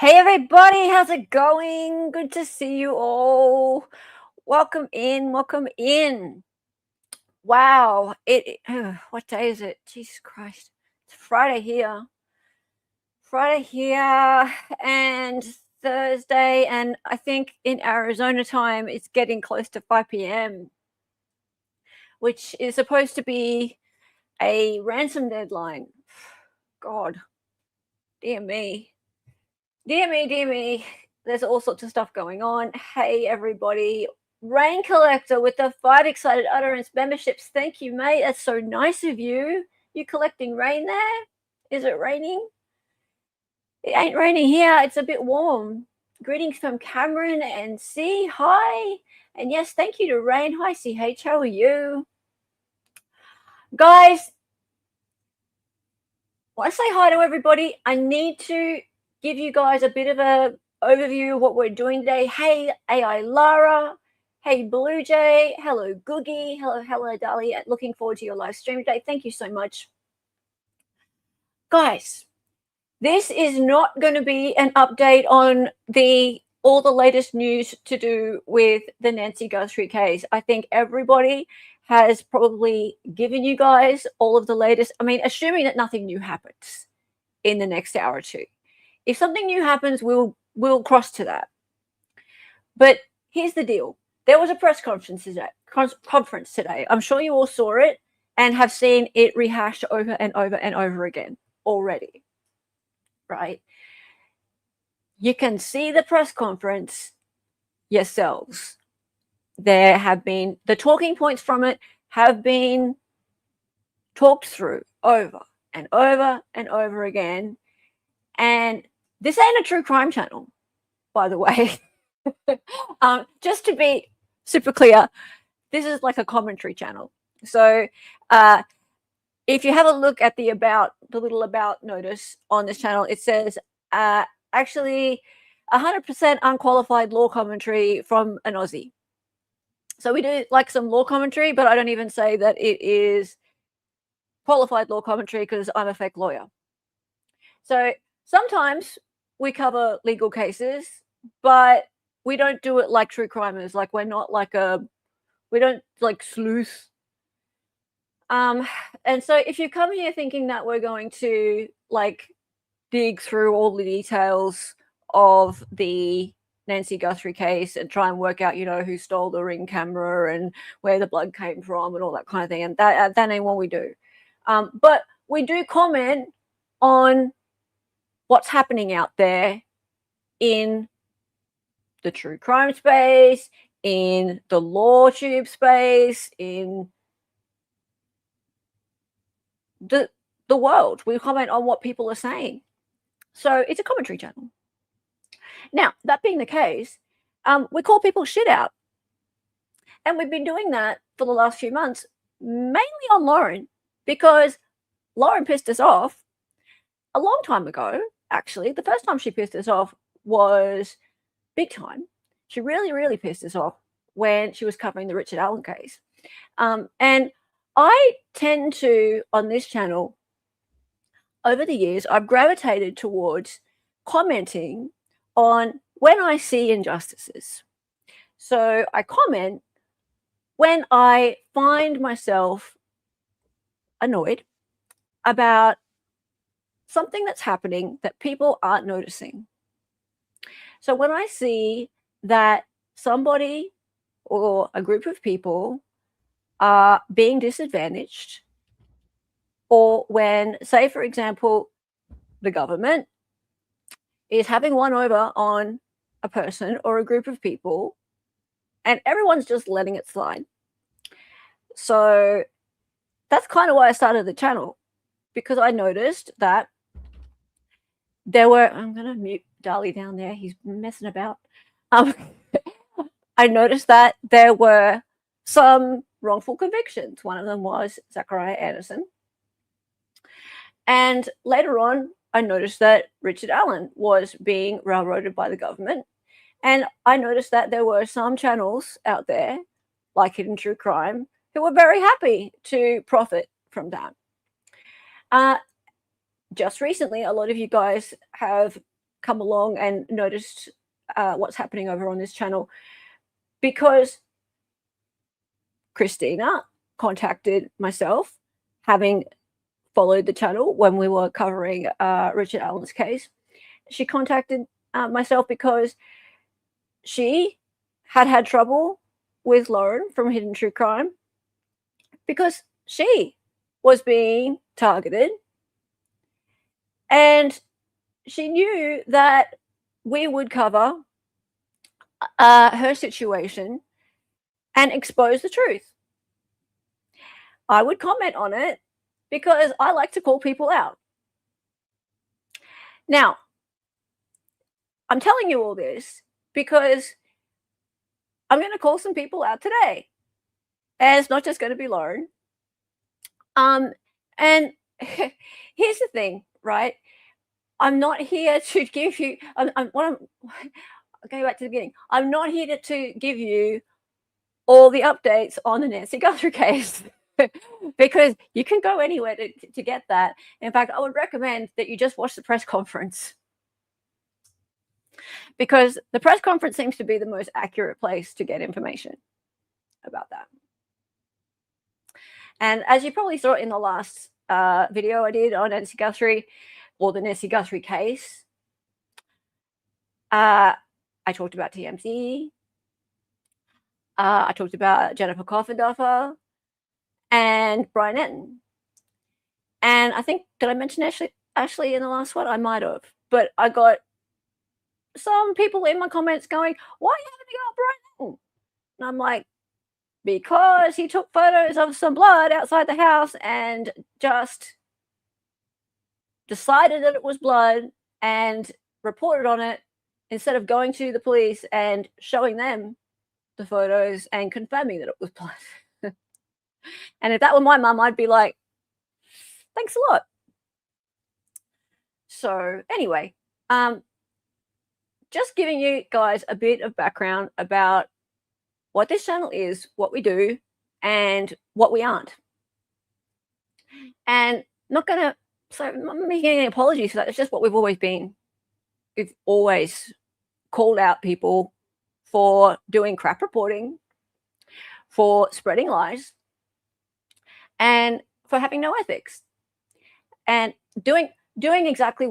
Hey everybody, how's it going? Good to see you all. Welcome in, welcome in. Wow, what day is it? Jesus Christ. It's Friday here. And Thursday, and I think in Arizona time it's getting close to 5 p.m., which is supposed to be a ransom deadline. God, dear me. Dear me. There's all sorts of stuff going on. Hey, everybody. Rain Collector with the Fight Excited Utterance memberships. Thank you, mate. That's so nice of you. You collecting rain there? Is it raining? It ain't raining here. It's a bit warm. Greetings from Cameron and C. Hi. And yes, thank you to Rain. Hi, CH. How are you? Guys, I want to say hi to everybody. I need to give you guys a bit of a overview of what we're doing today. Hey, AI Lara. Hey, Blue Jay. Hello, Googie. Hello, Dali. Looking forward to your live stream today. Thank you so much. Guys, this is not going to be an update on all the latest news to do with the Nancy Guthrie case. I think everybody has probably given you guys all of the latest. I mean, assuming that nothing new happens in the next hour or two. If something new happens, we'll cross to that. But here's the deal. There was a press conference today. I'm sure you all saw it and have seen it rehashed over and over and over again already. Right? You can see the press conference yourselves. There have been the talking points from it have been talked through over and over and over again. And this ain't a true crime channel, by the way. Just to be super clear, this is like a commentary channel. So if you have a look at the little about notice on this channel, it says actually 100% unqualified law commentary from an Aussie. So we do like some law commentary, but I don't even say that it is qualified law commentary because I'm a fake lawyer. So sometimes we cover legal cases, but we don't do it like true crimers. Like we don't like sleuth. And so if you come here thinking that we're going to like dig through all the details of the Nancy Guthrie case and try and work out, who stole the Ring camera and where the blood came from and all that kind of thing, and that ain't what we do. But we do comment on what's happening out there in the true crime space, in the law tube space, in the world. We comment on what people are saying. So it's a commentary channel. Now, that being the case, we call people shit out. And we've been doing that for the last few months, mainly on Lauren, because Lauren pissed us off a long time ago. Actually, the first time she pissed us off was big time. She really, really pissed us off when she was covering the Richard Allen case. And I tend to, on this channel, over the years, I've gravitated towards commenting on when I see injustices. So I comment when I find myself annoyed about something that's happening that people aren't noticing. So when I see that somebody or a group of people are being disadvantaged, or when, say, for example, the government is having one over on a person or a group of people, and everyone's just letting it slide. So that's kind of why I started the channel, because I noticed that there were, I'm going to mute Dali down there, he's messing about. I noticed that there were some wrongful convictions. One of them was Zachariah Anderson. And later on, I noticed that Richard Allen was being railroaded by the government. And I noticed that there were some channels out there, like Hidden True Crime, who were very happy to profit from that. Just recently, a lot of you guys have come along and noticed what's happening over on this channel, because Christina contacted myself, having followed the channel when we were covering Richard Allen's case. She contacted myself because she had trouble with Lauren from Hidden True Crime, because she was being targeted, and she knew that we would cover her situation and expose the truth. I would comment on it because I like to call people out. Now, I'm telling you all this because I'm going to call some people out today. And it's not just going to be Lauren. And here's the thing, right? I'm not here to give you, I'm going back to the beginning. I'm not here to give you all the updates on the Nancy Guthrie case because you can go anywhere to get that. In fact, I would recommend that you just watch the press conference, because the press conference seems to be the most accurate place to get information about that. And as you probably saw in the last video I did on Nancy Guthrie, or the Nancy Guthrie case, I talked about TMZ. I talked about Jennifer Coffinduffer and Brian Etten. And I think, did I mention Ashleigh in the last one? I might have. But I got some people in my comments going, why are you having to go Brian Etten? And I'm like, because he took photos of some blood outside the house and just decided that it was blood and reported on it instead of going to the police and showing them the photos and confirming that it was blood. And if that were my mum, I'd be like, thanks a lot. So anyway, just giving you guys a bit of background about what this channel is, what we do, and what we aren't. And not making any apologies for that. It's just what we've always been. We've always called out people for doing crap reporting, for spreading lies, and for having no ethics, and doing exactly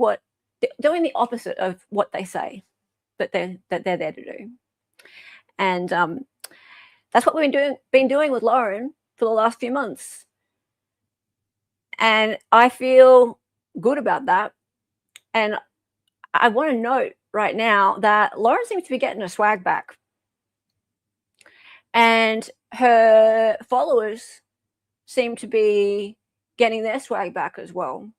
doing the opposite of what they say that they're there to do. And that's what we've been doing with Lauren for the last few months. And I feel good about that. And I want to note right now that Lauren seems to be getting her swag back. And her followers seem to be getting their swag back as well.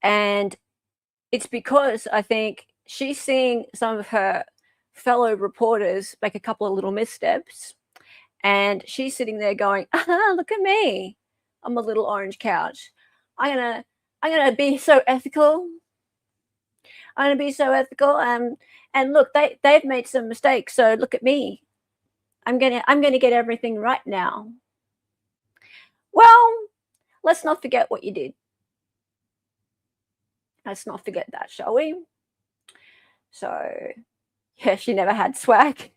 And it's because I think she's seeing some of her fellow reporters make a couple of little missteps, and she's sitting there going, look at me, I'm a little orange couch, I'm gonna be so ethical, and look, they've made some mistakes, so look at me, I'm gonna get everything right now. Well, let's not forget what you did. Let's not forget that, shall we? So yeah, she never had swag.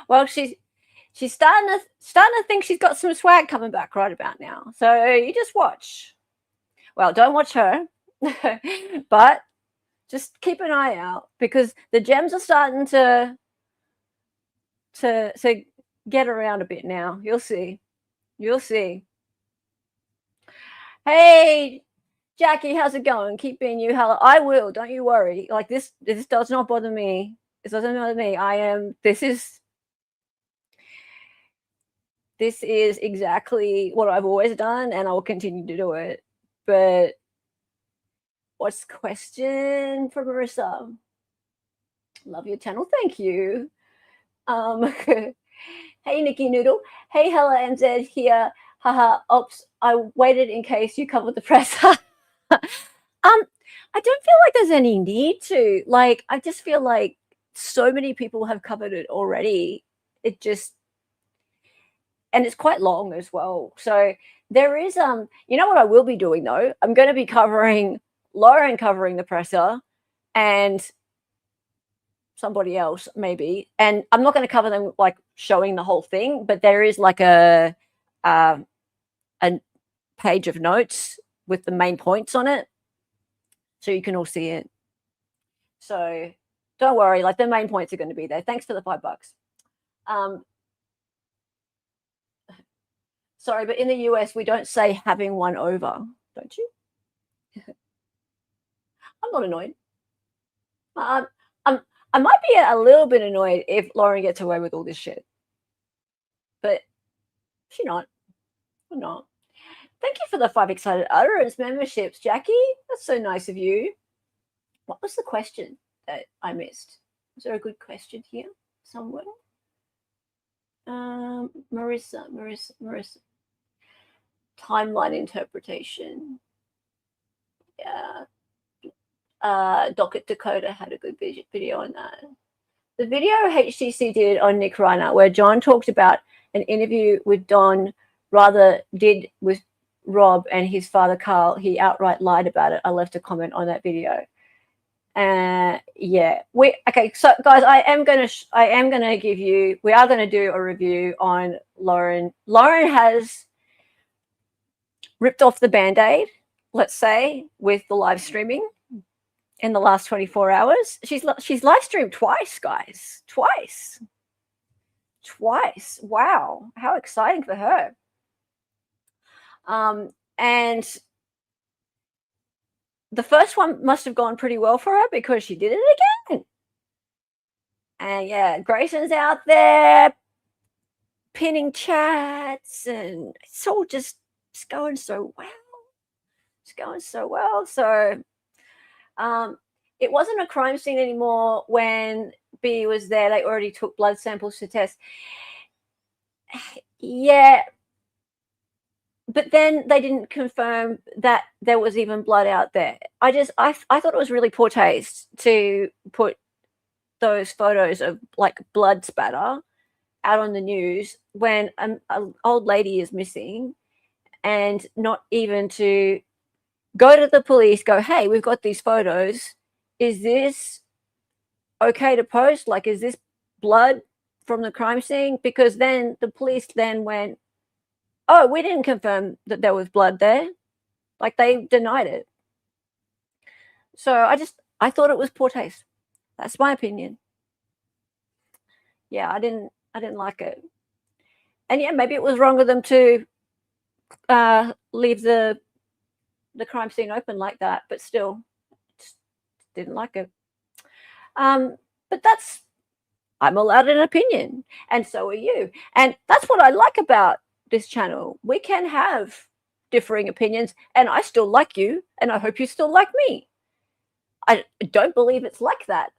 Well, she's starting to think she's got some swag coming back right about now. So you just watch. Well, don't watch her, but just keep an eye out, because the gems are starting to get around a bit now. You'll see. You'll see. Hey, Jackie, how's it going? Keep being you. Hello. I will. Don't you worry. Like this does not bother me. This doesn't bother me. This is exactly what I've always done, and I will continue to do it. But what's the question for Marissa? Love your channel. Thank you. Hey, Nikki Noodle. Hey, Hella NZ here. Haha, ops. I waited in case you covered the press. I don't feel like there's any need to. Like, I just feel like so many people have covered it already. And it's quite long as well. So there is, you know what I will be doing though? I'm going to be covering Lauren covering the presser, and somebody else maybe. And I'm not going to cover them like showing the whole thing, but there is like a page of notes with the main points on it, so you can all see it. So don't worry, like the main points are going to be there. Thanks for the $5. Sorry, but in the US we don't say having one over, don't you? I'm not annoyed. I might be a little bit annoyed if Lauren gets away with all this shit, but she's not. I'm not. Thank you for the 5 excited utterance memberships, Jackie. That's so nice of you. What was the question that I missed? Was there a good question here somewhere? Marissa. Timeline interpretation. Yeah. Docket Dakota had a good video on that. The video HTC did on Nick Reiner, where John talked about an interview with Don rather did with Rob and his father Carl, he outright lied about it. I left a comment on that video. Yeah, okay. So guys, we are gonna do a review on Lauren. Lauren has ripped off the band-aid, let's say, with the live streaming in the last 24 hours. She's live streamed twice, guys. Twice. Wow, how exciting for her. And the first one must have gone pretty well for her because she did it again. And yeah, Grayson's out there pinning chats, and it's all just going so well. It's going so well. So it wasn't a crime scene anymore when B was there. They already took blood samples to test. Yeah, but then they didn't confirm that there was even blood out there. I thought it was really poor taste to put those photos of like blood spatter out on the news when an old lady is missing, and not even to go to the police, go, hey, we've got these photos. Is this okay to post? Like, is this blood from the crime scene? Because then the police then went, oh, we didn't confirm that there was blood there. Like, they denied it. So I thought it was poor taste. That's my opinion. Yeah, I didn't like it. And yeah, maybe it was wrong of them to leave the crime scene open like that, but still, just didn't like it. But I'm allowed an opinion, and so are you. And that's what I like about this channel. We can have differing opinions, and I still like you, and I hope you still like me. I don't believe it's like that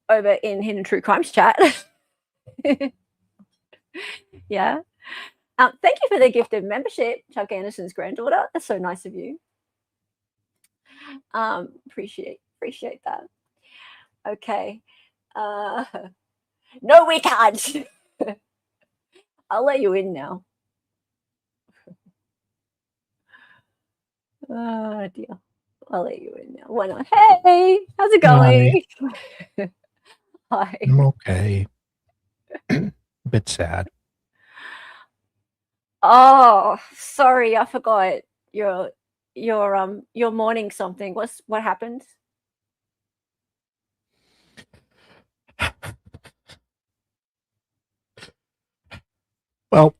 over in Hidden True Crimes chat. Yeah. Thank you for the gift of membership, Chuck Anderson's granddaughter. That's so nice of you. Appreciate that. Okay. No, we can't. I'll let you in now. Oh dear. I'll let you in now. Why not? Hey, how's it going? Hi. I'm okay. A bit sad. Oh, sorry, I forgot. You're mourning something. What happened? Well,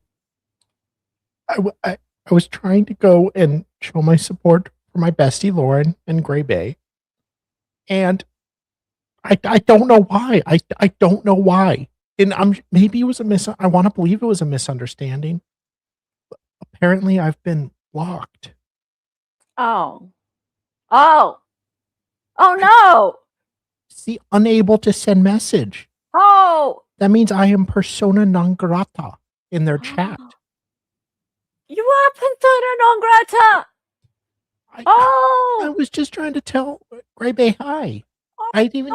I was trying to go and show my support for my bestie Lauren and Gray Bay, and I don't know why. I don't know why. And maybe it was I want to believe it was a misunderstanding. But apparently, I've been blocked. Oh no! See, unable to send message. Oh, that means I am persona non grata in their chat. You are persona non grata. I was just trying to tell Gray Bay hi. Oh, I didn't even.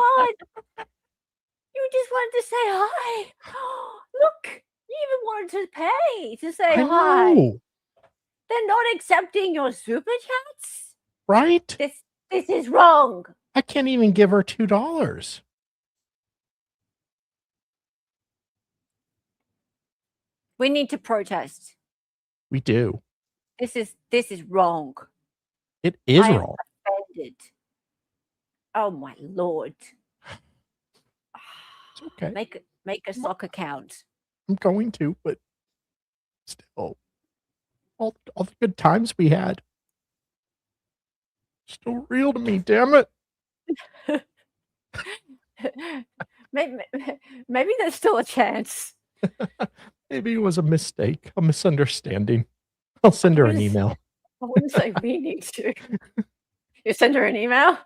You just wanted to say hi. Look, you even wanted to pay to say hi. Know. They're not accepting your super chats, right? This is wrong. I can't even give her $2. We need to protest. We do. This is wrong. It is I am wrong. offended. Oh my Lord. It's okay. Make a sock account. I'm going to, but still, all the good times we had still real to me. Damn it. Maybe there's still a chance. Maybe it was a mistake, a misunderstanding. I'll send her an email. I wouldn't say we need to. You send her an email?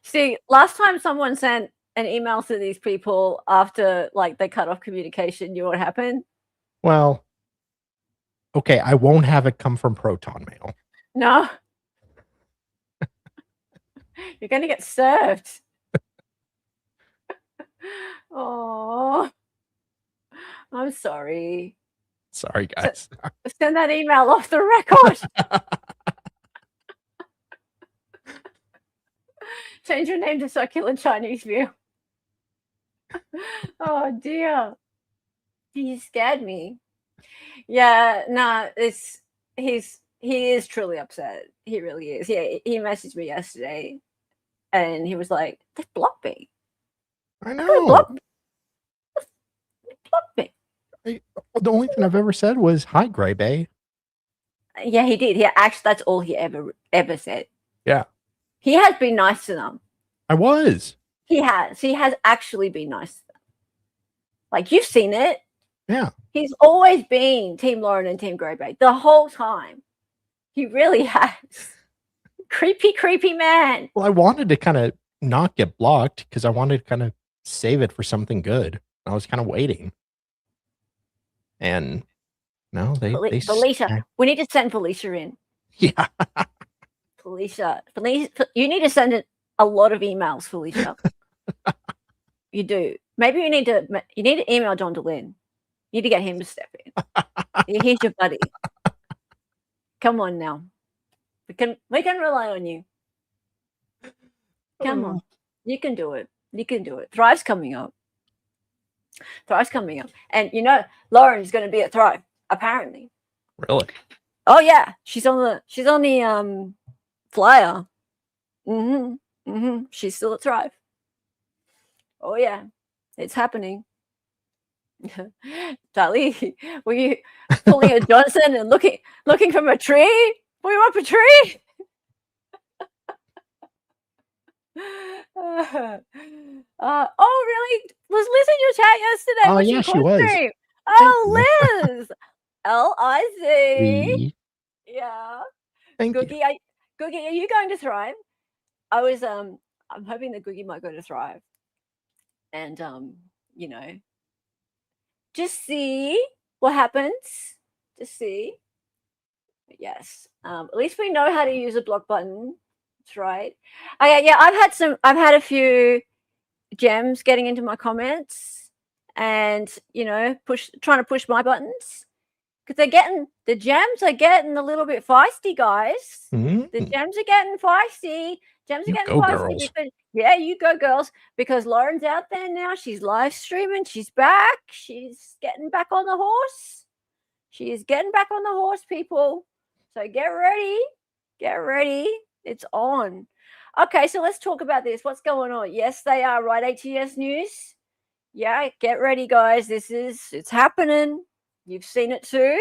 See, last time someone sent an email to these people after like they cut off communication, you know what happened? Well, okay, I won't have it come from Proton Mail. No. You're going to get served. Oh, I'm sorry. Sorry, guys. Send that email off the record. Change your name to Succulent Chinese View. Oh dear. He scared me. Yeah, nah, he is truly upset. He really is. Yeah, he messaged me yesterday and he was like, they blocked me. I know. They blocked me. The only thing I've ever said was, hi, Gray Bay. Yeah, he did. Yeah, actually, that's all he ever said. Yeah. He has been nice to them. I was. He has actually been nice to them. Like, you've seen it. Yeah. He's always been Team Lauren and Team Grey Bay the whole time. He really has. Creepy man. Well, I wanted to kind of not get blocked because I wanted to kind of save it for something good. I was kind of waiting. And no, they Felicia. We need to send Felicia in. Yeah. Felicia, you need to send in a lot of emails, Felicia. You do. Maybe you need to email John DeLynn. You need to get him to step in. He's your buddy. Come on now. We can rely on you. Come on. You can do it. You can do it. Thrive's coming up. And you know, Lauren's going to be at Thrive, apparently. Really? Oh yeah, she's on the flyer. She's still at Thrive. Oh yeah, it's happening. Charlie, were you pulling a Johnson and looking from a tree? Were you up a tree? Oh really? Was Liz in your chat yesterday? Oh yeah, she was. Oh Liz, Liz. Yeah. Thank you. Googie, are you going to Thrive? I was I'm hoping that Googie might go to Thrive. And you know, just see what happens. Just see. Yes. At least we know how to use a block button. That's right. Yeah, I've had a few gems getting into my comments and you know, trying to push my buttons. Because the gems are getting a little bit feisty, guys. The gems are getting feisty. Girls. Because, yeah, you go, girls. Because Lauren's out there now. She's live streaming. She's back. She's getting back on the horse. She is getting back on the horse, people. So get ready. Get ready. It's on. Okay, so let's talk about this. What's going on? Yes, they are right. ATS News. Yeah, get ready, guys. It's happening. You've seen it too.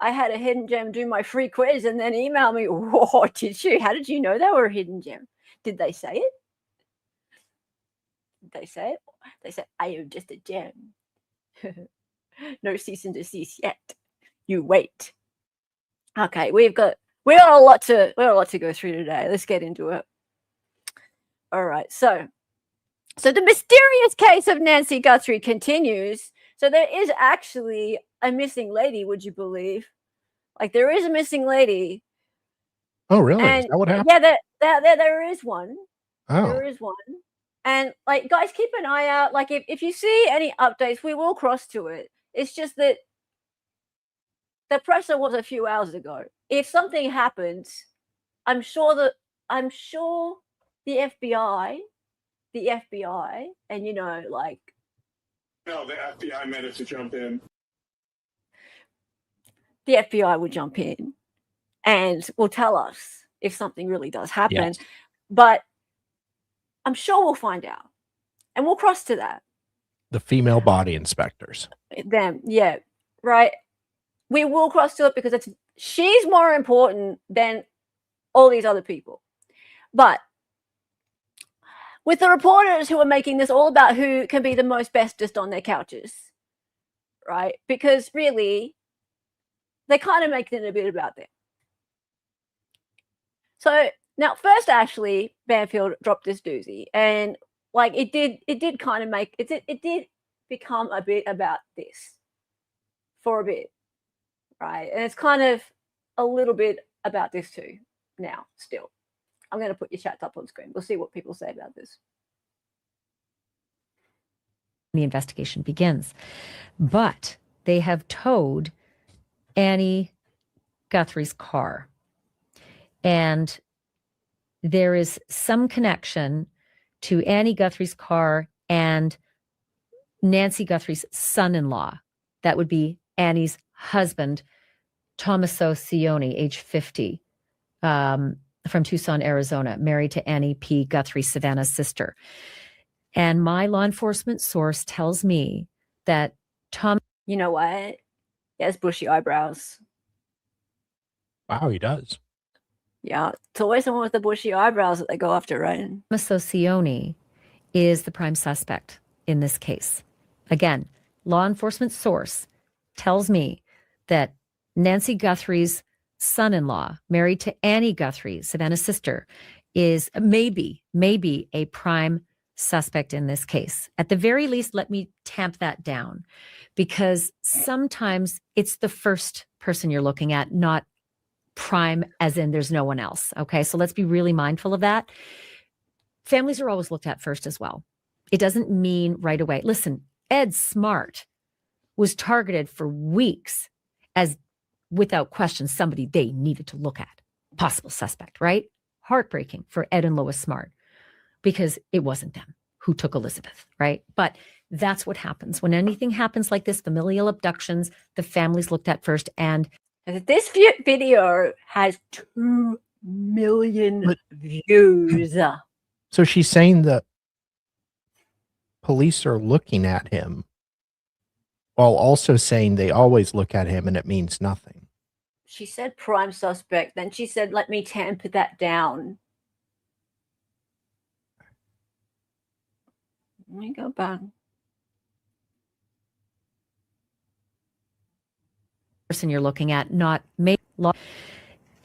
I had a hidden gem do my free quiz and then email me. Whoa, did you? How did you know they were a hidden gem? Did they say it? Did they say it? They said, I am just a gem. No cease and desist yet. You wait. Okay, we got a lot to go through today. Let's get into it. All right, so the mysterious case of Nancy Guthrie continues. So there is actually a missing lady, would you believe? Like there is a missing lady. Oh, really? And is that what happened? Yeah, there is one. Oh. There is one. And like guys, keep an eye out. Like if you see any updates, we will cross to it. It's just that the presser was a few hours ago. If something happens, I'm sure the FBI, and like. No, the FBI managed to jump in. The FBI will jump in and will tell us if something really does happen. Yes. But I'm sure we'll find out. And we'll cross to that. The female body inspectors. Them, yeah, right. We will cross to it because she's more important than all these other people. But with the reporters who are making this all about who can be the most bestest on their couches, right? Because really, they kind of make it a bit about them. So now, first, Ashleigh Banfield dropped this doozy, and like it did kind of make it did become a bit about this for a bit, right? And it's kind of a little bit about this too now. Still, I'm going to put your chats up on screen. We'll see what people say about this. The investigation begins, but they have towed Annie Guthrie's car, and there is some connection to Annie Guthrie's car and Nancy Guthrie's son-in-law. That would be Annie's husband, Tommaso Cioni, age 50, from Tucson, Arizona, married to Annie P. Guthrie, Savannah's sister. And my law enforcement source tells me that Tom... You know what? He has bushy eyebrows. Wow, he does. Yeah, it's always someone with the bushy eyebrows that they go after, right? Tommaso Cioni is the prime suspect in this case. Again, law enforcement source tells me that Nancy Guthrie's son-in-law, married to Annie Guthrie, Savannah's sister, is maybe a prime suspect in this case. At the very least, let me tamp that down, because sometimes it's the first person you're looking at, not prime as in there's no one else. Okay, so let's be really mindful of that. Families are always looked at first as well. It doesn't mean right away. Listen, Ed Smart was targeted for weeks as, without question, somebody they needed to look at. Possible suspect, right? Heartbreaking for Ed and Lois Smart, because it wasn't them who took Elizabeth, right? But that's what happens. When anything happens like this, familial abductions, the family's looked at first. And this video has 2 million views. So she's saying that police are looking at him while also saying they always look at him and it means nothing. She said prime suspect. Then she said, let me tamper that down. Let me go back. Person you're looking at, not law.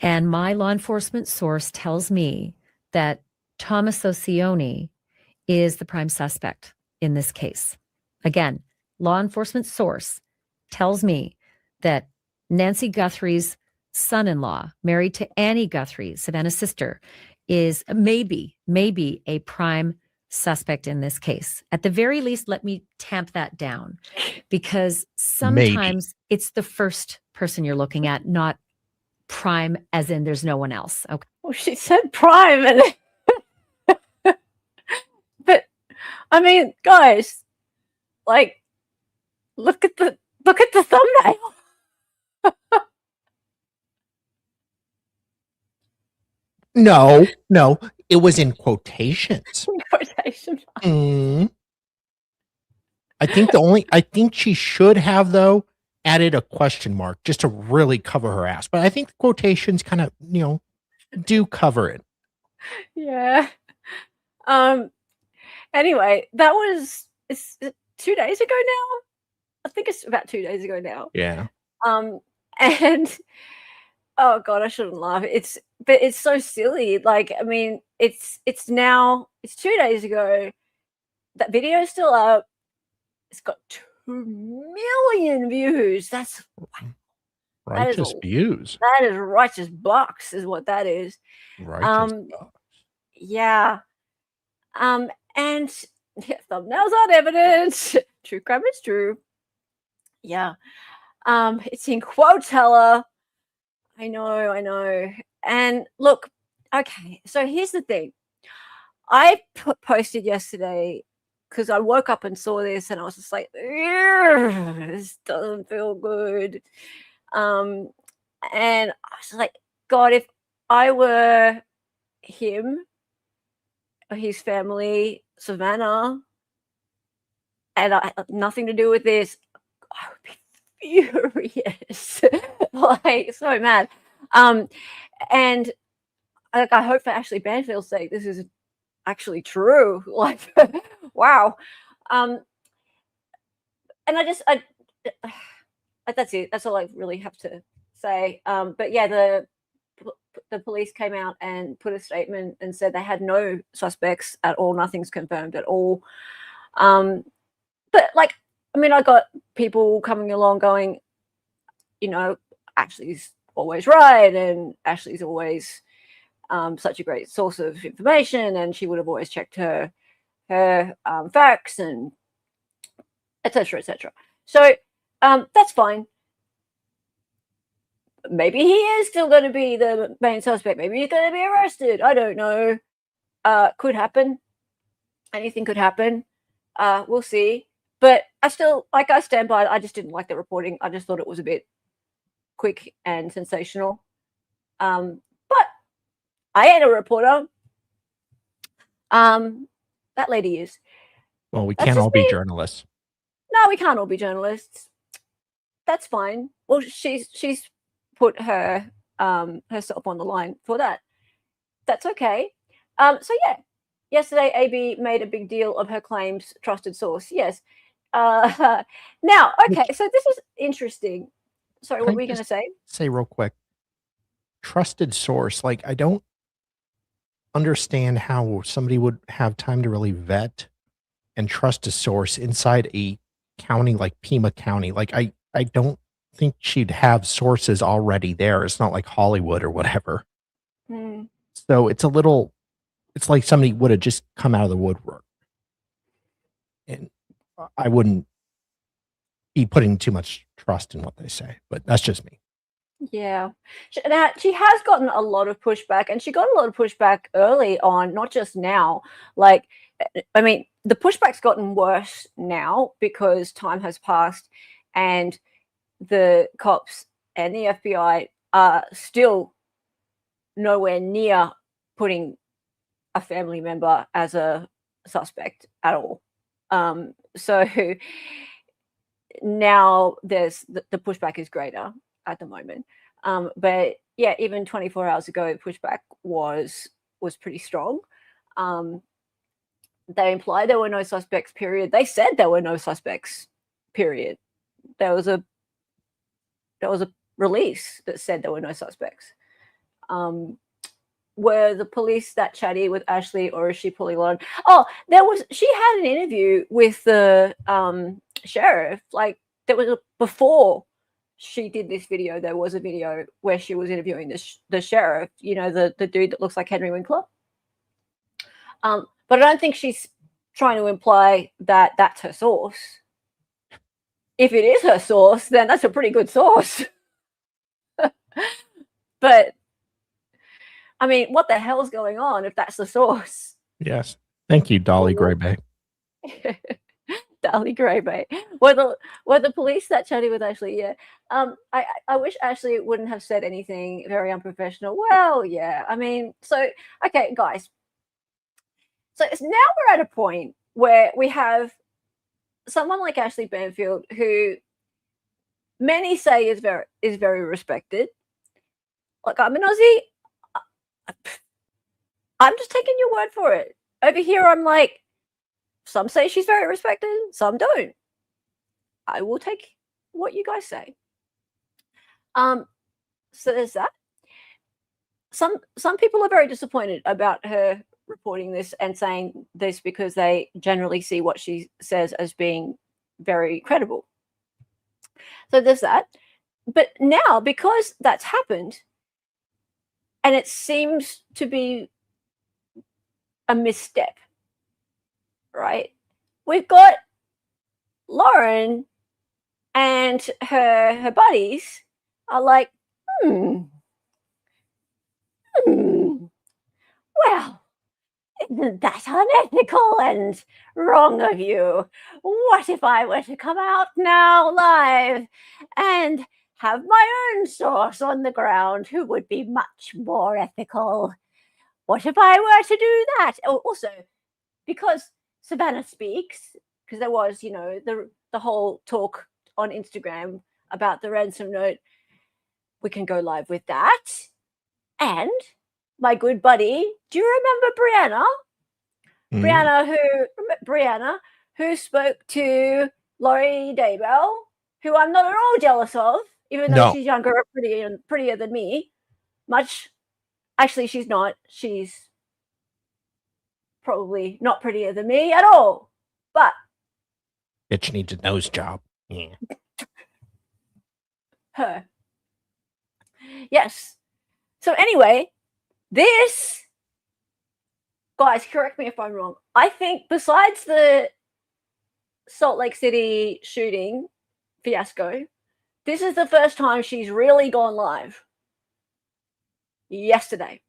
And my law enforcement source tells me that Tommaso Cioni is the prime suspect in this case. Again, law enforcement source tells me that Nancy Guthrie's son-in-law, married to Annie Guthrie, Savannah's sister, is maybe a prime suspect in this case. At the very least, let me tamp that down, because sometimes it's the first person you're looking at, not prime as in there's no one else. Okay. Well, she said prime, and but I mean, guys, like, look at the thumbnail. No, it was in quotations. Quotation. I think she should have, though, added a question mark just to really cover her ass. But I think the quotations kind of, do cover it. Yeah. Anyway, it's 2 days ago now. I think it's about 2 days ago now. Yeah. And oh god, I shouldn't laugh. But it's so silly. Like, I mean, it's 2 days ago. That video is still up. It's got 2 million views. That's righteous views. That is righteous bucks, is what that is. Righteous bucks. Yeah. And yeah, thumbnails aren't evidence. True crime is true. Yeah. It's in Quotella. I know. And look, okay, so here's the thing. I posted yesterday because I woke up and saw this and I was just like, this doesn't feel good. And I was like, God, if I were him or his family, Savannah, and I had nothing to do with this, I would be furious. Like, so mad. And I hope for Ashleigh Banfield's sake, this is actually true. Like, wow. And that's it. That's all I really have to say. But yeah, the police came out and put a statement and said they had no suspects at all. Nothing's confirmed at all. But like, I mean, I got people coming along going, Ashleigh's always right, and Ashleigh's always such a great source of information, and she would have always checked her facts and etc. So that's fine. Maybe he is still going to be the main suspect. Maybe he's going to be arrested. I don't know. Could happen. Anything could happen. We'll see. But I still, I stand by it. I just didn't like the reporting. I just thought it was a bit quick and sensational. But I ain't a reporter. That lady is. Well, we can't all be journalists. No, we can't all be journalists. That's fine. Well, she's put her herself on the line for that. That's okay. So yeah, yesterday AB made a big deal of her claims trusted source. Yes. Now, okay, so this is interesting. Sorry, what were you going to say? Say real quick. Trusted source. Like, I don't understand how somebody would have time to really vet and trust a source inside a county like Pima County. Like, I don't think she'd have sources already there. It's not like Hollywood or whatever. So it's like somebody would have just come out of the woodwork. And I wouldn't be putting too much trust in what they say, but that's just me. Yeah. Now, she has gotten a lot of pushback, and she got a lot of pushback early on, not just now. Like, I mean, the pushback's gotten worse now because time has passed and the cops and the FBI are still nowhere near putting a family member as a suspect at all. So now there's the pushback is greater at the moment. But yeah, even 24 hours ago, pushback was pretty strong. They implied there were no suspects, period. They said there were no suspects, period. There was a release that said there were no suspects. Were the police that chatty with Ashleigh, or is she pulling on? Oh, she had an interview with the sheriff. Like, there was before she did this video, there was a video where she was interviewing the sheriff, the dude that looks like Henry Winkler. But I don't think she's trying to imply that that's her source. If it is her source, then that's a pretty good source. But I mean, what the hell's going on if that's the source? Yes. Thank you, Dolly Graybay. Dolly Graybay. Were the police that chatty with Ashleigh? Yeah. I wish Ashleigh wouldn't have said anything very unprofessional. Well, yeah. I mean, so okay, guys. So now we're at a point where we have someone like Ashleigh Banfield, who many say is very respected. Like, I'm an Aussie. I'm just taking your word for it. Over here, I'm like, some say she's very respected, some don't. I will take what you guys say. So there's that. Some people are very disappointed about her reporting this and saying this because they generally see what she says as being very credible. So there's that. But now, because that's happened, and it seems to be a misstep, right? We've got Lauren And her buddies are like, well, isn't that unethical and wrong of you? What if I were to come out now live and have my own source on the ground who would be much more ethical? What if I were to do that? Also, because Savannah speaks, because there was, the whole talk on Instagram about the ransom note, we can go live with that. And my good buddy, do you remember Brianna? Brianna, who spoke to Lori Daybell, who I'm not at all jealous of, even though she's younger and prettier than me. Actually, she's not. She's probably not prettier than me at all. But bitch needs a nose job. Yeah. Her. Yes. So anyway, this, guys, correct me if I'm wrong. I think besides the Salt Lake City shooting fiasco, this is the first time she's really gone live. Yesterday,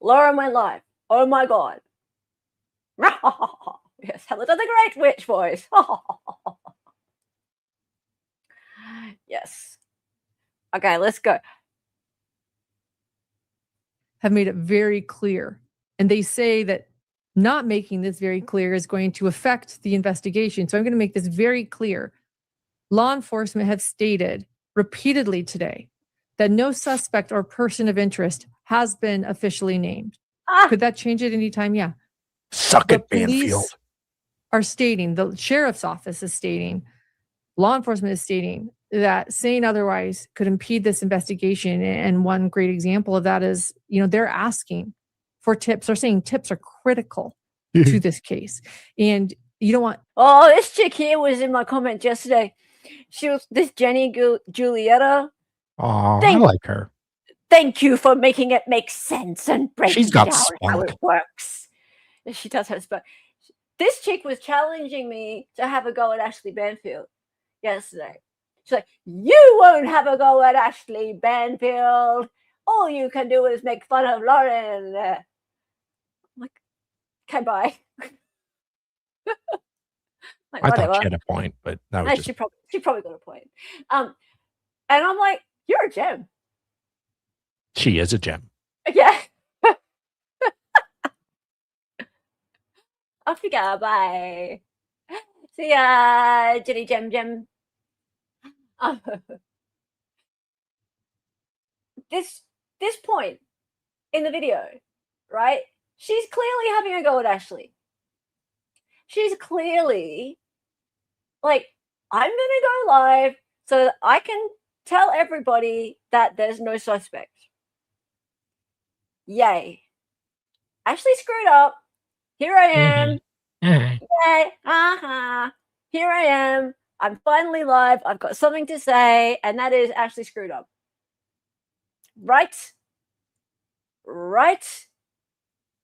Lauren went live. Oh my God. Yes, Helen does a great witch voice. Yes. Okay, let's go. Have made it very clear. And they say that not making this very clear is going to affect the investigation. So I'm going to make this very clear. Law enforcement have stated repeatedly today that no suspect or person of interest has been officially named. Could that change at any time? Yeah. Suck it, Banfield. Are stating, the sheriff's office is stating, law enforcement is stating that saying otherwise could impede this investigation. And one great example of that is, they're asking for tips. They're saying tips are critical to this case. And you don't want... Oh, this chick here was in my comment yesterday. She was this Jenny Julietta. Oh, I like her. Thank you for making it make sense and breaking down how it works. She does have spunk. This chick was challenging me to have a go at Ashleigh Banfield yesterday. She's like, you won't have a go at Ashleigh Banfield. All you can do is make fun of Lauren. I'm like, okay, bye. I thought she had a point, but that was she probably got a point. And I'm like, you're a gem. She is a gem. Yeah. Off you go. Bye. See ya, Jenny Gem. This point in the video, right? She's clearly having a go at Ashleigh. She's clearly like, I'm gonna go live so that I can tell everybody that there's no suspect. Yay. Ashleigh screwed up. Here I am. Yay. Here I am. I'm finally live. I've got something to say, and that is Ashleigh screwed up. Right?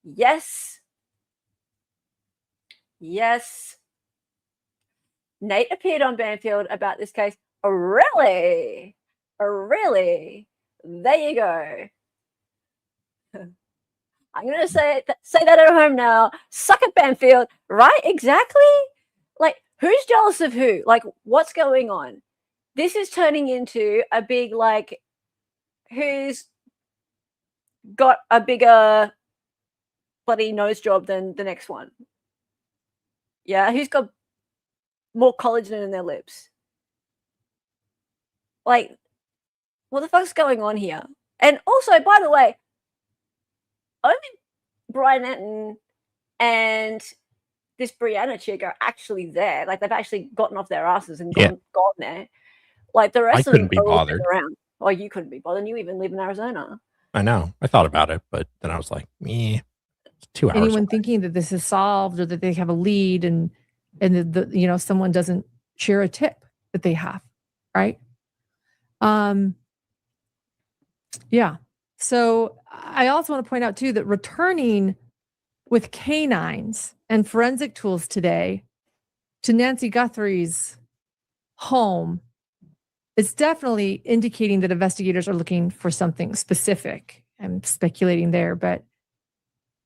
Yes. Nate appeared on Banfield about this case. Really? There you go. I'm going to say that at home now. Suck it, Banfield. Right? Exactly. Like, who's jealous of who? Like, what's going on? This is turning into a big, like, who's got a bigger bloody nose job than the next one? Yeah, who's got more collagen in their lips? Like, what the fuck's going on here? And also, by the way, only Brianna and this Brianna chick are actually there. Like, they've actually gotten off their asses and gone there. Like, the rest of them couldn't be bothered. Around. Oh, you couldn't be bothered. You even live in Arizona. I know. I thought about it, but then I was like, it's 2 hours. Anyone away. thinking that this is solved or that they have a lead and the someone doesn't share a tip that they have, right? Yeah. So I also want to point out too that returning with canines and forensic tools today to Nancy Guthrie's home, it's definitely indicating that investigators are looking for something specific. I'm speculating there, but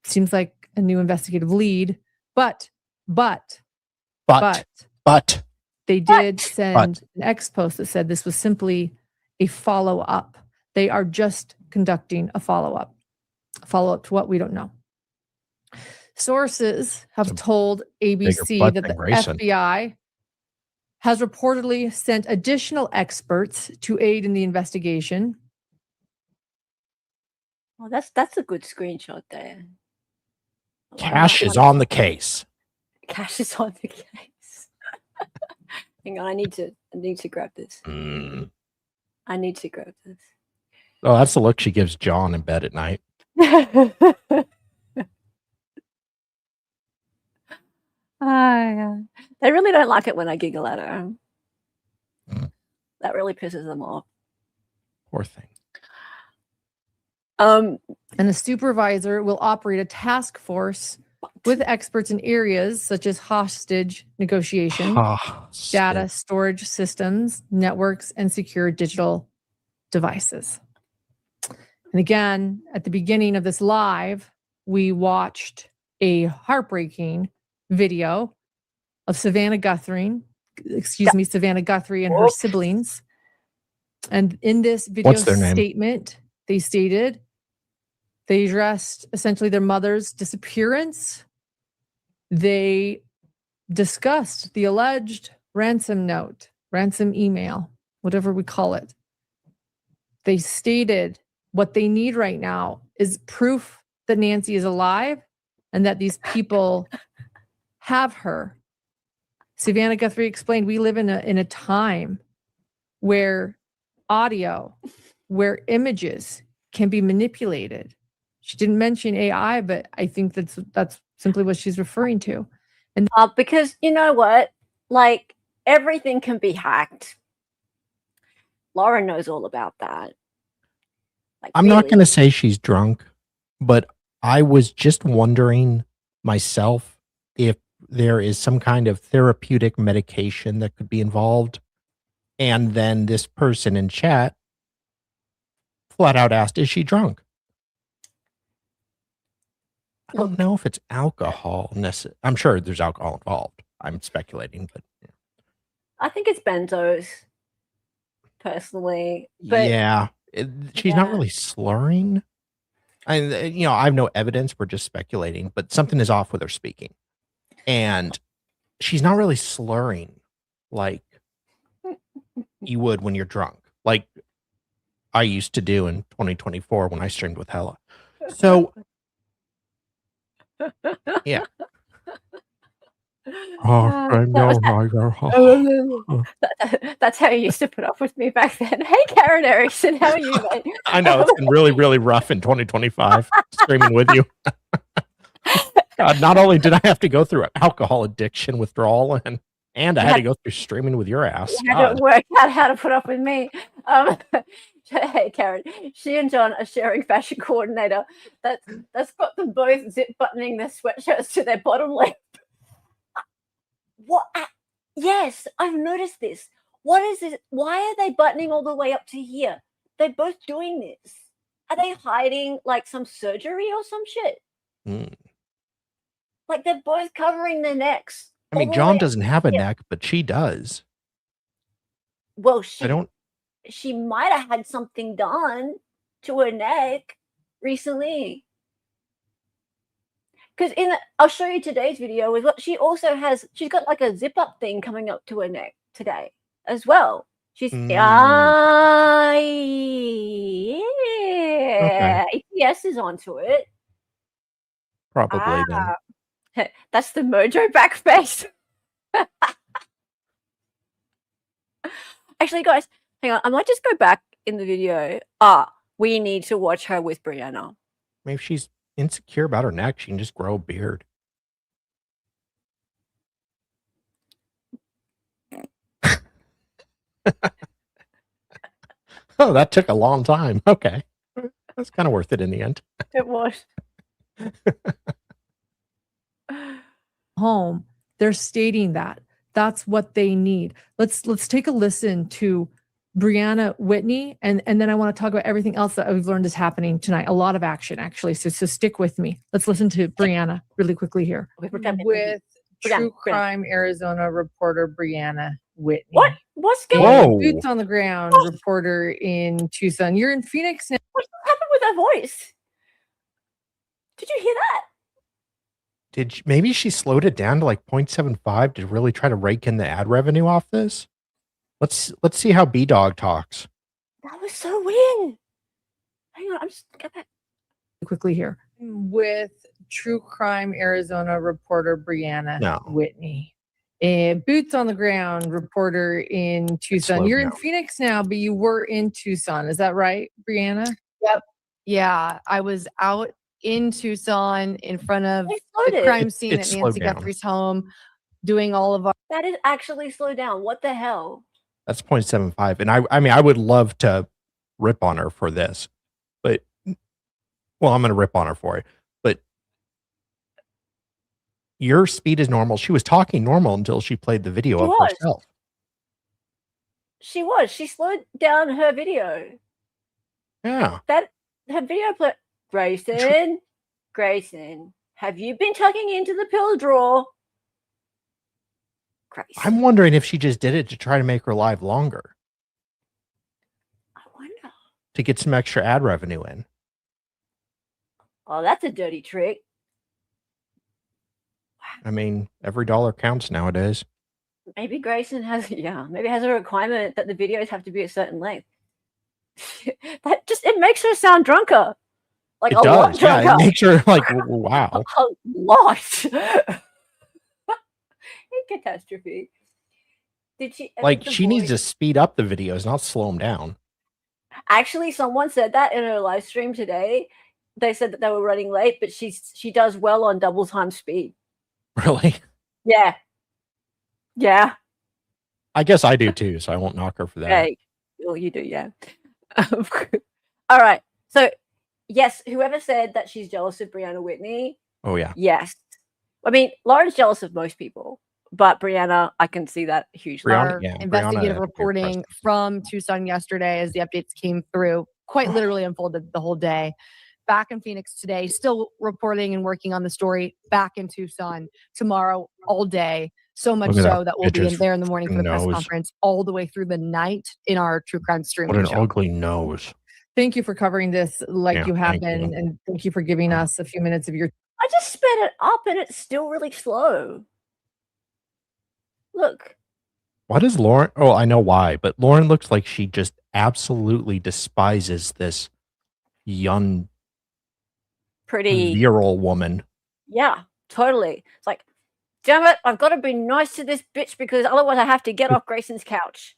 it seems like a new investigative lead. But they did send an ex post that said this was simply a follow-up. They are just conducting a follow-up. A follow-up to what? We don't know. Sources have told ABC that the FBI has reportedly sent additional experts to aid in the investigation. Well, that's a good screenshot there. Cash is on the case. Cash is on the case. Hang on, I need to grab this. I need to grab this. Oh, that's the look she gives John in bed at night. Yeah. They really don't like it when I giggle at her. That really pisses them off. Poor thing. And the supervisor will operate a task force with experts in areas such as hostage negotiation, data storage systems, networks, and secure digital devices. And again, at the beginning of this live, we watched a heartbreaking video of Savannah Guthrie and her siblings. And in this video statement, they stated they addressed essentially their mother's disappearance. They discussed the alleged ransom note, ransom email, whatever we call it. They stated what they need right now is proof that Nancy is alive and that these people have her. Savannah Guthrie explained, we live in a time where audio, where images can be manipulated. She didn't mention AI, but I think that's simply what she's referring to. And because you know what? Like, everything can be hacked. Laura knows all about that. Like, I'm not going to say she's drunk, but I was just wondering myself if there is some kind of therapeutic medication that could be involved. And then this person in chat flat out asked, is she drunk? I don't know if it's alcohol. I'm sure there's alcohol involved. I'm speculating, but yeah. I think it's benzos, personally. But yeah, she's not really slurring. I have no evidence. We're just speculating, but something is off with her speaking. And she's not really slurring like you would when you're drunk, like I used to do in 2024 when I streamed with Hella. So, yeah. That's how you used to put up with me back then. Hey, Karen Erickson, how are you, mate? I know it's been really, really rough in 2025 streaming with you. God, not only did I have to go through alcohol addiction withdrawal, and I had to go through streaming with your ass. You had to work out how to put up with me. Hey, Karen, she and John are sharing fashion coordinator. That's got them both zip buttoning their sweatshirts to their bottom lip. What? Yes, I've noticed this. What is this? Why are they buttoning all the way up to here? They're both doing this. Are they hiding like some surgery or some shit? Like, they're both covering their necks. I mean, John doesn't have a neck, but she does. Well, she might have had something done to her neck recently. Because I'll show you today's video is what she also has. She's got like a zip up thing coming up to her neck today as well. She's yeah. Okay. EPS is onto it. Probably then. That's the Mojo back face. Actually, guys, hang on. I might just go back in the video. We need to watch her with Brianna. Maybe she's insecure about her neck. She can just grow a beard. Oh, that took a long time. Okay. That's kind of worth it in the end. It was. Home, they're stating that That's what they need. Let's take a listen to Brianna Whitney, and then I want to talk about everything else that we've learned is happening tonight. A lot of action, actually. So stick with me. Let's listen to Brianna really quickly here. With true crime Arizona reporter Brianna Whitney. What's going on? Whoa. Boots on the ground reporter in Tucson. You're in Phoenix now. What happened with her voice? Did you hear that? Maybe she slowed it down to like 0.75 to really try to rake in the ad revenue off this? Let's see how B-Dog talks. That was so weird. Hang on, I'm just get back. Quickly here. With true crime Arizona reporter Brianna Whitney. Boots on the ground reporter in Tucson. You're in Phoenix now, but you were in Tucson. Is that right, Brianna? Yep. Yeah, I was out in Tucson in front of the crime scene at Nancy Guthrie's home, doing all of our. That is actually slowed down. What the hell? That's 0.75. And I mean, I would love to rip on her for this, but well, I'm going to rip on her for it. But your speed is normal. She was talking normal until she played the video of herself. She was. She slowed down her video. Yeah. That her video play. Grayson, have you been tucking into the pill drawer? Grayson. I'm wondering if she just did it to try to make her live longer. I wonder. To get some extra ad revenue in. Oh, that's a dirty trick. I mean, every dollar counts nowadays. Maybe Grayson has, maybe has a requirement that the videos have to be a certain length. It makes her sound drunker. Like it does, yeah. It makes her like, wow. A lot. Catastrophe. Did she? Like, she needs to speed up the videos, not slow them down. Actually, someone said that in a live stream today. They said that they were running late, but she does well on double time speed. Really? Yeah. Yeah. I guess I do too, so I won't knock her for that. Hey, well, you do, yeah. All right. So, yes, whoever said that she's jealous of Brianna Whitney. Oh, yeah. Yes. I mean, Lauren's jealous of most people, but Brianna, I can see that hugely. Investigative reporting from Tucson yesterday as the updates came through, quite literally unfolded the whole day. Back in Phoenix today, still reporting and working on the story. Back in Tucson tomorrow, all day. So much so that we'll be in there in the morning for the press conference, all the way through the night in our true crime stream. What an ugly nose. Thank you for covering this like you have been, and thank you for giving us a few minutes of your. I just sped it up and it's still really slow. Look. Why does Lauren? Oh, I know why, but Lauren looks like she just absolutely despises this young, pretty virile woman. Yeah, totally. It's like, damn it, I've got to be nice to this bitch because otherwise I have to get off Grayson's couch.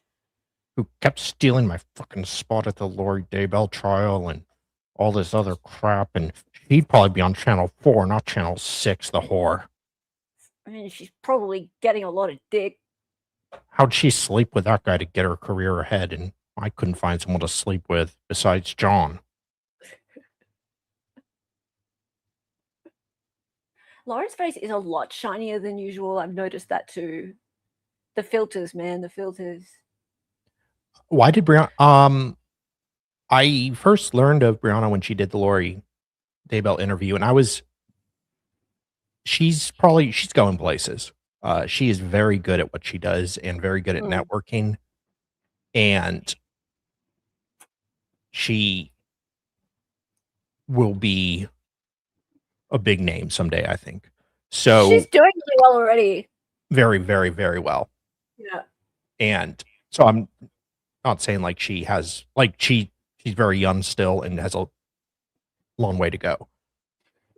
Who kept stealing my fucking spot at the Lori Daybell trial and all this other crap, and she'd probably be on channel 4, not channel 6, the whore. I mean, she's probably getting a lot of dick. How'd she sleep with that guy to get her career ahead? And I couldn't find someone to sleep with besides John. Lauren's face is a lot shinier than usual. I've noticed that too. The filters, man, the filters. Why did Brianna? I first learned of Brianna when she did the Lori Daybell interview, and she's going places. She is very good at what she does and very good at networking, and she will be a big name someday, I think. So she's doing really well already. Very, very, very well. Yeah. And so I'm not saying like she has, like she's very young still and has a long way to go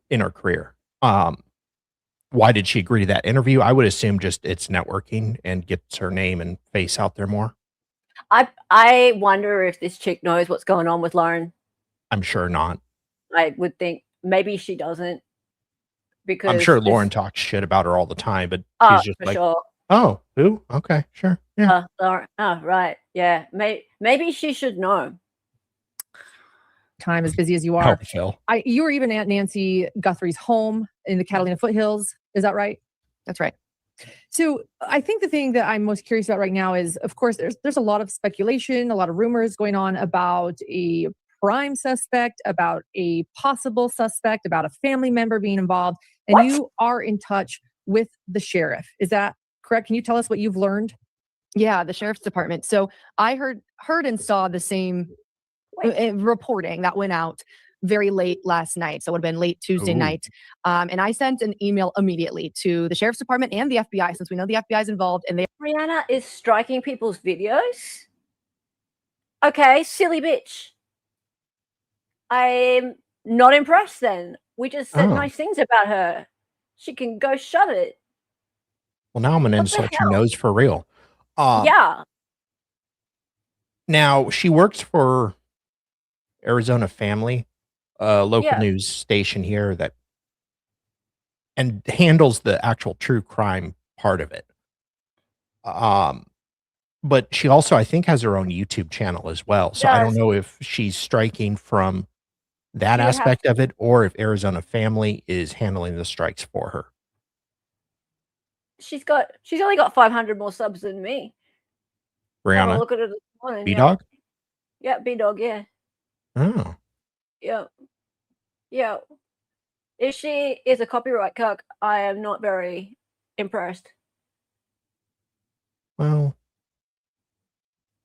in her career. Why did she agree to that interview? I would assume just it's networking and gets her name and face out there more. I wonder if this chick knows what's going on with Lauren. I'm sure not. I would think maybe she doesn't. Because I'm sure Lauren talks shit about her all the time, but she's just like, sure. Oh, who? Okay, sure. Yeah. Lauren. Oh, right. Yeah. Maybe she should know. Time as busy as you are. Oh, Phil. You were even at Nancy Guthrie's home in the Catalina foothills. Is that right? That's right. So I think the thing that I'm most curious about right now is, of course, there's a lot of speculation, a lot of rumors going on about a prime suspect, about a possible suspect, about a family member being involved, and What? you are in touch with the sheriff. Is that correct? Can you tell us what you've learned? Yeah, the sheriff's department. So I heard and saw the same reporting that went out very late last night. So it would have been late Tuesday Ooh. night. And I sent an email immediately to the sheriff's department and the FBI, since we know the FBI is involved, and they Brianna is striking people's videos. Okay, silly bitch. I'm not impressed then. We just said Oh. nice things about her. She can go shut it. Well, now I'm going to What the insult your hell? nose for real. Yeah. Now, she works for Arizona Family, a local Yeah. news station here that and handles the actual true crime part of it. But she also, I think, has her own YouTube channel as well. So I don't Does. know if she's striking from that She would have aspect of it or if Arizona Family is handling the strikes for her. She's only got 500 more subs than me. Have a Brianna, look at it this morning. B-Dog? Yeah, B-Dog, yeah. Oh. Yeah. Yeah. If she is a copyright cuck, I am not very impressed. Well,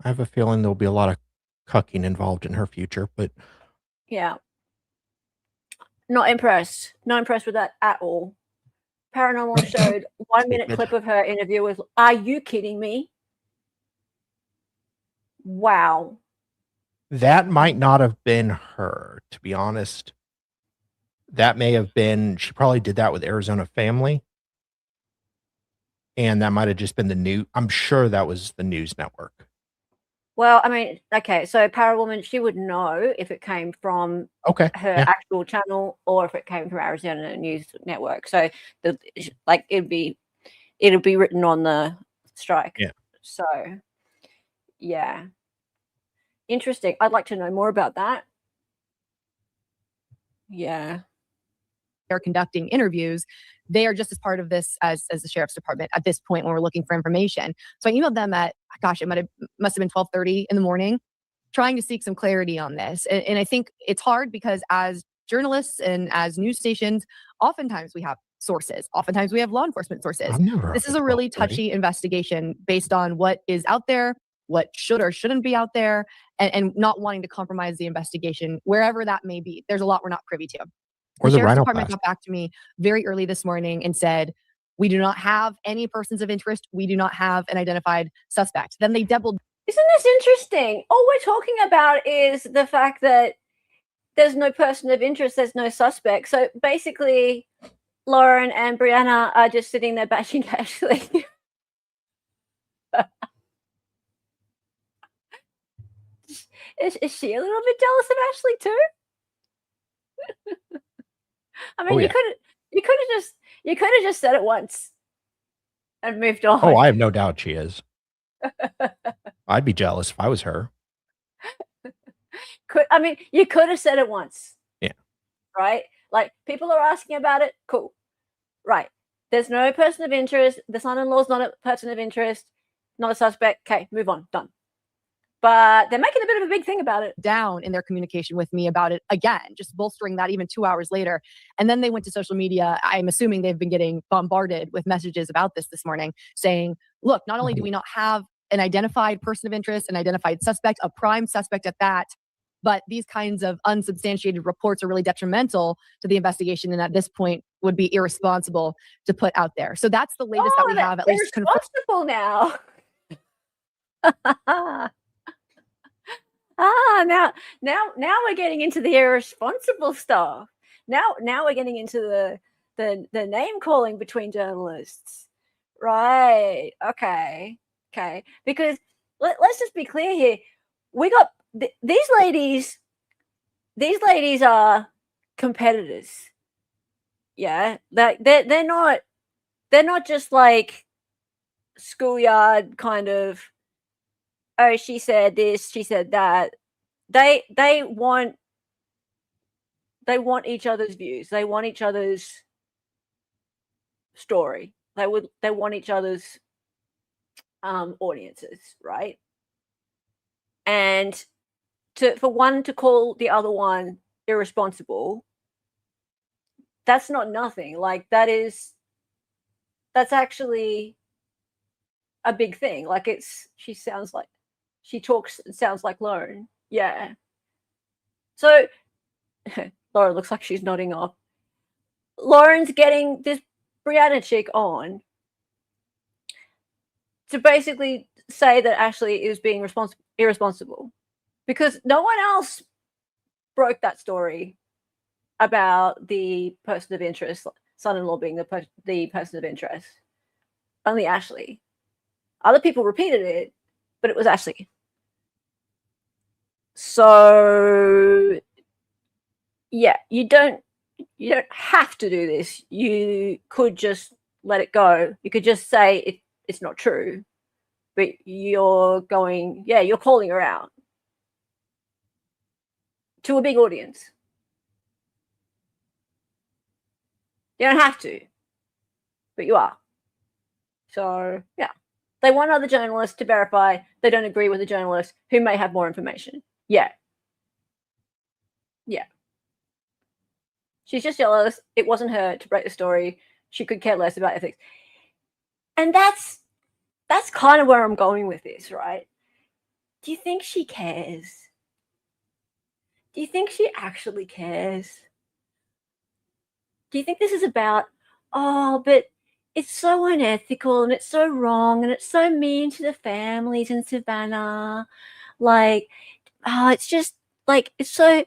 I have a feeling there'll be a lot of cucking involved in her future, but Yeah. Not impressed. Not impressed with that at all. Paranormal showed 1 minute Stupid. clip of her interview with, are you kidding me? Wow. that might not have been her, to be honest. That may have been, she probably did that with Arizona Family. And that might have just been the new, I'm sure that was the news network. Well, I mean, okay, so Parawoman, she would know if it came from Okay. her Yeah. actual channel or if it came from Arizona News Network. So, it'd be written on the strike. Yeah. So, yeah, interesting. I'd like to know more about that. Yeah. are conducting interviews, they are just as part of this as the sheriff's department at this point when we're looking for information. So I emailed them at, gosh, it must have been 12:30 in the morning, trying to seek some clarity on this. And I think it's hard because as journalists and as news stations, oftentimes we have sources. Oftentimes we have law enforcement sources. I've never This heard is of a really 12:30. touchy investigation based on what is out there, what should or shouldn't be out there, and not wanting to compromise the investigation wherever that may be. There's a lot we're not privy to. Or The the sheriff's Rhino department Blast. got back to me very early this morning and said, we do not have any persons of interest. We do not have an identified suspect. Then they doubled. Isn't this interesting? All we're talking about is the fact that there's no person of interest, there's no suspect. So basically, Lauren and Brianna are just sitting there bashing Ashleigh. Is she a little bit jealous of Ashleigh too? I mean, Oh, you yeah. could have just said it once and moved on. Oh, I have no doubt she is. I'd be jealous if I was her. You could have said it once. Yeah. Right? Like, people are asking about it. Cool. Right. There's no person of interest. The son-in-law's not a person of interest, not a suspect. Okay, move on. Done. But they're making a bit of a big thing about it. Down in their communication with me about it again, just bolstering that even 2 hours later. And then they went to social media. I'm assuming they've been getting bombarded with messages about this morning saying, look, not only do we not have an identified person of interest, an identified suspect, a prime suspect at that, but these kinds of unsubstantiated reports are really detrimental to the investigation, and at this point would be irresponsible to put out there. So that's the latest that we have, at least irresponsible now. Now we're getting into the irresponsible stuff. Now we're getting into the name calling between journalists. Right. Okay. Because let's just be clear here. We got these ladies. These ladies are competitors. Yeah, they're not just like schoolyard kind of, oh, she said this, she said that. They want each other's views. They want each other's story. They want each other's audiences, right? And for one to call the other one irresponsible, that's not nothing. Like that's actually a big thing. Like she sounds like sounds like Lauren. Yeah. So Laura looks like she's nodding off. Lauren's getting this Brianna chick on to basically say that Ashleigh is being irresponsible because no one else broke that story about the person of interest, son-in-law being the person of interest. Only Ashleigh. Other people repeated it, but it was Ashleigh. So yeah, you don't have to do this. You could just let it go. You could just say it's not true, but you're calling her out to a big audience. You don't have to, but you are. So yeah, they want other journalists to verify they don't agree with the journalist who may have more information. Yeah. She's just jealous. It wasn't her to break the story. She could care less about ethics. And that's kind of where I'm going with this, right? Do you think she cares? Do you think she actually cares? Do you think this is about, but it's so unethical and it's so wrong and it's so mean to the families in Savannah? Like, it's just like, it's so,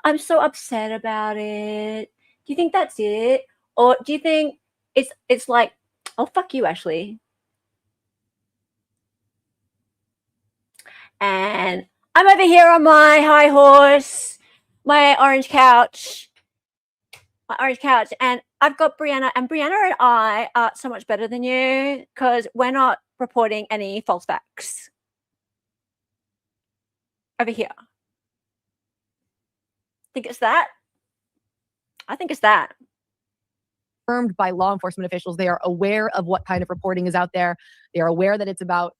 I'm so upset about it. Do you think that's it? Or do you think it's like, oh, fuck you, Ashleigh. And I'm over here on my high horse, my orange couch, and I've got Brianna, and I are so much better than you because we're not reporting any false facts. Over here. Think it's that? I think it's that. Confirmed by law enforcement officials. They are aware of what kind of reporting is out there. They are aware that it's about,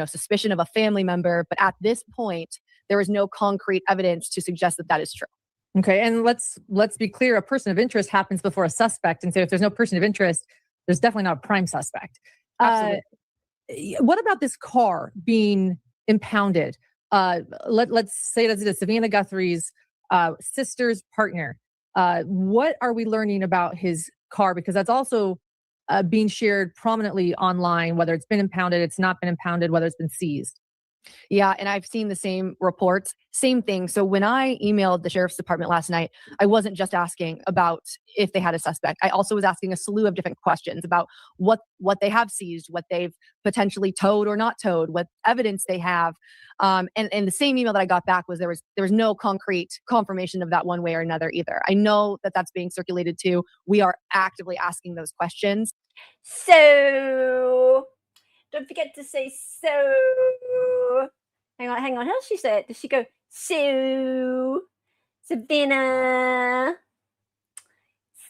suspicion of a family member. But at this point, there is no concrete evidence to suggest that is true. Okay, and let's be clear. A person of interest happens before a suspect, and so if there's no person of interest, there's definitely not a prime suspect. Absolutely. What about this car being impounded? Let's say that's Savannah Guthrie's sister's partner. What are we learning about his car? Because that's also being shared prominently online, whether it's been impounded, it's not been impounded, whether it's been seized. Yeah, and I've seen the same reports, same thing. So when I emailed the sheriff's department last night, I wasn't just asking about if they had a suspect. I also was asking a slew of different questions about what they have seized, what they've potentially towed or not towed, what evidence they have. And the same email that I got back was there was no concrete confirmation of that one way or another either. I know that that's being circulated too. We are actively asking those questions. So don't forget to say so. Hang on. How does she say it? Does she go, so, Savannah,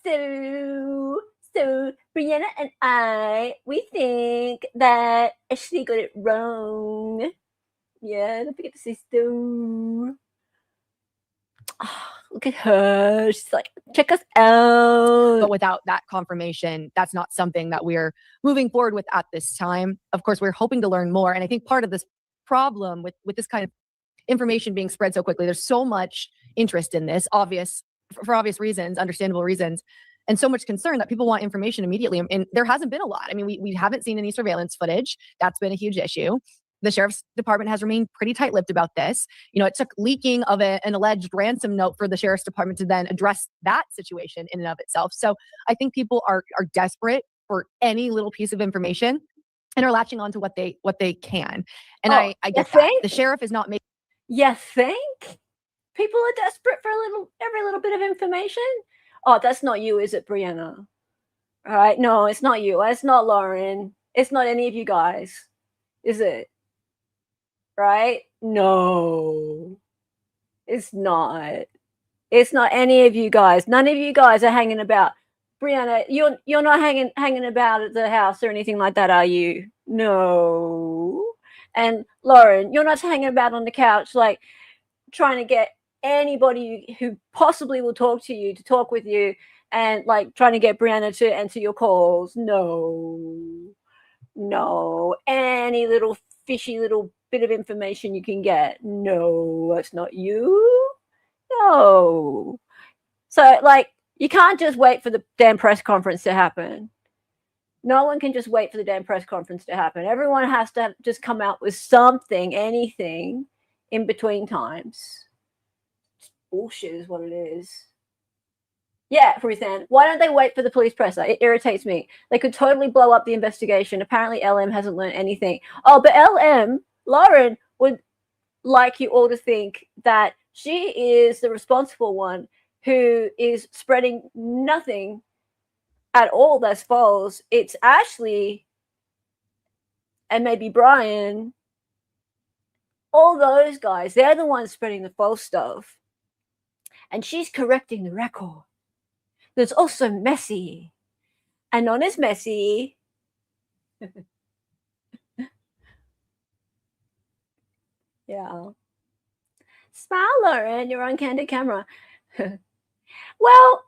so, Brianna and I, we think that Ashleigh got it wrong. Yeah, don't forget to say so. Oh, look at her. She's like, check us out. But without that confirmation, that's not something that we're moving forward with at this time. Of course, we're hoping to learn more. And I think part of this problem with this kind of information being spread so quickly, there's so much interest in this, for obvious reasons, understandable reasons, and so much concern that people want information immediately. And there hasn't been a lot. I mean, we haven't seen any surveillance footage. That's been a huge issue. The sheriff's department has remained pretty tight-lipped about this. It took leaking of an alleged ransom note for the sheriff's department to then address that situation in and of itself. So I think people are desperate for any little piece of information and are latching on to what they can. And I get that. The sheriff is not making. You think people are desperate for every little bit of information? Oh, that's not you, is it, Brianna? All right, no, it's not you. It's not Lauren. It's not any of you guys, is it? Right? No, it's not. It's not any of you guys. None of you guys are hanging about Brianna, you're not hanging about at the house or anything like that, are you? No. And Lauren, you're not hanging about on the couch like trying to get anybody who possibly will talk to you to talk with you and like trying to get Brianna to answer your calls. No. Any little fishy little bit of information you can get. No, that's not you. No. So like you can't just wait for the damn press conference to happen. No one can just wait for the damn press conference to happen. Everyone has to just come out with something, anything in between times. It's bullshit is what it is. Yeah, Ruthann, why don't they wait for the police presser? It irritates me. They could totally blow up the investigation. Apparently LM hasn't learned anything. Oh, but LM, Lauren, would like you all to think that she is the responsible one who is spreading nothing at all that's false. It's Ashleigh and maybe Brian. All those guys, they're the ones spreading the false stuff. And she's correcting the record. That's also messy. And not as messy. Yeah. Smile, Lauren, you're on candid camera. Well,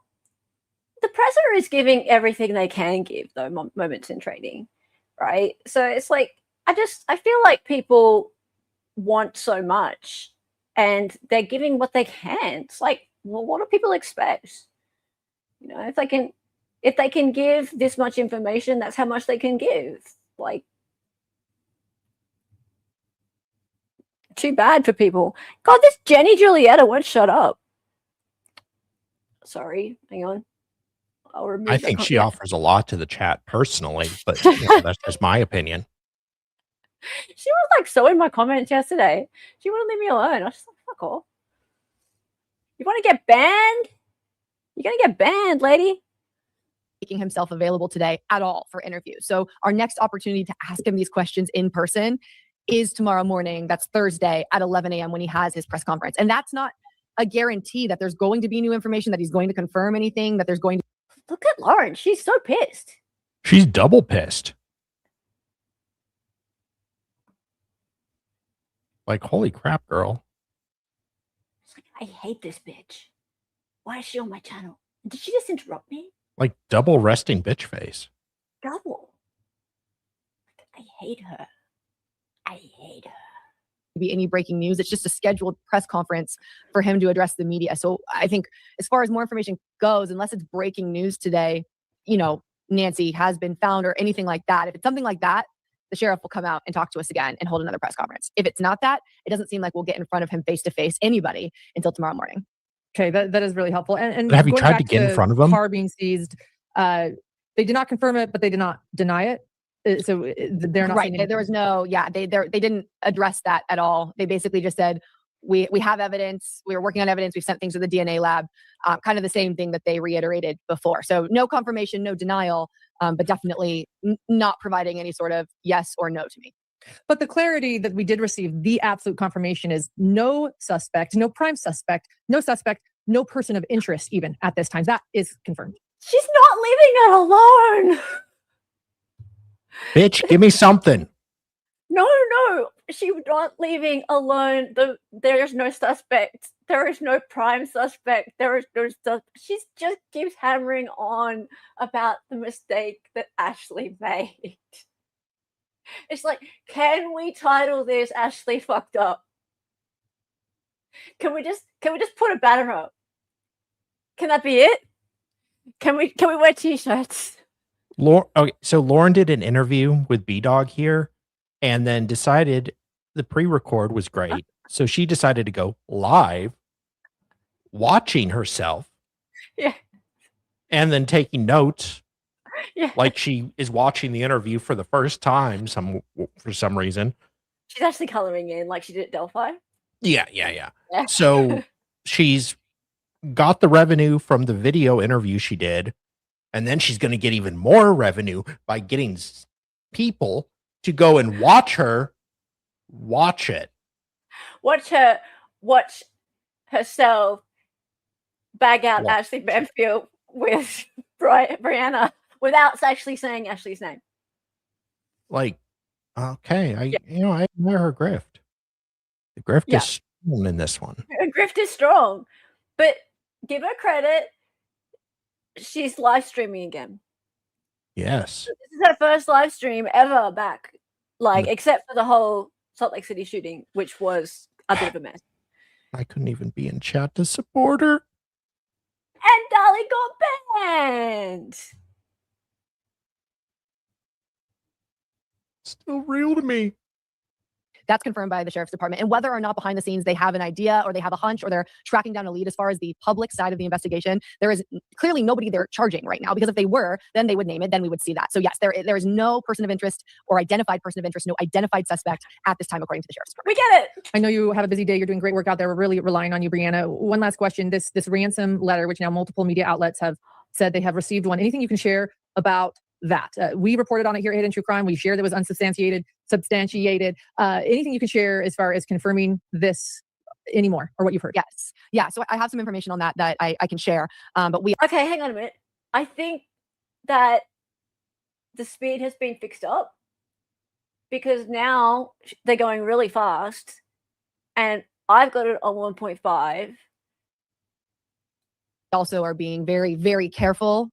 the presser is giving everything they can give, though, moments in trading, right? So it's like, I feel like people want so much and they're giving what they can. It's like, well, what do people expect? You know, if they can give this much information, that's how much they can give. Like, too bad for people. God, this Jenny Julietta won't shut up. Sorry, hang on. I'll remove I think she offers a lot to the chat personally, but that's just my opinion. She was like so in my comments yesterday. She wouldn't leave me alone. I was just like, fuck off. You want to get banned? You're going to get banned, lady. Making himself available today at all for interviews. So our next opportunity to ask him these questions in person is tomorrow morning. That's Thursday at 11 a.m. when he has his press conference. And that's not a guarantee that there's going to be new information, that he's going to confirm anything, that there's going to... Look at Lauren. She's so pissed. She's double pissed. Like, holy crap, girl. It's like, I hate this bitch. Why is she on my channel? Did she just interrupt me? Like double resting bitch face. Double. I hate her. I hate her. Be any breaking news. It's just a scheduled press conference for him to address the media. So I think as far as more information goes, unless it's breaking news today, you know, Nancy has been found or anything like that. If it's something like that, the sheriff will come out and talk to us again and hold another press conference. If it's not that, it doesn't seem like we'll get in front of him face to face, anybody, until tomorrow morning. Okay, that is really helpful. And have you tried to get in front of them? Car being seized. They did not confirm it, but they did not deny it. So they're not right. There was no, they didn't address that at all. They basically just said, we have evidence. We're working on evidence. We've sent things to the DNA lab. Kind of the same thing that they reiterated before. So no confirmation, no denial, but definitely not providing any sort of yes or no to me. But the clarity that we did receive, the absolute confirmation is no suspect, no prime suspect, no suspect, no person of interest even at this time. That is confirmed. She's not leaving it alone. Bitch, give me something. No. She's not leaving alone. There is no suspect. There is no prime suspect. There is no stuff. She just keeps hammering on about the mistake that Ashleigh made. It's like, can we title this Ashleigh fucked up? Can we just put a banner up? Can that be it? Can we wear t-shirts? Okay, so Lauren did an interview with B-Dog here and then decided the pre-record was great. So she decided to go live watching herself. Yeah. And then taking notes. Yeah. Like she is watching the interview for the first time for some reason. She's actually coloring in like she did at Delphi. Yeah. So she's got the revenue from the video interview she did. And then she's going to get even more revenue by getting people to go and watch it. Watch herself bag out Ashleigh Banfield with Brianna without actually saying Ashleigh's name. Like, okay, I Yeah. I admire her grift. The grift Yeah. is strong in this one. Her grift is strong, but give her credit. She's live streaming again. Yes. This is her first live stream ever back, like Mm. except for the whole Salt Lake City shooting, which was a bit of a mess. I couldn't even be in chat to support her. And Dolly got banned. Still real to me. That's confirmed by the sheriff's department. And whether or not behind the scenes they have an idea or they have a hunch or they're tracking down a lead as far as the public side of the investigation, there is clearly nobody they're charging right now, because if they were, then they would name it, then we would see that. So yes, there is no person of interest or identified person of interest, no identified suspect at this time, according to the sheriff's department. We get it. I know you have a busy day. You're doing great work out there. We're really relying on you, Brianna. One last question. This ransom letter, which now multiple media outlets have said they have received one. Anything you can share about that? We reported on it here at Hidden True Crime. We shared it was unsubstantiated, substantiated. Anything you can share as far as confirming this anymore, or what you've heard? Yes. Yeah. So I have some information on that I can share. But we Okay, hang on a minute. I think that the speed has been fixed up because now they're going really fast, and I've got it on 1.5. also are being very, very careful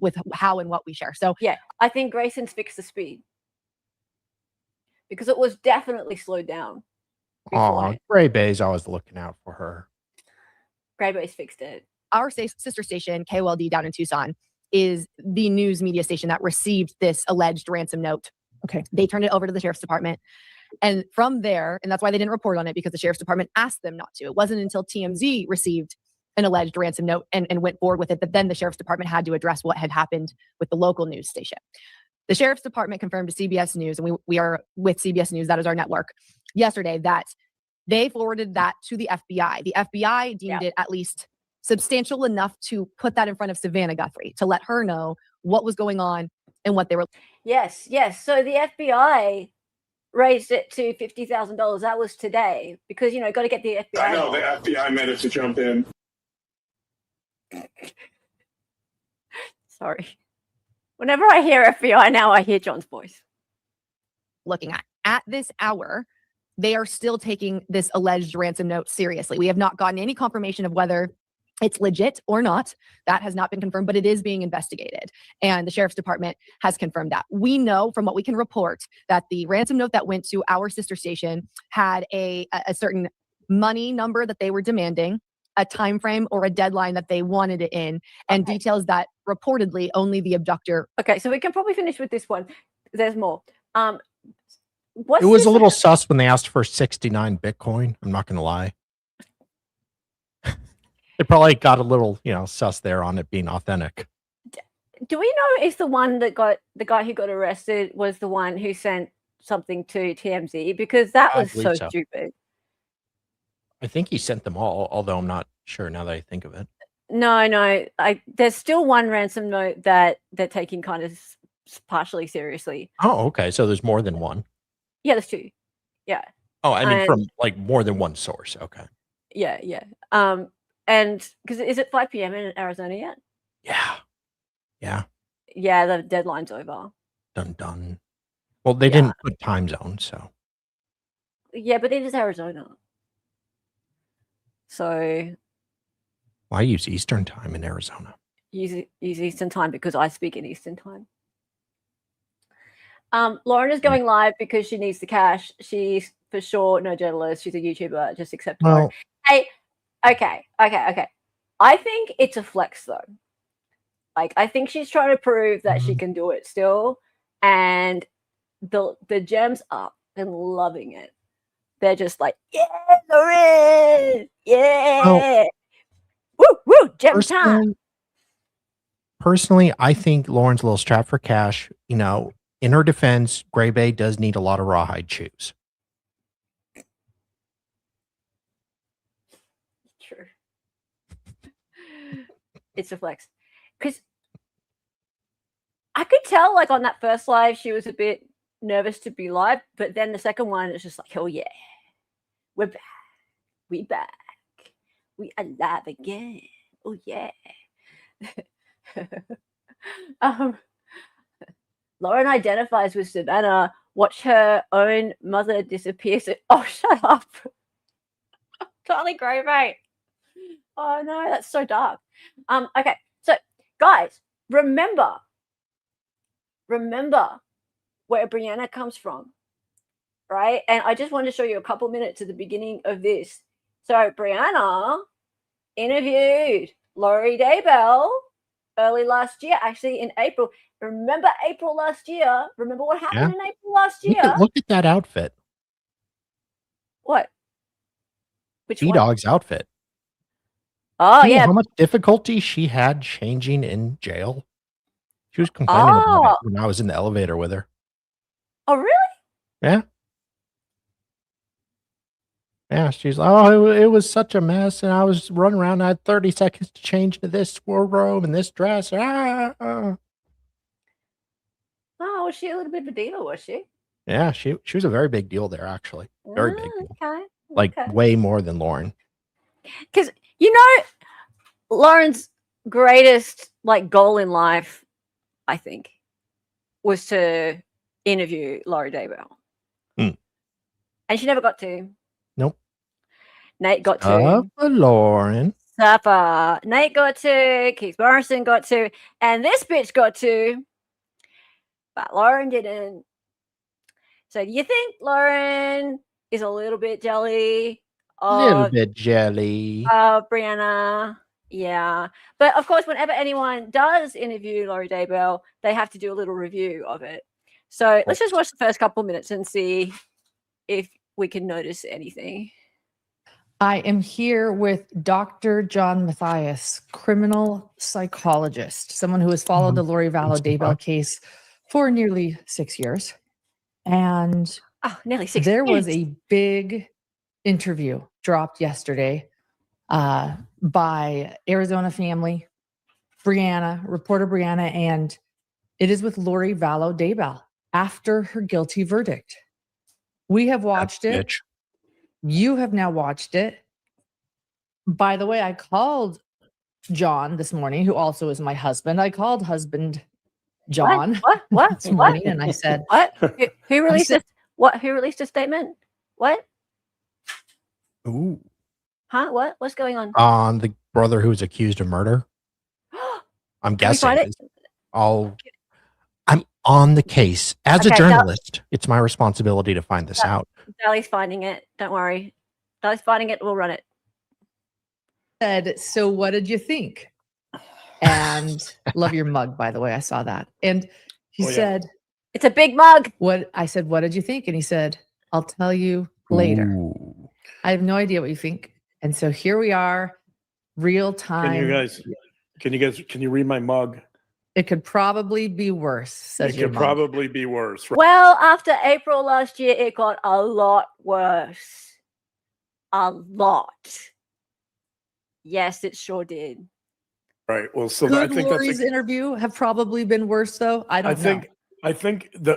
with how and what we share. So Yeah, I think Grayson's fixed the speed because it was definitely slowed down. Oh, Gray Bay's always looking out for her. Grey Bay's fixed it. our sister station, KOLD down in Tucson, is the news media station that received this alleged ransom note. Okay. They turned it over to the sheriff's department. And from there, and that's why they didn't report on it, because the sheriff's department asked them not to. It wasn't until TMZ received an alleged ransom note and went forward with it that then the sheriff's department had to address what had happened with the local news station. The sheriff's department confirmed to CBS News, and we are with CBS News, that is our network, yesterday, that they forwarded that to the FBI. The FBI deemed it at least substantial enough to put that in front of Savannah Guthrie to let her know what was going on and what they were. Yes, yes. So the FBI raised it to $50,000. That was today because, you know, got to get the FBI. I know, the FBI managed to jump in. Sorry. Whenever I hear FBI now, I hear John's voice. Looking at this hour, they are still taking this alleged ransom note seriously. We have not gotten any confirmation of whether it's legit or not. That has not been confirmed, but it is being investigated. And the sheriff's department has confirmed that. We know from what we can report that the ransom note that went to our sister station had a certain money number that they were demanding, a time frame or a deadline that they wanted it in, and details that reportedly only the abductor. Okay, so we can probably finish with this one. There's more. It was a little sus when they asked for 69 Bitcoin. I'm not going to lie. They probably got a little, sus there on it being authentic. Do we know if the one that got the guy who got arrested was the one who sent something to TMZ? Because that was so stupid. I think he sent them all, although I'm not sure now that I think of it. No. There's still one ransom note that they're taking kind of partially seriously. Oh, okay. So there's more than one. Yeah, there's two. Yeah. Oh, I mean, from like more than one source. Okay. Yeah. And because is it 5 p.m. in Arizona yet? Yeah. Yeah, the deadline's over. Done. Well, they didn't put time zone, so. Yeah, but it is Arizona. So. Well, I use Eastern time in Arizona. Use Eastern time because I speak in Eastern time. Lauren is going live because she needs the cash. She's for sure no journalist. She's a YouTuber. Just accept her. Hey, okay. I think it's a flex though. Like I think she's trying to prove that she can do it still, and the gems are loving it. They're just like, yeah, Lauren, yeah, woo, gem time. Personally, I think Lauren's a little strapped for cash. In her defense, Gray Bay does need a lot of rawhide shoes. True. It's a flex. Because I could tell, like, on that first live, she was a bit nervous to be live. But then the second one, it's just like, oh, yeah. We're back. We back. We alive again. Oh, yeah. Lauren identifies with Savannah. Watch her own mother disappear. Oh, shut up. Totally great, mate. Oh no, that's so dark. Okay, so guys, remember where Brianna comes from, right? And I just wanted to show you a couple minutes at the beginning of this. So Brianna interviewed Lori Daybell early last year, actually in April. Remember April last year? Remember what happened in April last year? Look at that outfit. What? Which one? B-Dog's outfit. Oh, You know yeah. how much difficulty she had changing in jail? She was complaining about it when I was in the elevator with her. Oh, really? Yeah. Yeah, she's like, oh, it was such a mess, and I was running around. I had 30 seconds to change to this wardrobe and this dress. Oh, was she a little bit of a diva, was she? Yeah, she was a very big deal there, actually. Very big deal. Okay. Like, way more than Lauren. Because, you know, Lauren's greatest, like, goal in life, I think, was to interview Lori Daybell. And she never got to. Nope. Nate got to. Lauren. Supper. Nate got to. Keith Morrison got to. And this bitch got to. But Lauren didn't. So do you think Lauren is a little bit jelly? Brianna. Yeah. But of course, whenever anyone does interview Lori Daybell, they have to do a little review of it. So let's just watch the first couple minutes and see if we can notice anything. I am here with Dr. John Mathias, criminal psychologist, someone who has followed the Lori Vallow Daybell case for nearly 6 years. And nearly 6 years. There was a big interview dropped yesterday by Arizona Family, reporter Brianna, and it is with Lori Vallow Daybell after her guilty verdict. We have watched it. Bitch. You have now watched it. By the way, I called John this morning, who also is my husband. I called husband John this morning, and I said, "What? Who released this? What? Who released a statement? What? Ooh. Huh? What? What's going on? The brother who was accused of murder. I'm guessing. I'm on the case as a journalist. It's my responsibility to find this out. Sally's finding it. Don't worry. Sally's finding it. We'll run it. Said, so what did you think? And love your mug, by the way. I saw that. And he said, it's a big mug. I said, what did you think? And he said, I'll tell you later. Ooh. I have no idea what you think. And so here we are, real time. Can you read my mug? It could probably be worse, says your mug. Probably be worse. Well, after April last year, it got a lot worse. A lot. Yes, it sure did. Right. Well, so could I think Lori's interview have probably been worse, though. I think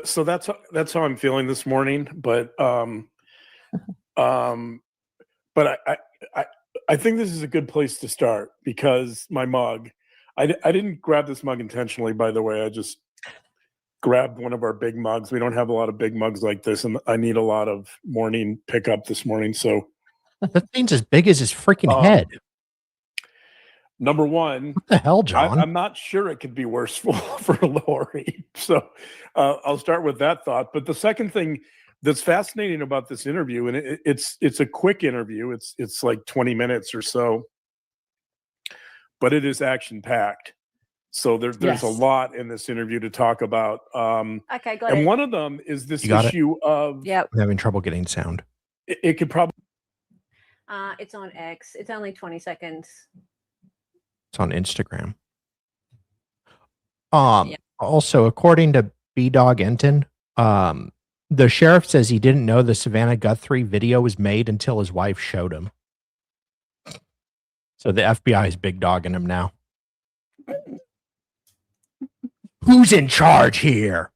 so. That's how I'm feeling this morning. But but I think this is a good place to start because my mug. I didn't grab this mug intentionally, by the way. I just grabbed one of our big mugs. We don't have a lot of big mugs like this, and I need a lot of morning pickup this morning. So that thing's as big as his freaking head. Number one, what the hell, John? I'm not sure it could be worse for Lori. So I'll start with that thought. But the second thing that's fascinating about this interview, and it's a quick interview. It's like 20 minutes or so. But it is action packed. So there's a lot in this interview to talk about. Okay, got it. And one of them is this issue of I'm having trouble getting sound. It could probably it's on X. It's only 20 seconds. It's on Instagram. Also, according to B-Dog Enton, the sheriff says he didn't know the Savannah Guthrie video was made until his wife showed him. So the FBI is big dogging him now. Who's in charge here?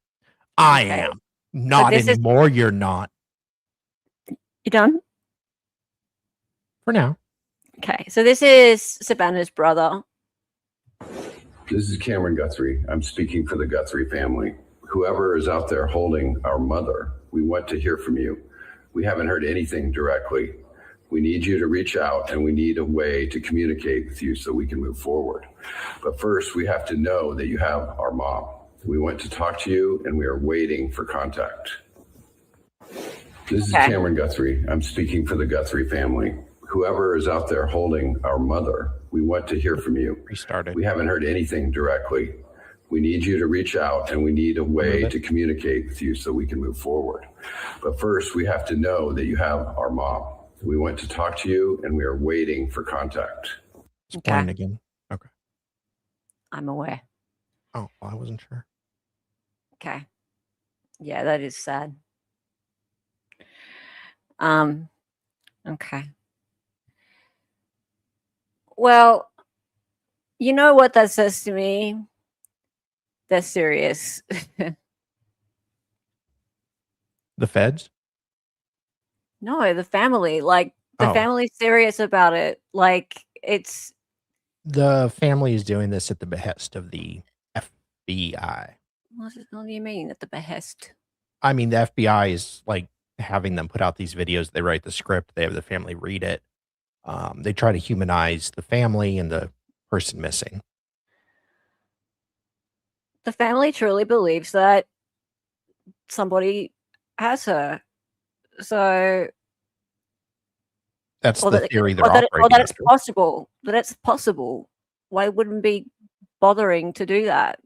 I am. Not anymore. You're not. You done? For now. Okay. So this is Savannah's brother. This is Cameron Guthrie. I'm speaking for the Guthrie family. Whoever is out there holding our mother, we want to hear from you. We haven't heard anything directly. We need you to reach out, and we need a way to communicate with you so we can move forward. But first, we have to know that you have our mom. We want to talk to you, and we are waiting for contact. This is Cameron Guthrie. I'm speaking for the Guthrie family. Whoever is out there holding our mother, we want to hear from you. Restarted. We haven't heard anything directly. We need you to reach out, and we need a way to communicate with you so we can move forward. But first, we have to know that you have our mom. We want to talk to you, and we are waiting for contact. It's playing again. Okay. I'm aware. Oh, well, I wasn't sure. Okay. Yeah, that is sad. Okay. Well, you know what that says to me? They're serious. The feds? No, the family. Like, the family's serious about it. Like, it's... The family is doing this at the behest of the FBI. What do you mean, at the behest? I mean, the FBI is, like, having them put out these videos. They write the script. They have the family read it. They try to humanize the family and the person missing. The family truly believes that somebody has her. So that's the theory they're operating or that it's under. possible. That it's possible. Why wouldn't be bothering to do that?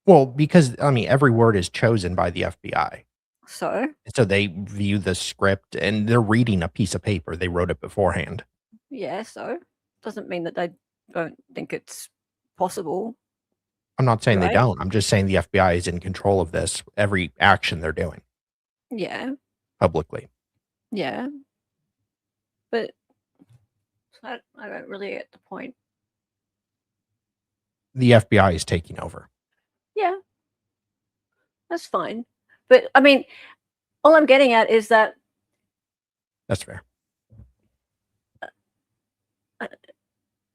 Well, because, I mean, every word is chosen by the FBI. So they view the script and they're reading a piece of paper. They wrote it beforehand. Yeah, so doesn't mean that they don't think it's possible. I'm not saying they don't. I'm just saying the FBI is in control of this, every action they're doing. Yeah. Publicly. Yeah. But I don't really get the point. The FBI is taking over. Yeah. That's fine. But, I mean, all I'm getting at is that... That's fair.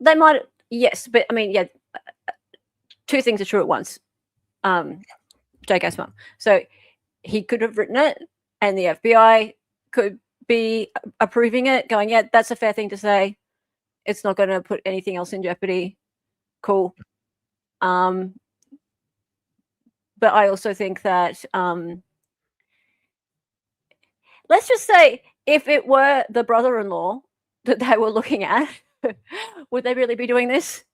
They might... Yes, but, I mean, yeah, two things are true at once. J.K.'s mum. So, he could have written it, and the FBI could be approving it, going, yeah, that's a fair thing to say. It's not going to put anything else in jeopardy. Cool. But I also think that, let's just say, if it were the brother-in-law that they were looking at, would they really be doing this?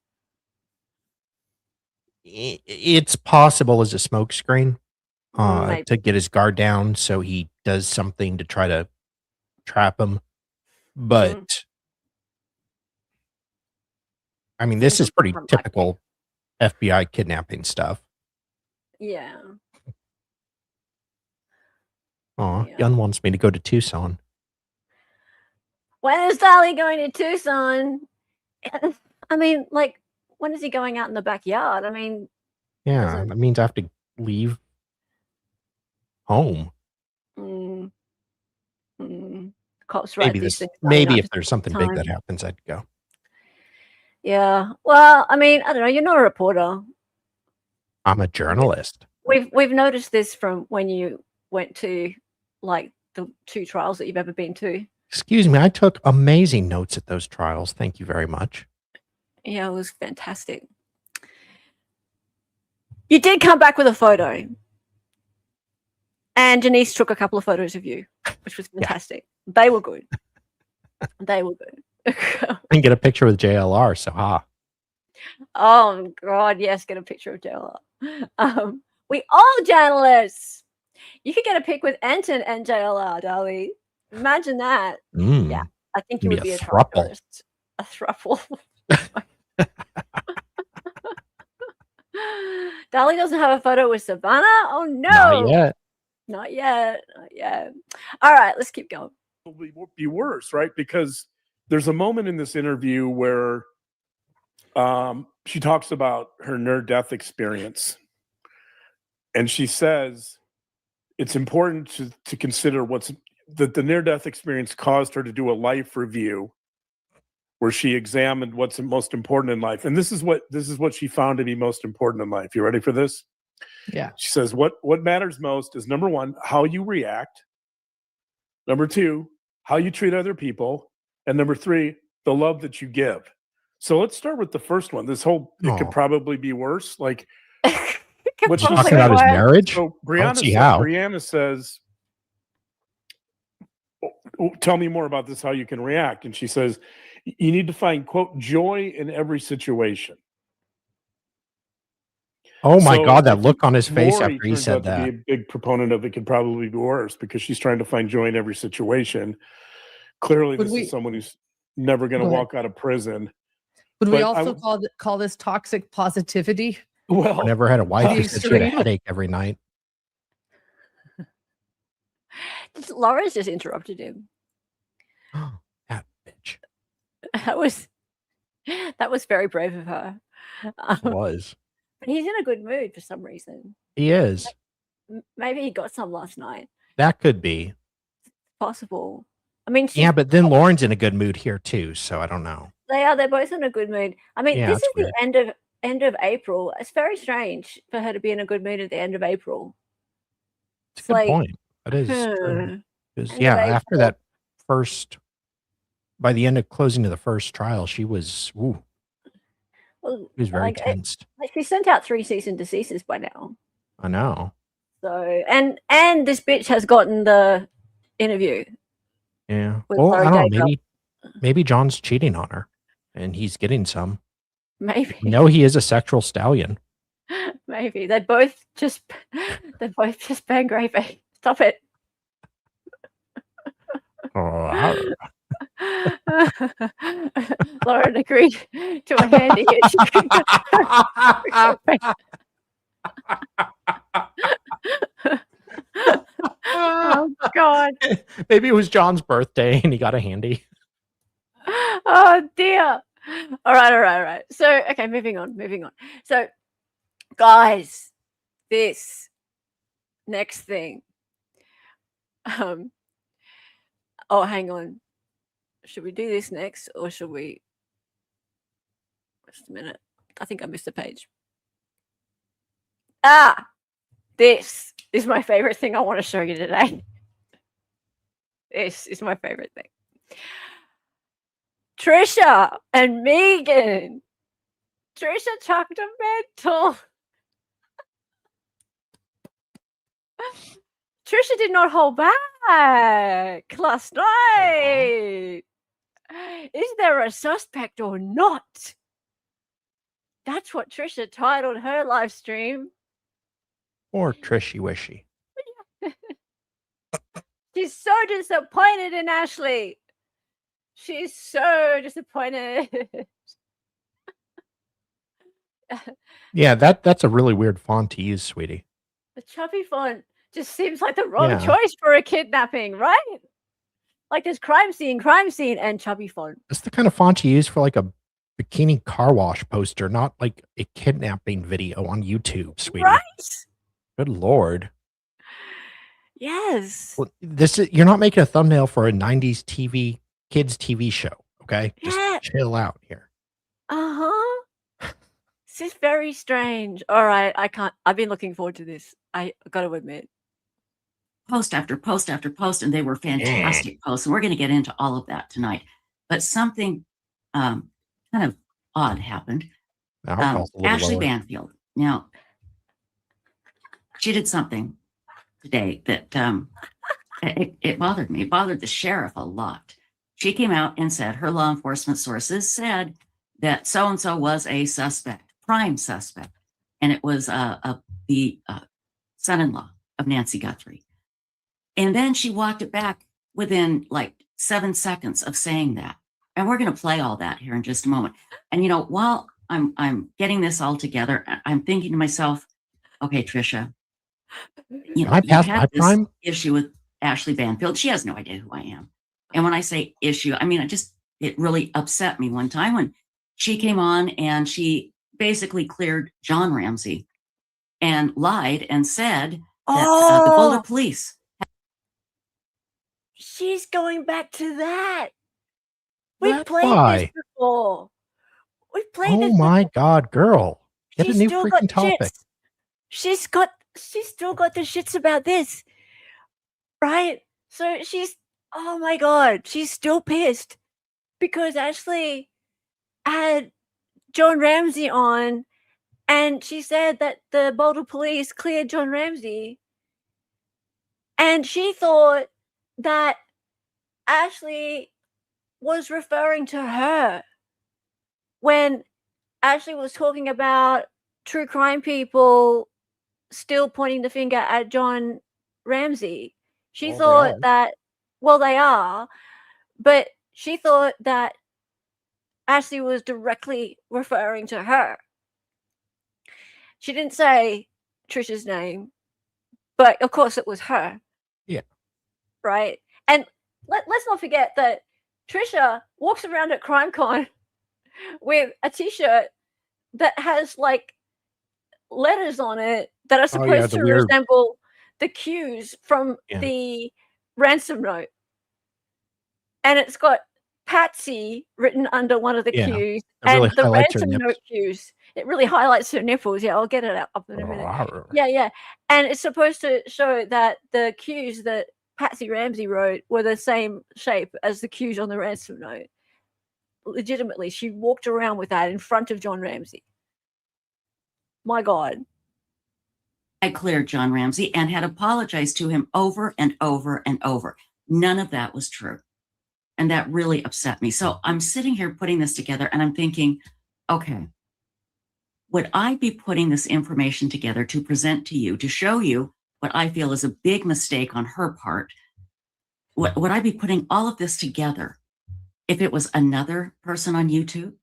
It's possible as a smokescreen Maybe. to get his guard down, so he does something to try to trap him. But I mean, this is pretty typical FBI kidnapping stuff. Yeah. Oh, Yun wants me to go to Tucson. When is Dolly going to Tucson? I mean, like, when is he going out in the backyard? I mean, yeah, that means I have to leave home. Cops write these things down. Maybe if there's something big that happens, I'd go. Yeah. Well, I mean, I don't know. You're not a reporter. I'm a journalist. We've noticed this from when you went to, like, the 2 trials that you've ever been to. Excuse me, I took amazing notes at those trials. Thank you very much. Yeah, it was fantastic. You did come back with a photo. And Janice took a couple of photos of you, which was fantastic. Yeah. They were good. They were good. I can get a picture with JLR, so Oh, God, yes, get a picture of JLR. We all journalists. You could get a pic with Anton and JLR, Dolly. Imagine that. Yeah, I think you would be a thruple. A thruple. Dolly doesn't have a photo with Savannah? Oh, no. Not yet. Not yet. Not yet. All right, let's keep going. It will be worse, right? Because there's a moment in this interview where she talks about her near-death experience. And she says it's important to consider that the near-death experience caused her to do a life review where she examined what's most important in life. And this is what she found to be most important in life. You ready for this? Yeah. She says, what matters most is, number one, how you react. Number two, how you treat other people. And number three, the love that you give. So let's start with the first one. It could probably be worse. Like, What She's talking about his marriage. So how. Brianna says, tell me more about this, how you can react. And she says, you need to find, quote, joy in every situation. Oh my God, that look on his face Lori after he turns said out to that. be a big proponent of it could probably be worse because she's trying to find joy in every situation. Clearly, this is someone who's never going to walk out of prison. Would we also call this toxic positivity? Well, I never had a wife who said she had a headache every night. Laura's just interrupted him. That bitch. That was very brave of her. It was. But he's in a good mood for some reason. He is. Maybe he got some last night. That could be possible. I mean, yeah, but then Lauren's in a good mood here too, so I don't know. They are. They're both in a good mood. I mean, this is weird. The end of April. It's very strange for her to be in a good mood at the end of April. It's a good point. That is. Because after that first, by the end of closing to the first trial, she was. Well, she was very tense. She sent out 3 cease and desists by now. I know. So and this bitch has gotten the interview. Yeah. Well, I don't know. Maybe John's cheating on her, and he's getting some. Maybe. No, he is a sexual stallion. Maybe they both just bang gravy. Stop it. Lauren agreed to a handy Oh God. Maybe it was John's birthday and he got a handy. Oh dear. All right. So, okay, moving on. So, guys, this next thing. Oh, hang on. Should we do this next or should we? Just a minute. I think I missed a page. This is my favorite thing I want to show you today. This is my favorite thing. Trisha and Megan. Trisha chucked a mental. Trisha did not hold back last night. Is there a suspect or not? That's what Trisha titled her live stream. Or Trishy Wishy. She's so disappointed in Ashleigh. She's so disappointed. Yeah, that's a really weird font to use, sweetie. The chubby font just seems like the wrong choice for a kidnapping, right? Like there's crime scene, and chubby font. That's the kind of font you use for like a bikini car wash poster, not like a kidnapping video on YouTube, sweetie. Right? Good Lord. Yes. Well, you're not making a thumbnail for a 90s kids TV show, okay? Just chill out here. This is very strange. All right, I've been looking forward to this. I got to admit. Post after post after post, and they were fantastic posts. And we're going to get into all of that tonight. But something kind of odd happened. Ashleigh Banfield. Now, she did something today that it bothered me. It bothered the sheriff a lot. She came out and said her law enforcement sources said that so-and-so was a suspect, prime suspect. And it was the son-in-law of Nancy Guthrie. And then she walked it back within like 7 seconds of saying that. And we're going to play all that here in just a moment. And, you know, while I'm getting this all together, I'm thinking to myself, okay, Trisha, you know, you had this issue with Ashleigh Banfield. She has no idea who I am. And when I say issue, I mean, it really upset me one time when she came on and she basically cleared John Ramsey and lied and said that the Boulder police. She's going back to that. We've That's played why. this before. We've played Oh this my before. God, girl. Get a She's new still got freaking topic. shits. She's still got the shits about this. Right? So oh my God, she's still pissed because Ashleigh had John Ramsey on and she said that the Boulder police cleared John Ramsey. And she thought that Ashleigh was referring to her when Ashleigh was talking about true crime people still pointing the finger at John Ramsey. She Well, they thought are. that, well, they are, but she thought that Ashleigh was directly referring to her. She didn't say Trisha's name, but of course it was her. Yeah. Right? And let's not forget that Trisha walks around at CrimeCon with a t-shirt that has like letters on it that are supposed to resemble the cues from the ransom note. And it's got Patsy written under one of the cues and really the ransom note cues. It really highlights her nipples. Yeah, I'll get it up in a minute. Yeah. And it's supposed to show that the cues that Patsy Ramsey wrote were the same shape as the cues on the ransom note. Legitimately, she walked around with that in front of John Ramsey. My God. I cleared John Ramsey and had apologized to him over and over and over. None of that was true. And that really upset me. So I'm sitting here putting this together and I'm thinking, okay, would I be putting this information together to present to you, to show you what I feel is a big mistake on her part? Would I be putting all of this together if it was another person on YouTube?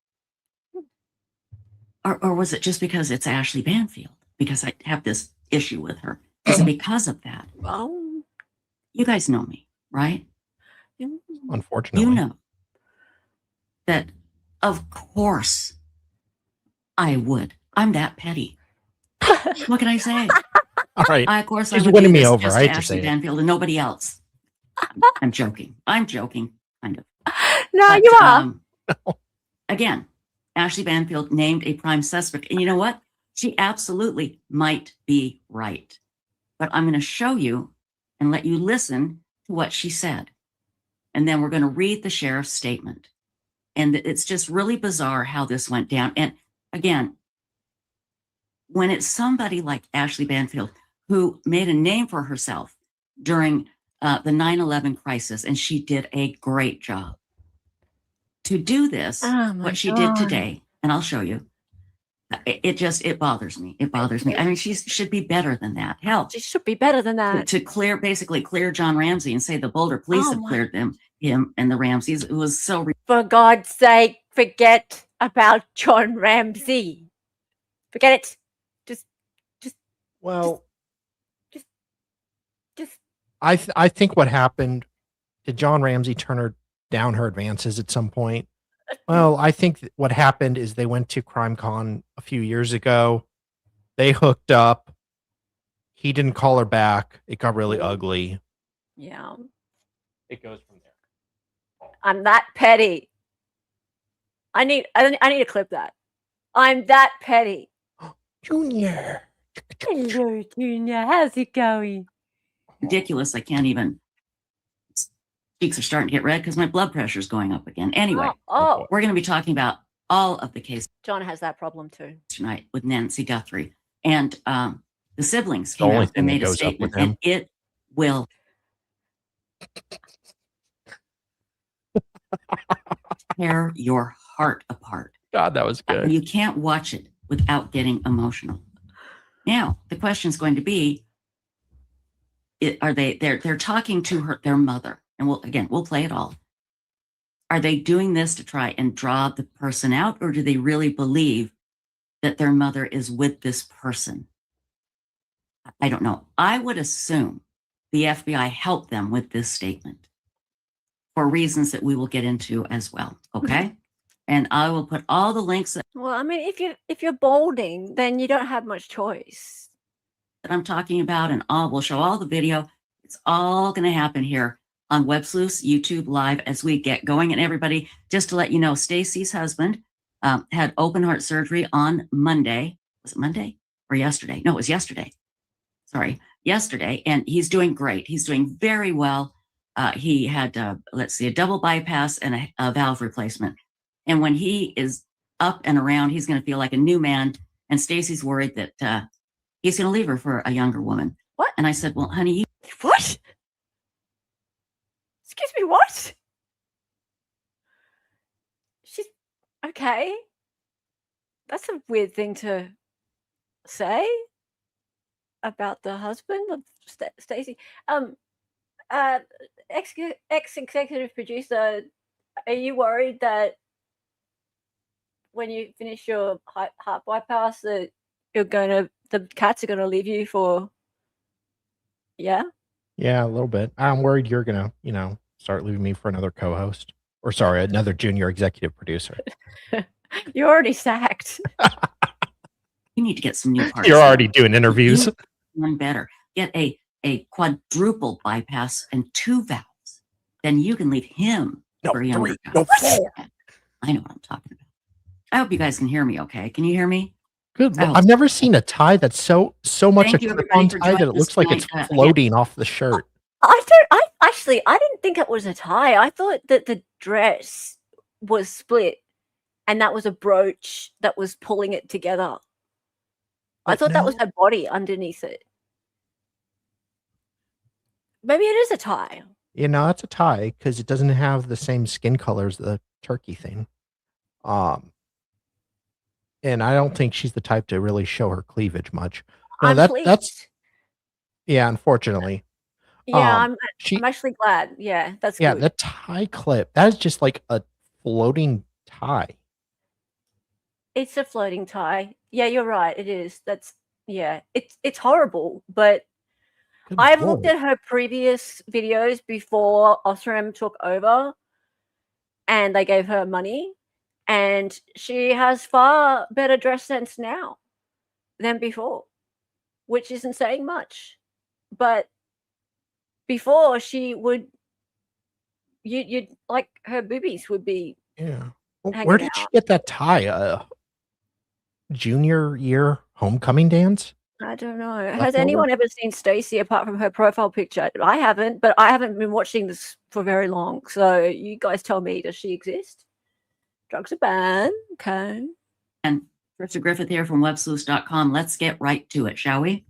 Or was it just because it's Ashleigh Banfield? Because I have this issue with her. Is it because of that? Oh. You guys know me, right? Unfortunately. You know that, of course, I would. I'm that petty. What can I say? All right. I would winning do me this over. just I to hate to say Ashleigh it. Banfield and nobody else. I'm joking. I'm joking, kind of. No, But, you are. Again, Ashleigh Banfield named a prime suspect. And you know what? She absolutely might be right. But I'm going to show you and let you listen to what she said. And then we're going to read the sheriff's statement. And it's just really bizarre how this went down. And again, when it's somebody like Ashleigh Banfield who made a name for herself during the 9/11 crisis, and she did a great job. To do this, what she did today, and I'll show you, it bothers me. It bothers me. I mean, she should be better than that. Hell, she should be better than that. To basically clear John Ramsey and say the Boulder police have cleared him and the Ramseys. It was so. For God's sake, forget about John Ramsey. Forget it. I think what happened, did John Ramsey turn down her advances at some point? Well, I think what happened is they went to CrimeCon a few years ago. They hooked up. He didn't call her back. It got really ugly. Yeah. It goes from there. I'm that petty. I need to clip that. I'm that petty. Junior. Hello, Junior. How's it going? Ridiculous. I can't even. Cheeks are starting to get red because my blood pressure is going up again. Anyway, we're going to be talking about all of the cases. John has that problem too tonight with Nancy Guthrie, and the siblings came out and made a statement, and it will tear your heart apart. God, that was good. You can't watch it without getting emotional. Now, the question is going to be: are they? They're talking to their mother, and we'll play it all. Are they doing this to try and draw the person out, or do they really believe that their mother is with this person? I don't know. I would assume the FBI helped them with this statement for reasons that we will get into as well. Okay. And I will put all the links. Well, I mean, if you're balding, then you don't have much choice. That I'm talking about, and we'll show all the video. It's all going to happen here on Web Sleuth's YouTube live as we get going. And everybody, just to let you know, Stacy's husband had open heart surgery on Monday. Was it Monday or yesterday? No, it was yesterday. Sorry, yesterday. And he's doing great. He's doing very well. He had, let's see, a double bypass and a valve replacement. And when he is up and around, he's going to feel like a new man. And Stacy's worried that he's going to leave her for a younger woman. What? And I said, well, honey, What? Excuse me, what? She's okay. That's a weird thing to say about the husband of Stacy. Ex-executive producer, are you worried that when you finish your heart bypass that the cats are gonna leave you for? Yeah, a little bit. I'm worried you're gonna, start leaving me for another co-host, or sorry, another junior executive producer. you're already sacked. you need to get some new parts. You're already doing interviews. One better. Get a quadruple bypass and 2 valves. Then you can leave him for a younger guy. No, 4. I know what I'm talking about. I hope you guys can hear me okay. Can you hear me? Good. I've never seen a tie that's so much Thank a you, clip-on everybody, for tie that it joining looks us like it's tonight. floating off the shirt. I didn't think it was a tie. I thought that the dress was split and that was a brooch that was pulling it together. I thought that was her body underneath it. Maybe it is a tie. It's a tie because it doesn't have the same skin color as the turkey thing. And I don't think she's the type to really show her cleavage much. No, that's yeah, unfortunately. Yeah, I'm actually glad. Yeah, that's good. The tie clip, that is just like a floating tie. It's a floating tie. Yeah, you're right. It is. It's horrible, but I've looked at her previous videos before Osram took over and they gave her money, and she has far better dress sense now than before, which isn't saying much. But before she would, you'd like her boobies would be. Yeah. Well, where did she get that tie? Junior year homecoming dance? I don't know. Has anyone ever seen Stacy apart from her profile picture? I haven't, but I haven't been watching this for very long. So you guys tell me, does she exist? Drugs are bad. Okay. And Trisha Griffith here from websleuths.com. Let's get right to it, shall we?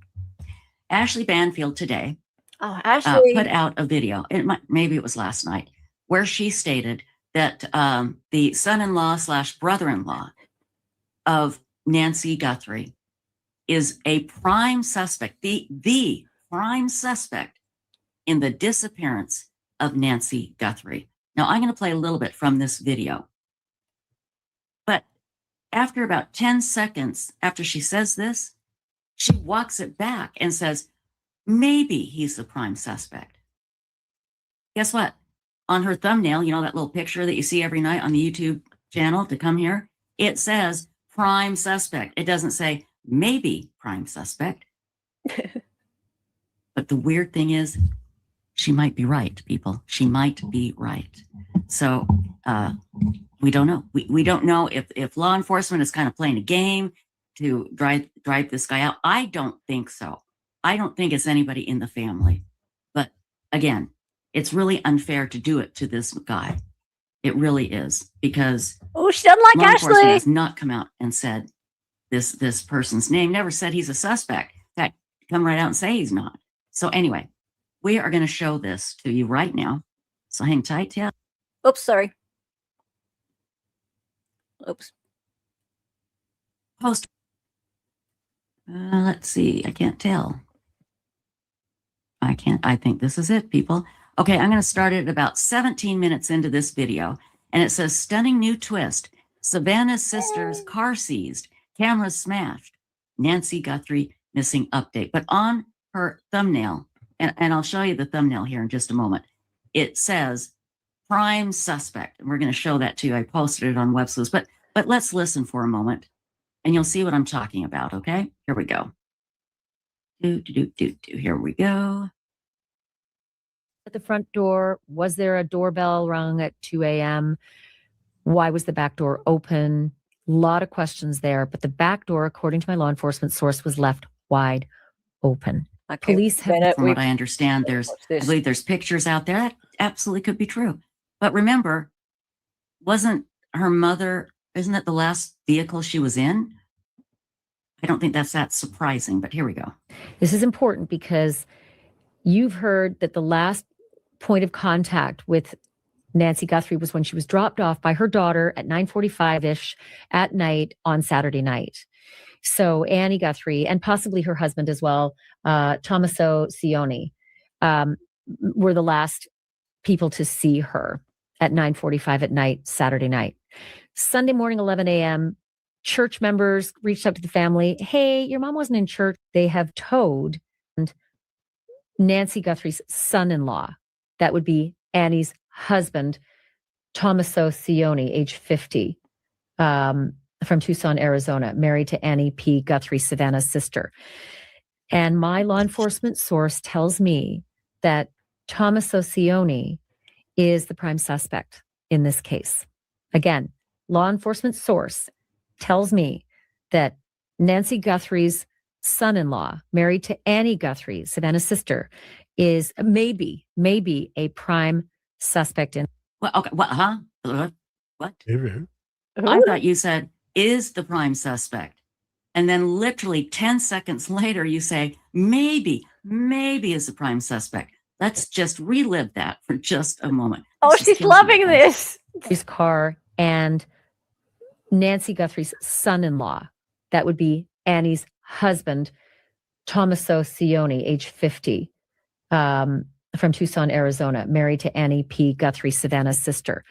Ashleigh Banfield today put out a video. Maybe it was last night, where she stated that the son-in-law / brother-in-law of Nancy Guthrie is a prime suspect, the prime suspect in the disappearance of Nancy Guthrie. Now, I'm going to play a little bit from this video. But after about 10 seconds after she says this, she walks it back and says, maybe he's the prime suspect. Guess what? On her thumbnail, that little picture that you see every night on the YouTube channel to come here, it says prime suspect. It doesn't say maybe prime suspect. But the weird thing is, she might be right, people. She might be right. So we don't know. We don't know if law enforcement is kind of playing a game to drive this guy out. I don't think so. I don't think it's anybody in the family. But again, it's really unfair to do it to this guy. It really is, because she doesn't like law enforcement Ashleigh. has not come out and said this person's name, never said he's a suspect. In fact, come right out and say he's not. So anyway, we are going to show this to you right now. So hang tight, yeah. Oops, sorry. Oops. Post. Let's see. I can't tell. I think this is it, people. Okay, I'm going to start it about 17 minutes into this video. And it says, stunning new twist. Savannah's sister's car seized. Cameras smashed. Nancy Guthrie missing update. But on her thumbnail, and I'll show you the thumbnail here in just a moment, it says prime suspect. And we're going to show that to you. I posted it on Web Sleuths. But let's listen for a moment, and you'll see what I'm talking about, okay? Here we go. Here we go. at the front door? Was there a doorbell rung at 2 a.m.? Why was the back door open? A lot of questions there, but the back door, according to my law enforcement source, was left wide open. Okay, Police have, from what I understand, I believe there's pictures out there. That absolutely could be true. But remember, wasn't her mother, isn't that the last vehicle she was in? I don't think that's that surprising, but here we go. This is important because you've heard that the last point of contact with Nancy Guthrie was when she was dropped off by her daughter at 9:45-ish at night on Saturday night. So Annie Guthrie and possibly her husband as well, Tommaso Cioni, were the last people to see her at 9:45 at night, Saturday night. Sunday morning, 11 a.m., church members reached out to the family. Hey, your mom wasn't in church. They have towed Nancy Guthrie's son-in-law. That would be Annie's husband, Tommaso Cioni, age 50, from Tucson, Arizona, married to Annie P. Guthrie, Savannah's sister. And my law enforcement source tells me that Tommaso Cioni is the prime suspect in this case. Again, law enforcement source tells me that Nancy Guthrie's son-in-law, married to Annie Guthrie, Savannah's sister, is maybe a prime suspect in. Well, okay. What? I thought you said is the prime suspect. And then literally 10 seconds later, you say, maybe is the prime suspect. Let's just relive that for just a moment. Oh, she's loving this. His car and Nancy Guthrie's son-in-law. That would be Annie's husband, Tommaso Cioni, age 50, from Tucson, Arizona, married to Annie P. Guthrie, Savannah's sister.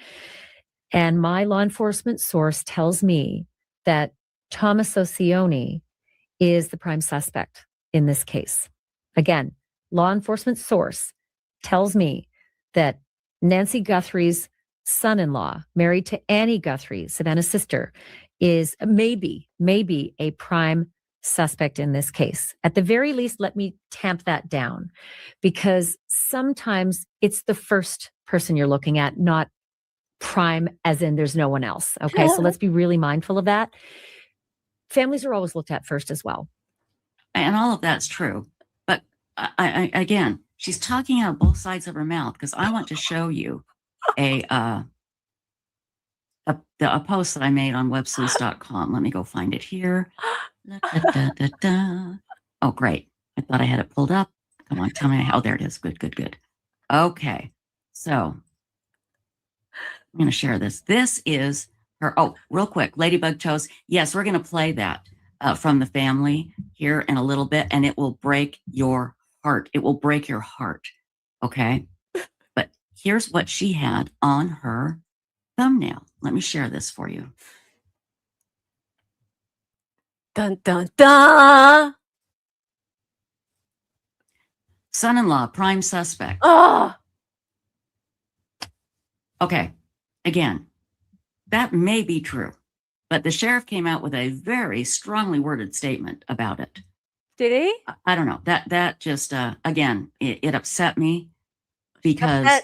And my law enforcement source tells me that Tommaso Cioni is the prime suspect in this case. Again, law enforcement source tells me that Nancy Guthrie's son-in-law, married to Annie Guthrie, Savannah's sister, is maybe a prime suspect in this case. At the very least, let me tamp that down, because sometimes it's the first person you're looking at, not prime as in there's no one else. Okay, so let's be really mindful of that. Families are always looked at first as well. And all of that's true. But I again, she's talking out of both sides of her mouth, because I want to show you a post that I made on websleuths.com. Let me go find it here. Oh, great. I thought I had it pulled up. Come on, tell me how. There it is. Good. Okay. So I'm going to share this. This is her. Oh, real quick. Ladybug Toast. Yes, we're going to play that from the family here in a little bit, and it will break your heart. It will break your heart. Okay. But here's what she had on her thumbnail. Let me share this for you. Dun, dun, dun. Son-in-law, prime suspect. Oh, Okay. Again, that may be true, but the sheriff came out with a very strongly worded statement about it. did he? I don't know. That just, again, it upset me because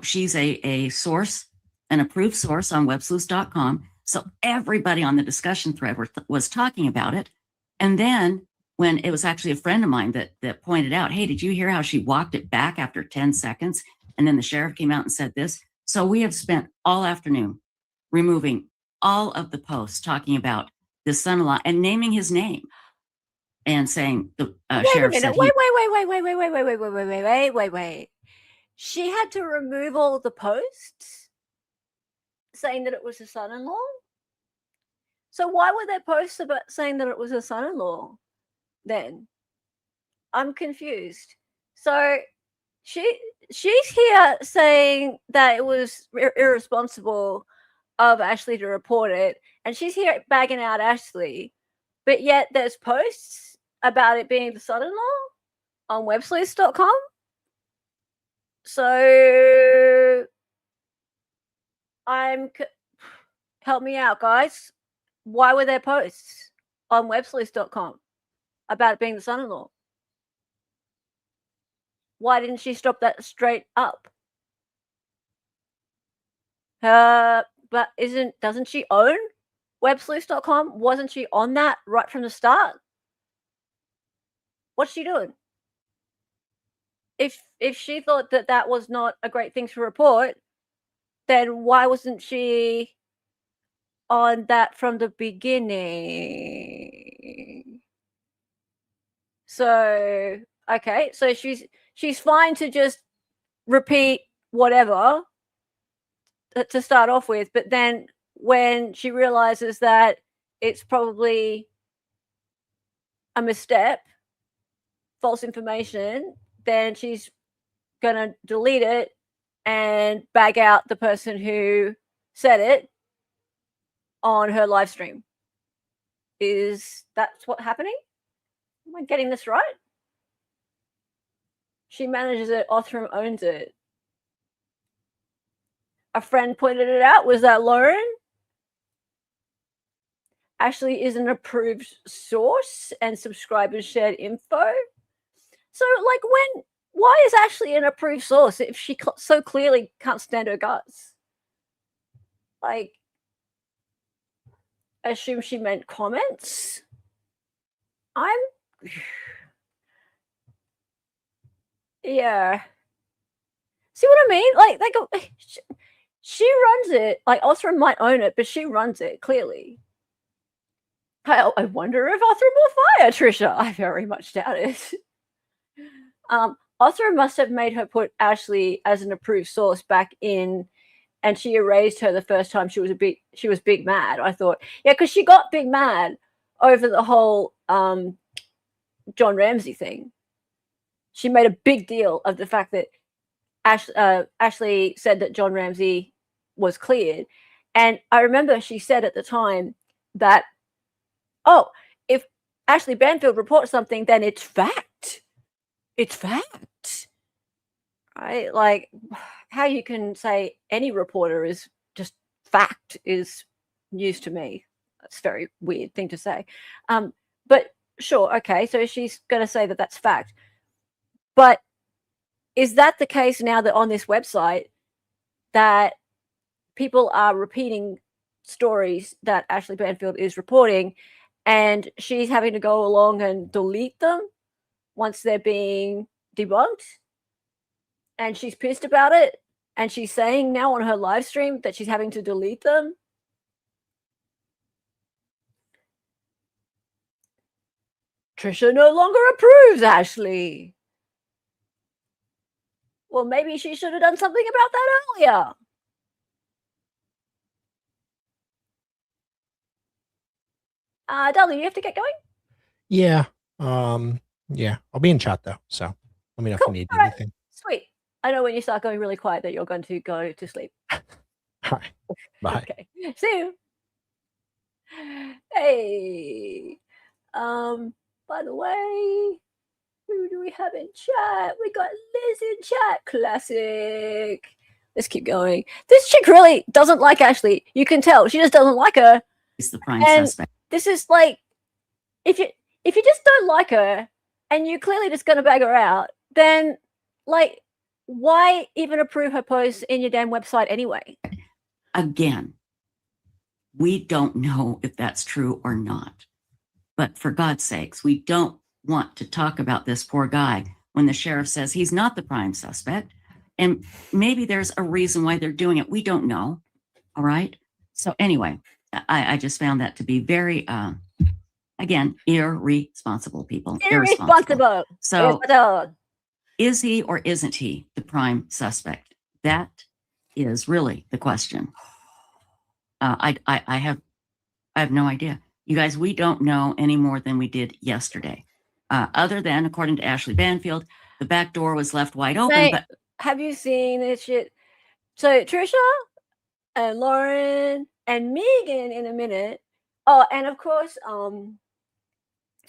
she's a source, an approved source on websleuths.com. So everybody on the discussion thread was talking about it. And then when it was actually a friend of mine that pointed out, hey, did you hear how she walked it back after 10 seconds? And then the sheriff came out and said this. So we have spent all afternoon removing all of the posts talking about the son-in-law and naming his name and saying the sheriff said Wait. She had to remove all the posts saying that it was a son-in-law? So why were there posts about saying that it was a son-in-law then? I'm confused. So she's here saying that it was irresponsible of Ashleigh to report it, and she's here bagging out Ashleigh, but yet there's posts about it being the son-in-law on websleuths.com. So help me out, guys. Why were there posts on websleuths.com about it being the son-in-law? Why didn't she stop that straight up? But doesn't she own websleuths.com? Wasn't she on that right from the start? What's she doing? If she thought that that was not a great thing to report, then why wasn't she on that from the beginning? So, okay, so she's fine to just repeat whatever to start off with, but then when she realizes that it's probably a misstep, false information, then she's gonna delete it and bag out the person who said it on her live stream. Is that's what's happening? Am I getting this right? She manages it, Othram owns it. A friend pointed it out. Was that Lauren? Ashleigh is an approved source and subscribers shared info. So, like, why is Ashleigh an approved source if she so clearly can't stand her guts? Like, I assume she meant comments. Yeah. See what I mean? Like she runs it. Like, Othram might own it, but she runs it clearly. I wonder if Othram will fire Trisha. I very much doubt it. Othram must have made her put Ashleigh as an approved source back in, and she erased her the first time she was big mad. I thought, yeah, because she got big mad over the whole John Ramsey thing. She made a big deal of the fact that Ashleigh said that John Ramsey was cleared. And I remember she said at the time that, oh, if Ashleigh Banfield reports something, then it's fact. It's fact. Right? Like, how you can say any reporter is just fact is news to me. That's a very weird thing to say. But sure, okay, so she's going to say that that's fact. But is that the case now that on this website that people are repeating stories that Ashleigh Banfield is reporting, and she's having to go along and delete them once they're being debunked? And she's pissed about it, and she's saying now on her live stream that she's having to delete them. Trisha no longer approves Ashleigh. Well, maybe she should have done something about that earlier. Darling, you have to get going? Yeah. Yeah. I'll be in chat though. So let me know if you need anything. Sweet. I know when you start going really quiet that you're going to go to sleep. All right. Bye. Okay. See you. Hey. By the way, who do we have in chat? We got Liz in chat. Classic. Let's keep going. This chick really doesn't like Ashleigh. You can tell. She just doesn't like her. It's the prime suspect. This is like, if you just don't like her and you're clearly just going to bag her out, then, like, why even approve her posts in your damn website anyway? Again, we don't know if that's true or not. But for God's sakes, we don't want to talk about this poor guy when the sheriff says he's not the prime suspect. And maybe there's a reason why they're doing it. We don't know. All right. So anyway, I just found that to be very, again, irresponsible people. Irresponsible. So is he or isn't he the prime suspect? That is really the question. I have no idea. You guys, we don't know any more than we did yesterday. Other than, according to Ashleigh Banfield, the back door was left wide open. Mate, but have you seen this shit? So Trisha and Lauren and Megan in a minute. Oh, and of course,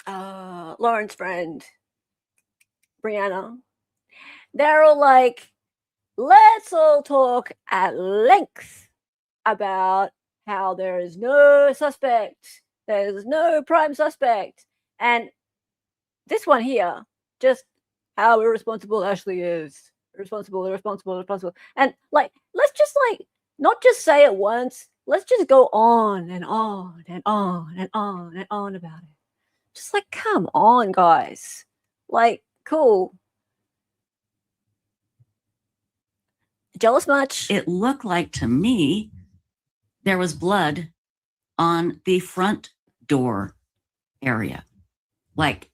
Lauren's friend, Brianna. They're all like, let's all talk at length about how there is no suspect. There's no prime suspect. And this one here just how irresponsible Ashleigh is. Irresponsible. And like, let's just like not just say it once. Let's just go on and on and on and on and on about it. Just like, come on, guys. Like, cool. Jealous much? It looked like to me there was blood on the front door area. Like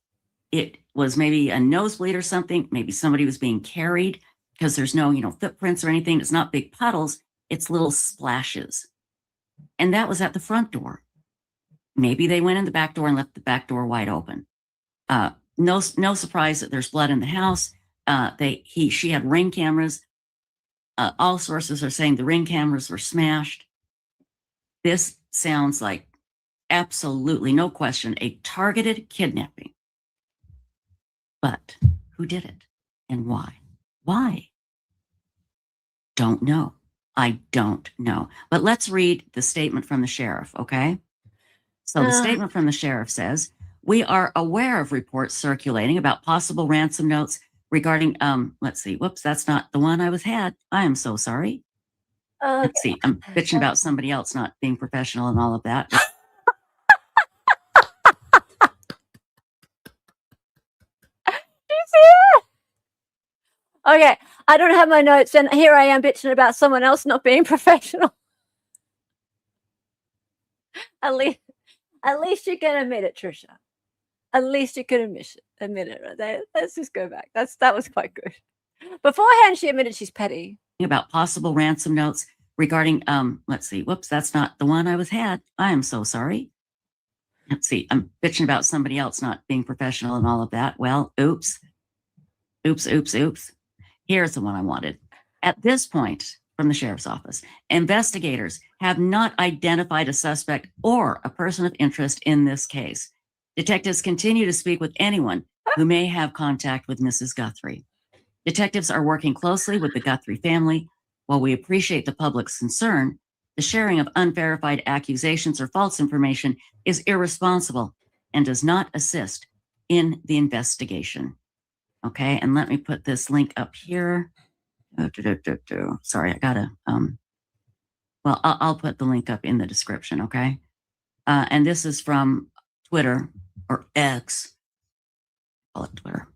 it was maybe a nosebleed or something. Maybe somebody was being carried because there's no, footprints or anything. It's not big puddles. It's little splashes. And that was at the front door. Maybe they went in the back door and left the back door wide open. No surprise that there's blood in the house. She had Ring cameras. All sources are saying the Ring cameras were smashed. This sounds like absolutely, no question, a targeted kidnapping. But who did it and why? Why? Don't know. I don't know. But let's read the statement from the sheriff, okay? So the statement from the sheriff says, we are aware of reports circulating about possible ransom notes regarding, let's see, whoops, that's not the one I had. I am so sorry. Let's see, I'm bitching about somebody else not being professional and all of that. Okay, I don't have my notes, and here I am bitching about someone else not being professional. At least you can admit it, Trisha. At least you can admit it right there. Let's just go back. That was quite good. Beforehand, she admitted she's petty. About possible ransom notes regarding, let's see, whoops, that's not the one I had. I am so sorry. Let's see, I'm bitching about somebody else not being professional and all of that. Well, oops. Here's the one I wanted. At this point, from the sheriff's office, investigators have not identified a suspect or a person of interest in this case. Detectives continue to speak with anyone who may have contact with Mrs. Guthrie. Detectives are working closely with the Guthrie family. While we appreciate the public's concern, the sharing of unverified accusations or false information is irresponsible and does not assist in the investigation. Okay, and let me put this link up here. Sorry, I gotta, well, I'll put the link up in the description, okay? And this is from Twitter, or X. Call it Twitter.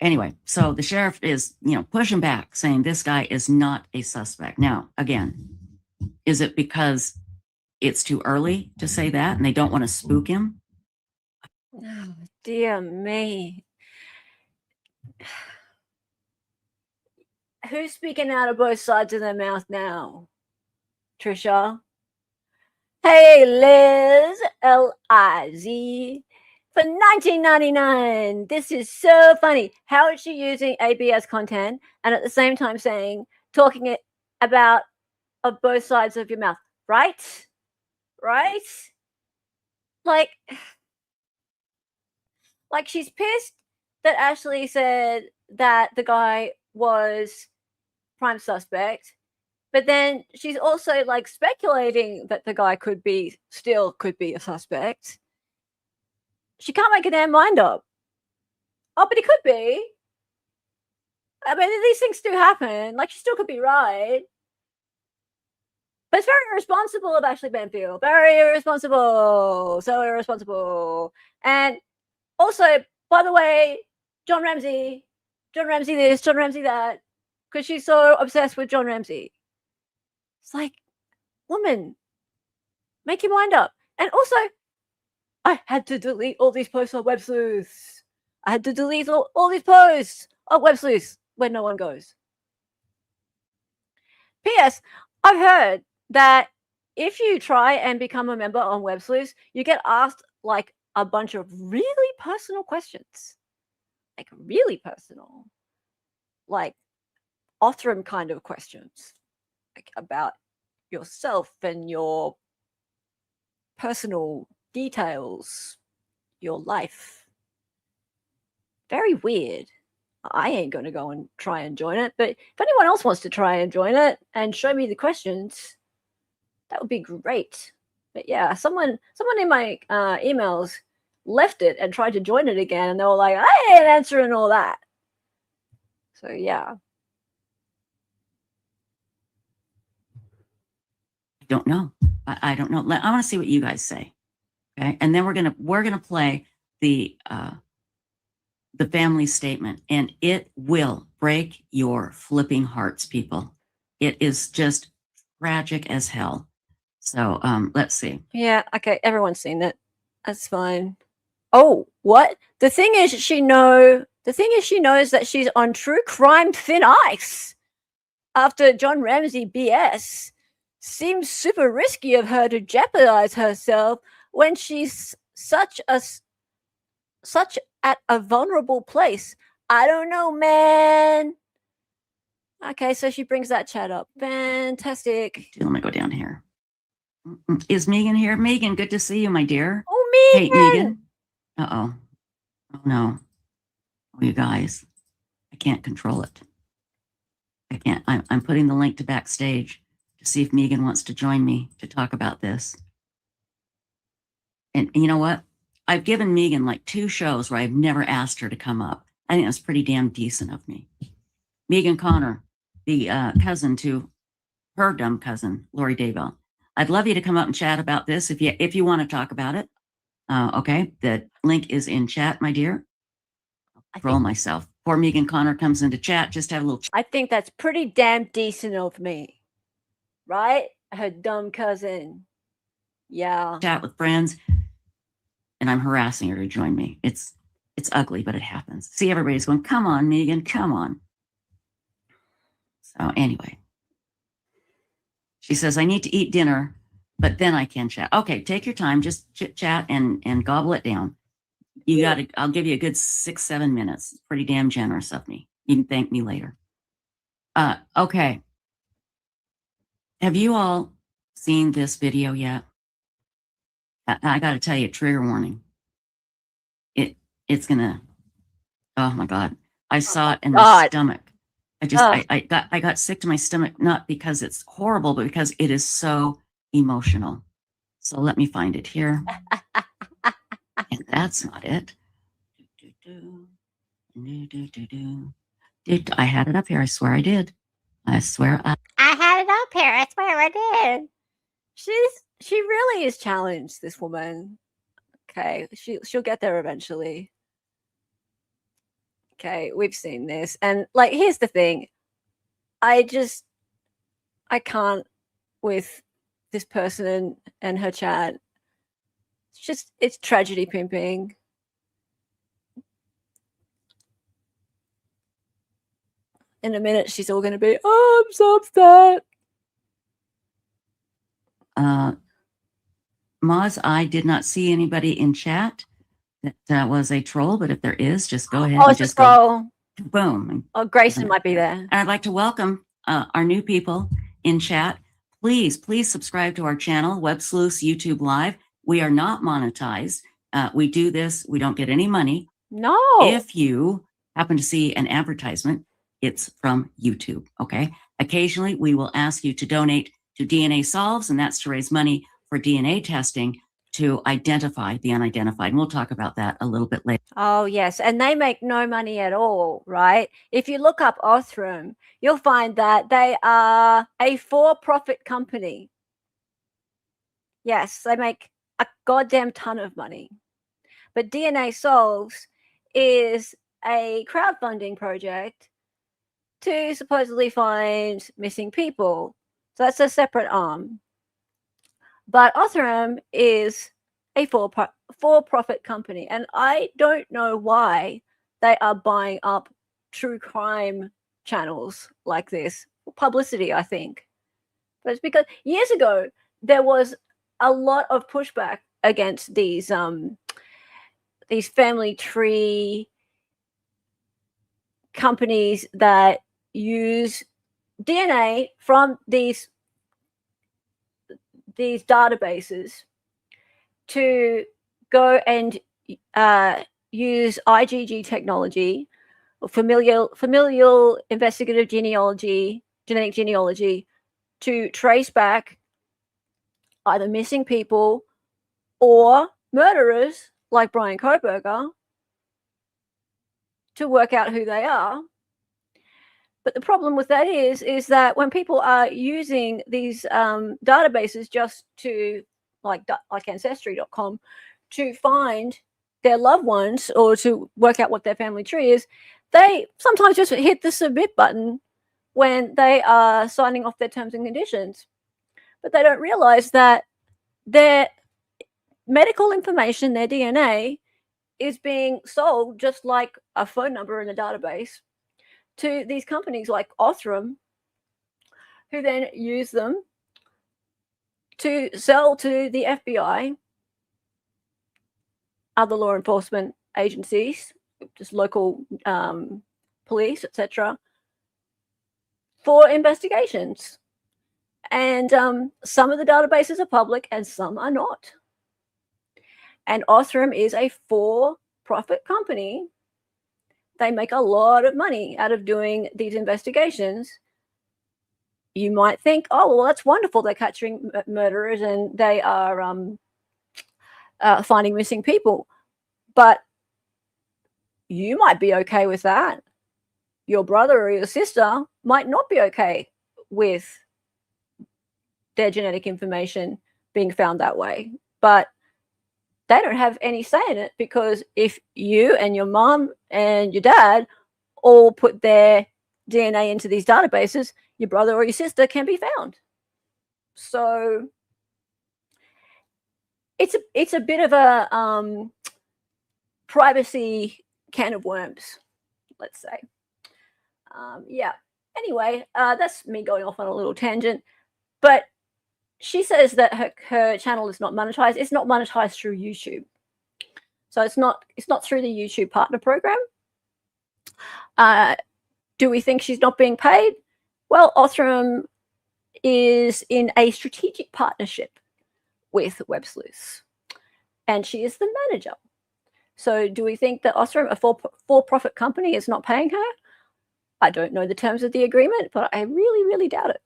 Anyway, so the sheriff is, pushing back, saying this guy is not a suspect. Now, again, is it because it's too early to say that and they don't want to spook him? Oh, dear me. Who's speaking out of both sides of their mouth now? Trisha? Hey, Liz, L-I-Z. For $19.99. This is so funny. How is she using ABS content and at the same time talking about of both sides of your mouth? Right? Like she's pissed that Ashleigh said that the guy was prime suspect, but then she's also like speculating that the guy could be a suspect. She can't make her damn mind up. Oh, but he could be. I mean, these things do happen. Like, she still could be right. But it's very irresponsible of Ashleigh Banfield. Very irresponsible. So irresponsible. And also, by the way, John Ramsey this, John Ramsey that, because she's so obsessed with John Ramsey. It's like, woman, make your mind up. And also, I had to delete all these posts on Web Sleuths. I had to delete all these posts on Web Sleuths where no one goes. P.S. I've heard that if you try and become a member on Web Sleuths, you get asked like a bunch of really personal questions. Like really personal. Like Othram kind of questions. Like about yourself and your personal details, your life. Very weird. I ain't going to go and try and join it, but if anyone else wants to try and join it and show me the questions, that would be great. But yeah, someone in my emails left it and tried to join it again, and they were like, I ain't answering all that. So yeah. I don't know. I don't know. I want to see what you guys say. Okay. And then we're gonna play the family statement, and it will break your flipping hearts, people. It is just tragic as hell. So let's see. Yeah, okay, everyone's seen it. That's fine. Oh, what? The thing is she knows that she's on true crime thin ice after John Ramsey BS. Seems super risky of her to jeopardize herself when she's such at a vulnerable place. I don't know, man. Okay, so she brings that chat up. Fantastic. Let me go down here. Is Megan here? Megan, good to see you, my dear. Oh, Megan. Hey, Megan. Uh-oh. Oh, no. Oh, you guys. I can't control it. I can't. I'm putting the link to backstage to see if Megan wants to join me to talk about this. And you know what? I've given Megan like 2 shows where I've never asked her to come up. I think that's pretty damn decent of me. Megan Connor, the cousin to her dumb cousin, Lori Daybell. I'd love you to come up and chat about this if you want to talk about it. Okay, the link is in chat, my dear. Roll myself. Before Megan Connor comes into chat, just have a little. I think that's pretty damn decent of me, right? Her dumb cousin. Yeah. Chat with friends, and I'm harassing her to join me. It's ugly, but it happens. See, everybody's going, come on, Megan, come on. So anyway, she says, I need to eat dinner, but then I can chat. Okay, take your time, just chit chat and gobble it down. You got to, I'll give you a good 6-7 minutes. Pretty damn generous of me. You can thank me later. Okay. Have you all seen this video yet? I got to tell you, trigger warning. It's gonna, oh my God. I saw it in my stomach. I got sick to my stomach, not because it's horrible, but because it is so emotional. So let me find it here. And that's not it. I had it up here. I swear I did. I swear I had it up here. I swear I did. She really is challenged, this woman. Okay, she'll get there eventually. Okay, we've seen this. And like, here's the thing. I can't with this person and her chat. It's tragedy pimping. In a minute, she's all going to be, oh, I'm so upset. Moz, I did not see anybody in chat that was a troll, but if there is, just go ahead and just go boom. Oh, Grayson might be there. And I'd like to welcome our new people in chat. Please subscribe to our channel, Web Sleuths YouTube Live. We are not monetized. We do this. We don't get any money. No. If you happen to see an advertisement, it's from YouTube, okay? Occasionally, we will ask you to donate to DNA Solves, and that's to raise money for DNA testing to identify the unidentified. And we'll talk about that a little bit later. Oh, yes. And they make no money at all, right? If you look up Othram, you'll find that they are a for-profit company. Yes, they make a goddamn ton of money. But DNA Solves is a crowdfunding project to supposedly find missing people. So that's a separate arm. But Othram is a for-profit company. And I don't know why they are buying up true crime channels like this. Publicity, I think. But it's because years ago, there was a lot of pushback against these family tree companies that use DNA from these databases to go and use IgG technology, or familial investigative genealogy, genetic genealogy, to trace back either missing people or murderers like Brian Koberger to work out who they are. But the problem with that is that when people are using these databases just to, like Ancestry.com, to find their loved ones or to work out what their family tree is, they sometimes just hit the submit button when they are signing off their terms and conditions. But they don't realize that their medical information, their DNA, is being sold just like a phone number in a database to these companies like Othram, who then use them to sell to the FBI, other law enforcement agencies, just local police, etc., for investigations. And some of the databases are public and some are not. And Othram is a for-profit company. They make a lot of money out of doing these investigations. You might think, oh, well, that's wonderful. They're catching murderers and they are finding missing people. But you might be okay with that. Your brother or your sister might not be okay with their genetic information being found that way. But they don't have any say in it, because if you and your mom and your dad all put their DNA into these databases, your brother or your sister can be found. So it's a bit of a privacy can of worms, let's say. Yeah. Anyway, that's me going off on a little tangent. But she says that her channel is not monetized. It's not monetized through YouTube. So it's not through the YouTube partner program. Do we think she's not being paid? Well, Othram is in a strategic partnership with Web Sleuths, and she is the manager. So do we think that Othram, a for-profit company, is not paying her? I don't know the terms of the agreement, but I really, really doubt it.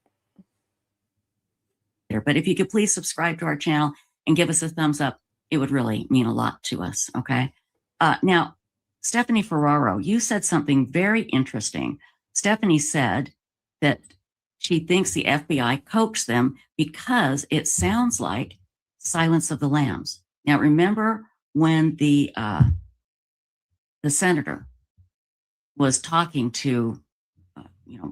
But if you could please subscribe to our channel and give us a thumbs up, it would really mean a lot to us, okay? Now, Stephanie Ferraro, you said something very interesting. Stephanie said that she thinks the FBI coaxed them because it sounds like Silence of the Lambs. Now, remember when the senator was talking to,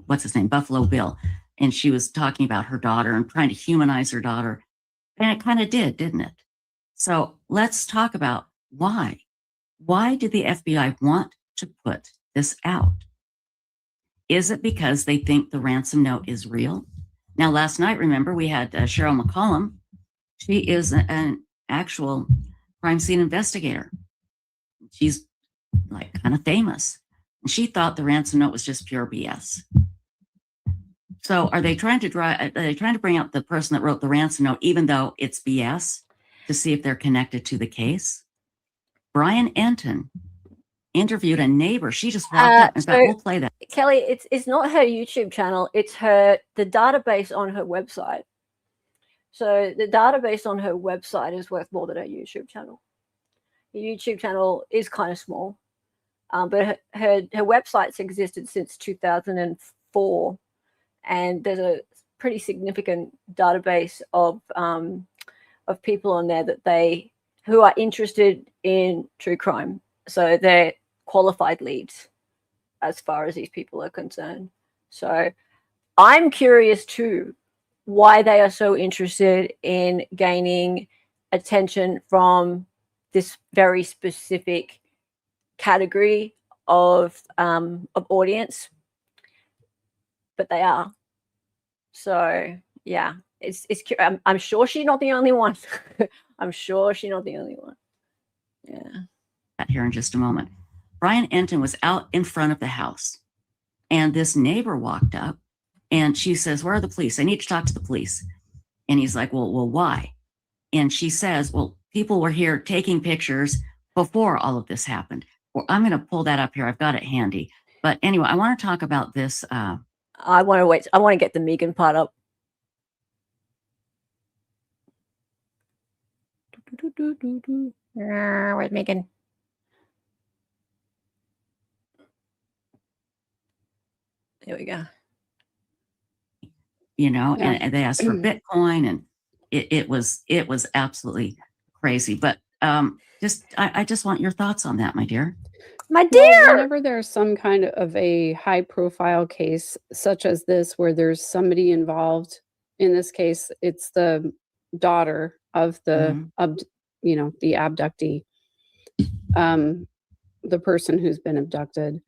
what's his name, Buffalo Bill, and she was talking about her daughter and trying to humanize her daughter. And it kind of did, didn't it? So let's talk about why. Why did the FBI want to put this out? Is it because they think the ransom note is real? Now, last night, remember, we had Cheryl McCollum. She is an actual crime scene investigator. She's like kind of famous. And she thought the ransom note was just pure BS. So are they trying to bring out the person that wrote the ransom note, even though it's BS, to see if they're connected to the case? Brian Enton interviewed a neighbor. She just walked up. In fact, we'll play that. Kelly, it's not her YouTube channel. It's the database on her website. So the database on her website is worth more than her YouTube channel. The YouTube channel is kind of small, but her website's existed since 2004. And there's a pretty significant database of people on there who are interested in true crime. So they're qualified leads as far as these people are concerned. So I'm curious too why they are so interested in gaining attention from this very specific category of audience. But they are. So yeah, it's I'm sure she's not the only one. I'm sure she's not the only one. Yeah. Here in just a moment. Brian Enton was out in front of the house, and this neighbor walked up, and she says, "Where are the police? I need to talk to the police." And he's like, "Well, why?" And she says, "Well, people were here taking pictures before all of this happened." Well, I'm going to pull that up here. I've got it handy. But anyway, I want to talk about this. I want to wait. I want to get the Megan part up. Where's Megan? There we go. You know, and they asked for Bitcoin, and it was absolutely crazy. But I just want your thoughts on that, my dear. My dear. Well, whenever there's some kind of a high profile case such as this, where there's somebody involved, in this case, it's the daughter of the, the abductee, the person who's been abducted.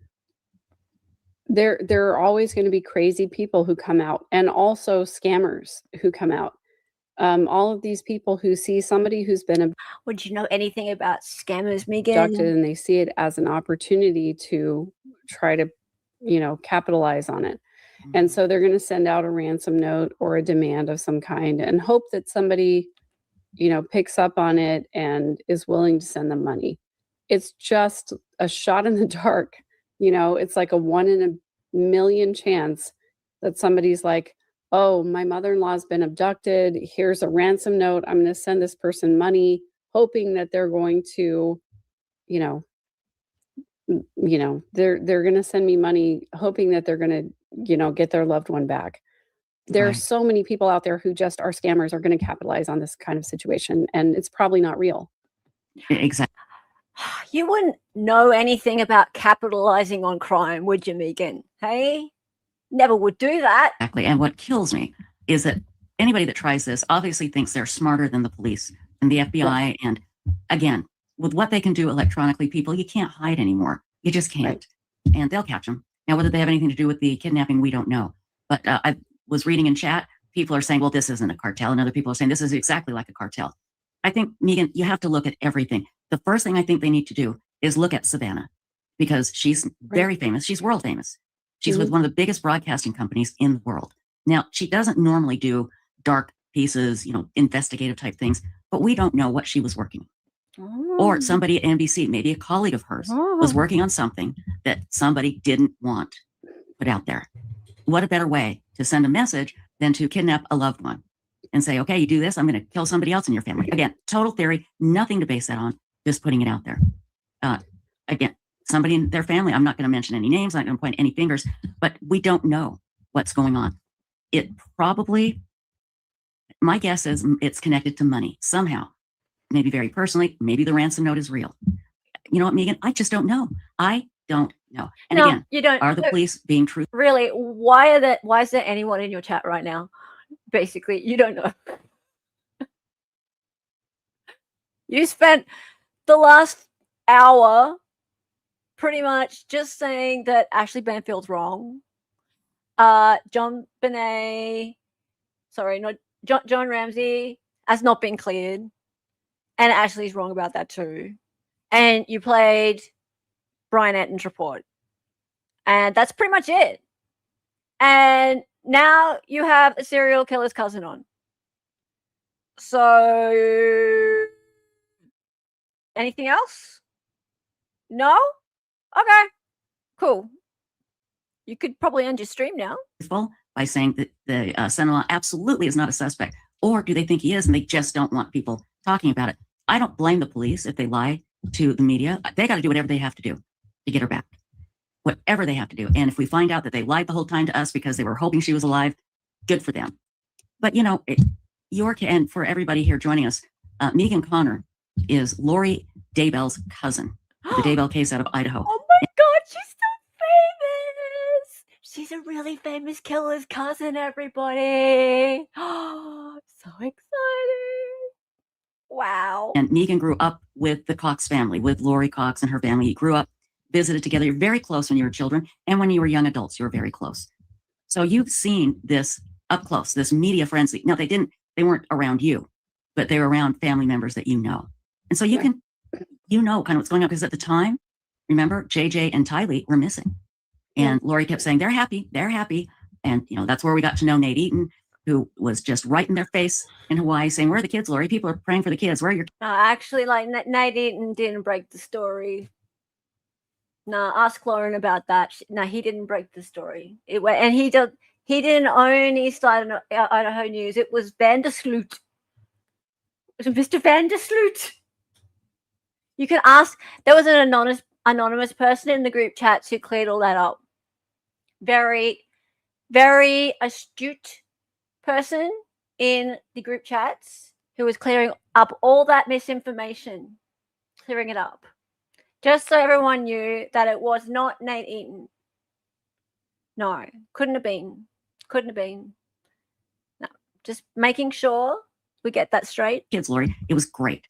There are always going to be crazy people who come out, and also scammers who come out. All of these people who see somebody who's been Would you know anything about scammers, Megan? abducted, and they see it as an opportunity to try to, capitalize on it. And so they're going to send out a ransom note or a demand of some kind and hope that somebody, picks up on it and is willing to send them money. It's just a shot in the dark. It's like a 1 in a million chance that somebody's like, oh, my mother-in-law's been abducted. Here's a ransom note. I'm going to send this person money, hoping that they're going to, they're going to send me money, hoping that they're going to, get their loved one back. There are so many people out there who just are scammers, are going to capitalize on this kind of situation, and it's probably not real. Exactly. You wouldn't know anything about capitalizing on crime, would you, Megan? Hey? Never would do that. Exactly. And what kills me is that anybody that tries this obviously thinks they're smarter than the police and the FBI. Right. And again, with what they can do electronically, people, you can't hide anymore. You just can't. Right. And they'll catch them. Now, whether they have anything to do with the kidnapping, we don't know. But I was reading in chat, people are saying, well, this isn't a cartel. And other people are saying, this is exactly like a cartel. I think, Megan, you have to look at everything. The first thing I think they need to do is look at Savannah, because she's very famous. She's world famous. She's with one of the biggest broadcasting companies in the world. Now, she doesn't normally do dark pieces, investigative type things, but we don't know what she was working on. Or somebody at NBC, maybe a colleague of hers, was working on something that somebody didn't want put out there. What a better way to send a message than to kidnap a loved one and say, okay, you do this, I'm going to kill somebody else in your family. Again, total theory, nothing to base that on, just putting it out there. Again, somebody in their family, I'm not going to mention any names, I'm not going to point any fingers, but we don't know what's going on. It probably, my guess is it's connected to money somehow, maybe very personally, maybe the ransom note is real. You know what, Megan? I just don't know. I don't know. And no, again, you don't. Are the police being truthful? Really, why is there anyone in your chat right now? Basically, you don't know. You spent the last hour pretty much just saying that Ashleigh Banfield's wrong. John Ramsey has not been cleared. And Ashleigh's wrong about that too. And you played Brian Anton's report. And that's pretty much it. And now you have a serial killer's cousin on. So, anything else? No? Okay, cool. You could probably end your stream now. By saying that the son-in-law absolutely is not a suspect. Or do they think he is and they just don't want people talking about it? I don't blame the police if they lie to the media. They got to do whatever they have to do to get her back. Whatever they have to do. And if we find out that they lied the whole time to us because they were hoping she was alive, good for them. But, and for everybody here joining us, Megan Connor is Lori Daybell's cousin. The Daybell case out of Idaho. Oh my God, she's so famous. She's a really famous killer's cousin, everybody. Oh, so exciting. Wow. And Megan grew up with the Cox family, with Lori Cox and her family. You grew up, visited together. You're very close when you were children. And when you were young adults, you were very close. So you've seen this up close, this media frenzy. No, they weren't around you, but they were around family members that you know. And so you can, kind of what's going on. Because at the time, remember, JJ and Tylee were missing. And Lori kept saying, they're happy. And, that's where we got to know Nate Eaton, who was just right in their face in Hawaii saying, where are the kids, Lori? People are praying for the kids. Where are your kids? No, actually, Nate Eaton didn't break the story. No, ask Lauren about that. No, he didn't break the story. And he didn't own East Idaho News. It was Vandersloot. was Mr. Vandersloot. You can ask. There was an anonymous person in the group chats who cleared all that up. Very, very astute person in the group chats who was clearing up all that misinformation, clearing it up. Just so everyone knew that it was not Nate Eaton. No, couldn't have been. Couldn't have been. No, just making sure we get that straight. Kids, Lori, it was great.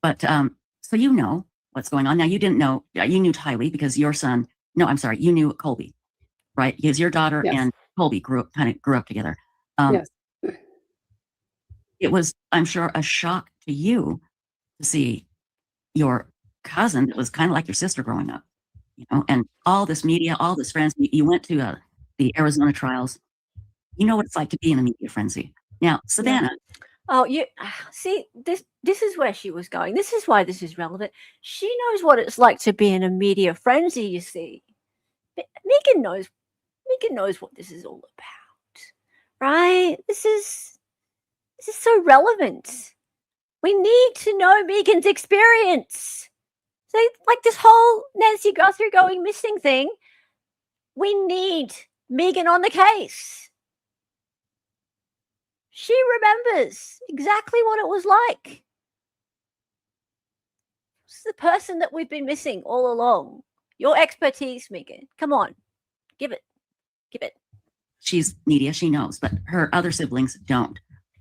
But so you know what's going on. Now, you didn't know, you knew Tylee because your son, no, I'm sorry, you knew Colby, right? Because your daughter and Colby grew up together. Yes. It was, I'm sure, a shock to you to see your cousin that was kind of like your sister growing up, you know, and all this media, all this frenzy. You went to the Arizona trials. You know what it's like to be in a media frenzy. Now, Savannah. Oh, you see, this is where she was going. This is why this is relevant. She knows what it's like to be in a media frenzy, you see. Megan knows what this is all about. Right? This is so relevant. We need to know Megan's experience. So, like this whole Nancy Guthrie going missing thing, we need Megan on the case. She remembers exactly what it was like. This is the person that we've been missing all along. Your expertise, Megan. Come on. Give it. Give it. She's media, she knows, but her other siblings don't.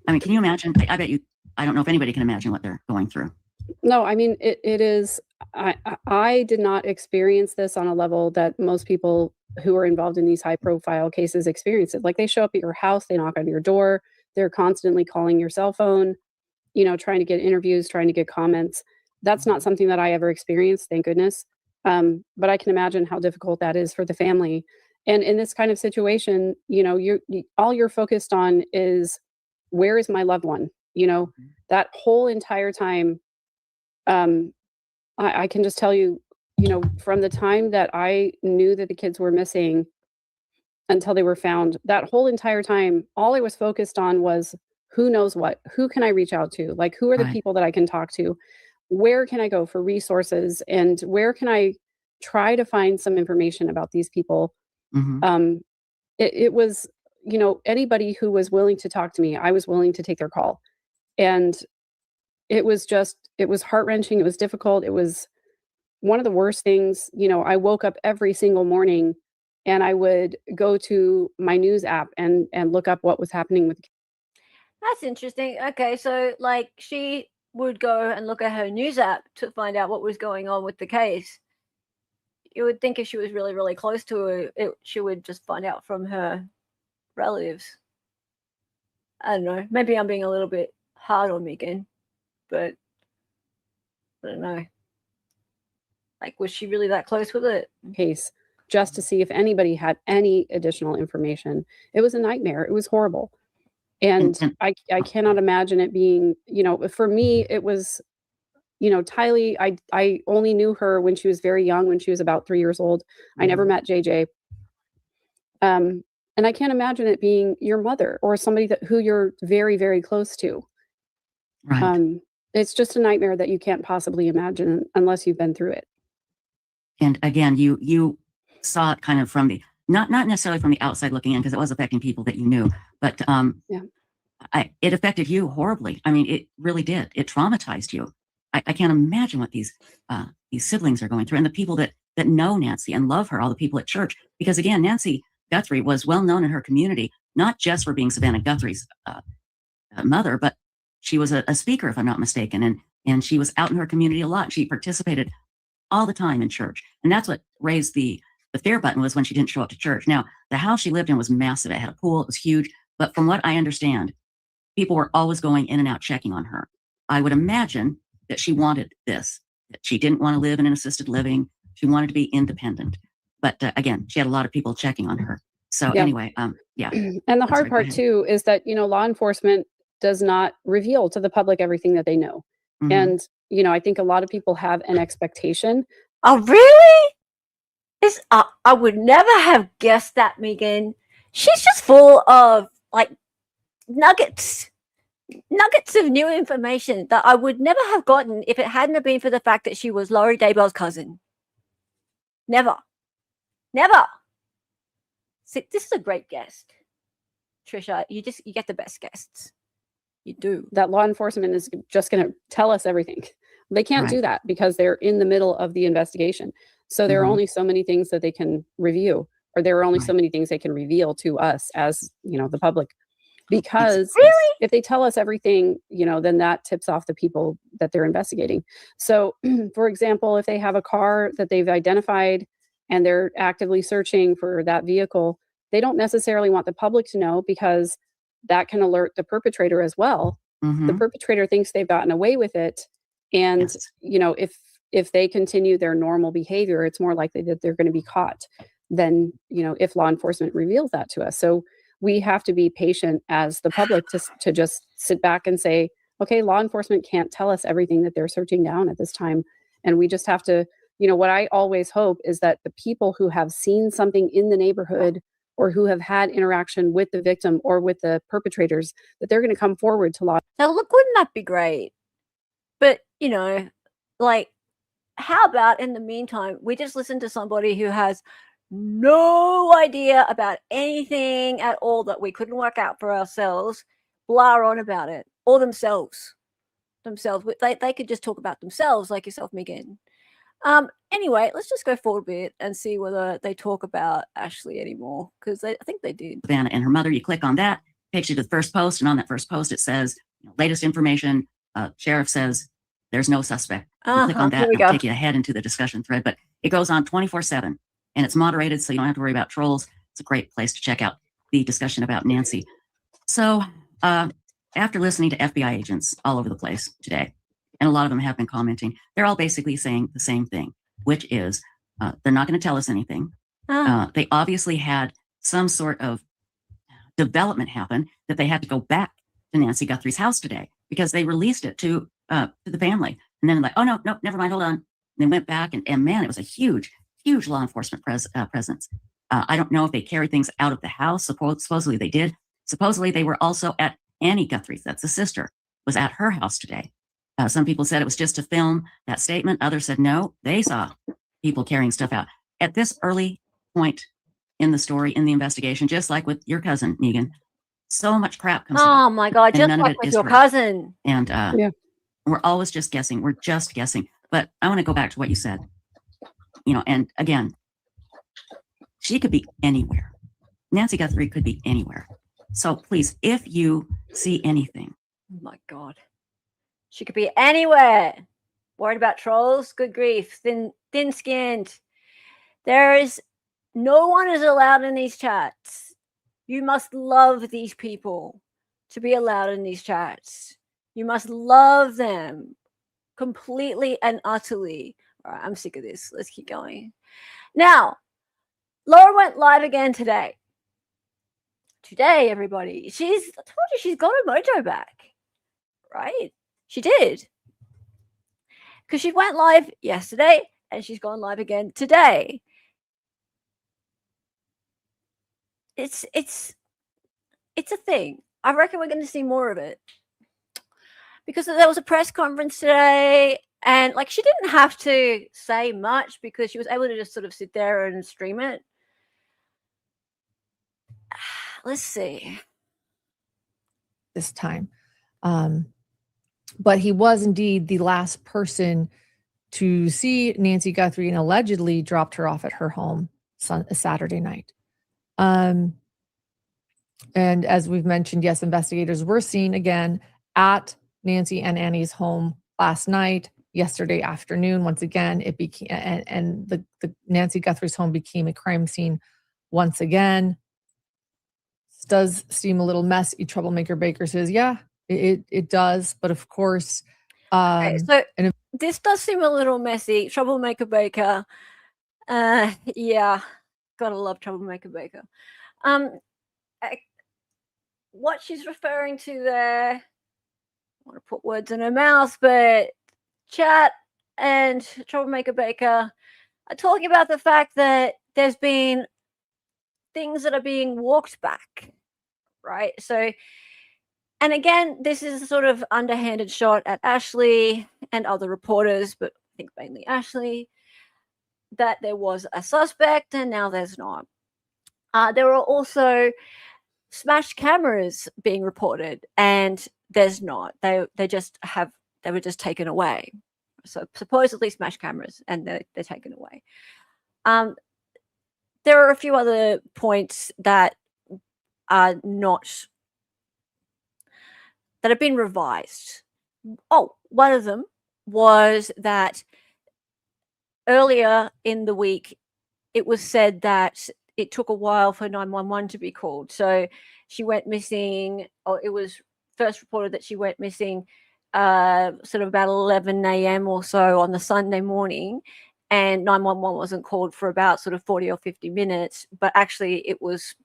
I mean, can you imagine? I bet you, I don't know if anybody can imagine what they're going through. No, I mean, it is, I did not experience this on a level that most people who are involved in these high profile cases experience it. Like they show up at your house, they knock on your door, they're constantly calling your cell phone, you know, trying to get interviews, trying to get comments. That's not something that I ever experienced, thank goodness. But I can imagine how difficult that is for the family. And in this kind of situation, you know, all you're focused on is, where is my loved one? You know, that whole entire time, I can just tell you, you know, from the time that I knew that the kids were missing until they were found, that whole entire time, all I was focused on was, who knows what? Who can I reach out to? Like, who are the people that I can talk to? Where can I go for resources? And where can I try to find some information about these people? It was, you know, anybody who was willing to talk to me, I was willing to take their call. And it was heart-wrenching. It was difficult. It was one of the worst things. You know, I woke up every single morning and I would go to my news app and look up what was happening with. That's interesting. Okay, so like she would go and look at her news app to find out what was going on with the case. You would think if she was really, really close to her, she would just find out from her relatives. I don't know. Maybe I'm being a little bit hard on Megan, but I don't know. Like, was she really that close with it? Case, just to see if anybody had any additional information. It was a nightmare. It was horrible. And I cannot imagine it being, you know, for me, it was, you know, Tylee, I only knew her when she was very young, when she was about 3 years old. I never met JJ. And I can't imagine it being your mother or somebody who you're very, very close to. Right. It's just a nightmare that you can't possibly imagine unless you've been through it. And again, you saw it kind of from the, not necessarily from the outside looking in, because it was affecting people that you knew, but it affected you horribly. I mean, it really did. It traumatized you. I can't imagine what these siblings are going through, and the people that know Nancy and love her, all the people at church, because again, Nancy Guthrie was well known in her community, not just for being Savannah Guthrie's mother, but she was a speaker, if I'm not mistaken, and she was out in her community a lot. She participated all the time in church, and that's what raised the fear button, was when she didn't show up to church. Now, the house she lived in was massive. It had a pool. It was huge. But from what I understand, people were always going in and out checking on her. I would imagine that she wanted this, that she didn't want to live in an assisted living. She wanted to be independent. But again, she had a lot of people checking on her. So anyway, yeah. And the hard part too is that, you know, law enforcement does not reveal to the public everything that they know. And, you know, I think a lot of people have an expectation. Oh, really? I would never have guessed that, Megan. She's just full of like nuggets. nuggets of new information that I would never have gotten if it hadn't have been for the fact that she was Lori Daybell's cousin. Never. See, this is a great guest. Trisha, you get the best guests. You do. That law enforcement is just going to tell us everything. They can't do that because they're in the middle of the investigation. So there are only so many things that they can review, or there are only so many things they can reveal to us as, the public. Because if they tell us everything, then that tips off the people that they're investigating. So, for example, if they have a car that they've identified and they're actively searching for that vehicle, they don't necessarily want the public to know, because that can alert the perpetrator as well. The perpetrator thinks they've gotten away with it. And, if they continue their normal behavior, it's more likely that they're going to be caught than, if law enforcement reveals that to us. So we have to be patient as the public to just sit back and say, okay, law enforcement can't tell us everything that they're searching down at this time. And we just have to, what I always hope is that the people who have seen something in the neighborhood or who have had interaction with the victim or with the perpetrators, that they're going to come forward to law. Now, look, wouldn't that be great? But, how about in the meantime, we just listen to somebody who has no idea about anything at all that we couldn't work out for ourselves, blah on about it, or themselves. They could just talk about themselves, like yourself, Megan. Anyway, let's just go forward a bit and see whether they talk about Ashleigh anymore, because I think they did. Savannah and her mother, you click on that, takes you to the first post, and on that first post it says, latest information, sheriff says there's no suspect. You click on that, and it'll take you ahead into the discussion thread, but it goes on 24/7, and it's moderated, so you don't have to worry about trolls. It's a great place to check out the discussion about Nancy. So after listening to FBI agents all over the place today, and a lot of them have been commenting, they're all basically saying the same thing, which is they're not going to tell us anything. They obviously had some sort of development happen that they had to go back to Nancy Guthrie's house today because they released it to the family. And then like, oh, no, never mind, hold on. And they went back and man, it was a huge law enforcement presence. I don't know if they carried things out of the house. Supposedly they did. Supposedly they were also at Annie Guthrie's, that's the sister, was at her house today. Some people said it was just to film that statement. Others said no, they saw people carrying stuff out. At this early point in the story, in the investigation, just like with your cousin, Megan, so much crap comes out. Oh my God, just like with your cousin. And we're always just guessing. We're just guessing. But I want to go back to what you said. And again, she could be anywhere. Nancy Guthrie could be anywhere. So please, if you see anything. Oh my God. She could be anywhere. Worried about trolls? Good grief. Thin-skinned. No one is allowed in these chats. You must love these people to be allowed in these chats. You must love them completely and utterly. All right, I'm sick of this. Let's keep going. Now, Laura went live again today. Today, everybody. I told you she's got her mojo back. Right? She did. Because she went live yesterday and she's gone live again today. It's a thing. I reckon we're going to see more of it. Because there was a press conference today and she didn't have to say much because she was able to just sort of sit there and stream it. Let's see. This time. But he was indeed the last person to see Nancy Guthrie and allegedly dropped her off at her home Saturday night. And as we've mentioned, yes, investigators were seen again at Nancy and Annie's home last night, yesterday afternoon. Once again, it became and the Nancy Guthrie's home became a crime scene once again. This does seem a little messy. Troublemaker Baker says, yeah, it does, but of course, okay, so this does seem a little messy. Troublemaker Baker, yeah, gotta love Troublemaker Baker. What she's referring to there, I want to put words in her mouth, but chat and Troublemaker Baker are talking about the fact that there's been things that are being walked back, right? So, And again, this is a sort of underhanded shot at Ashleigh and other reporters, but I think mainly Ashleigh, that there was a suspect and now there's not. There are also smashed cameras being reported, and there's not. They were just taken away. So supposedly smashed cameras, and they're taken away. There are a few other points that are not, that have been revised. Oh, one of them was that earlier in the week, it was said that it took a while for 911 to be called. So she went missing, or it was first reported that she went missing sort of about 11 a.m. or so on the Sunday morning, and 911 wasn't called for about sort of 40 or 50 minutes, but actually it was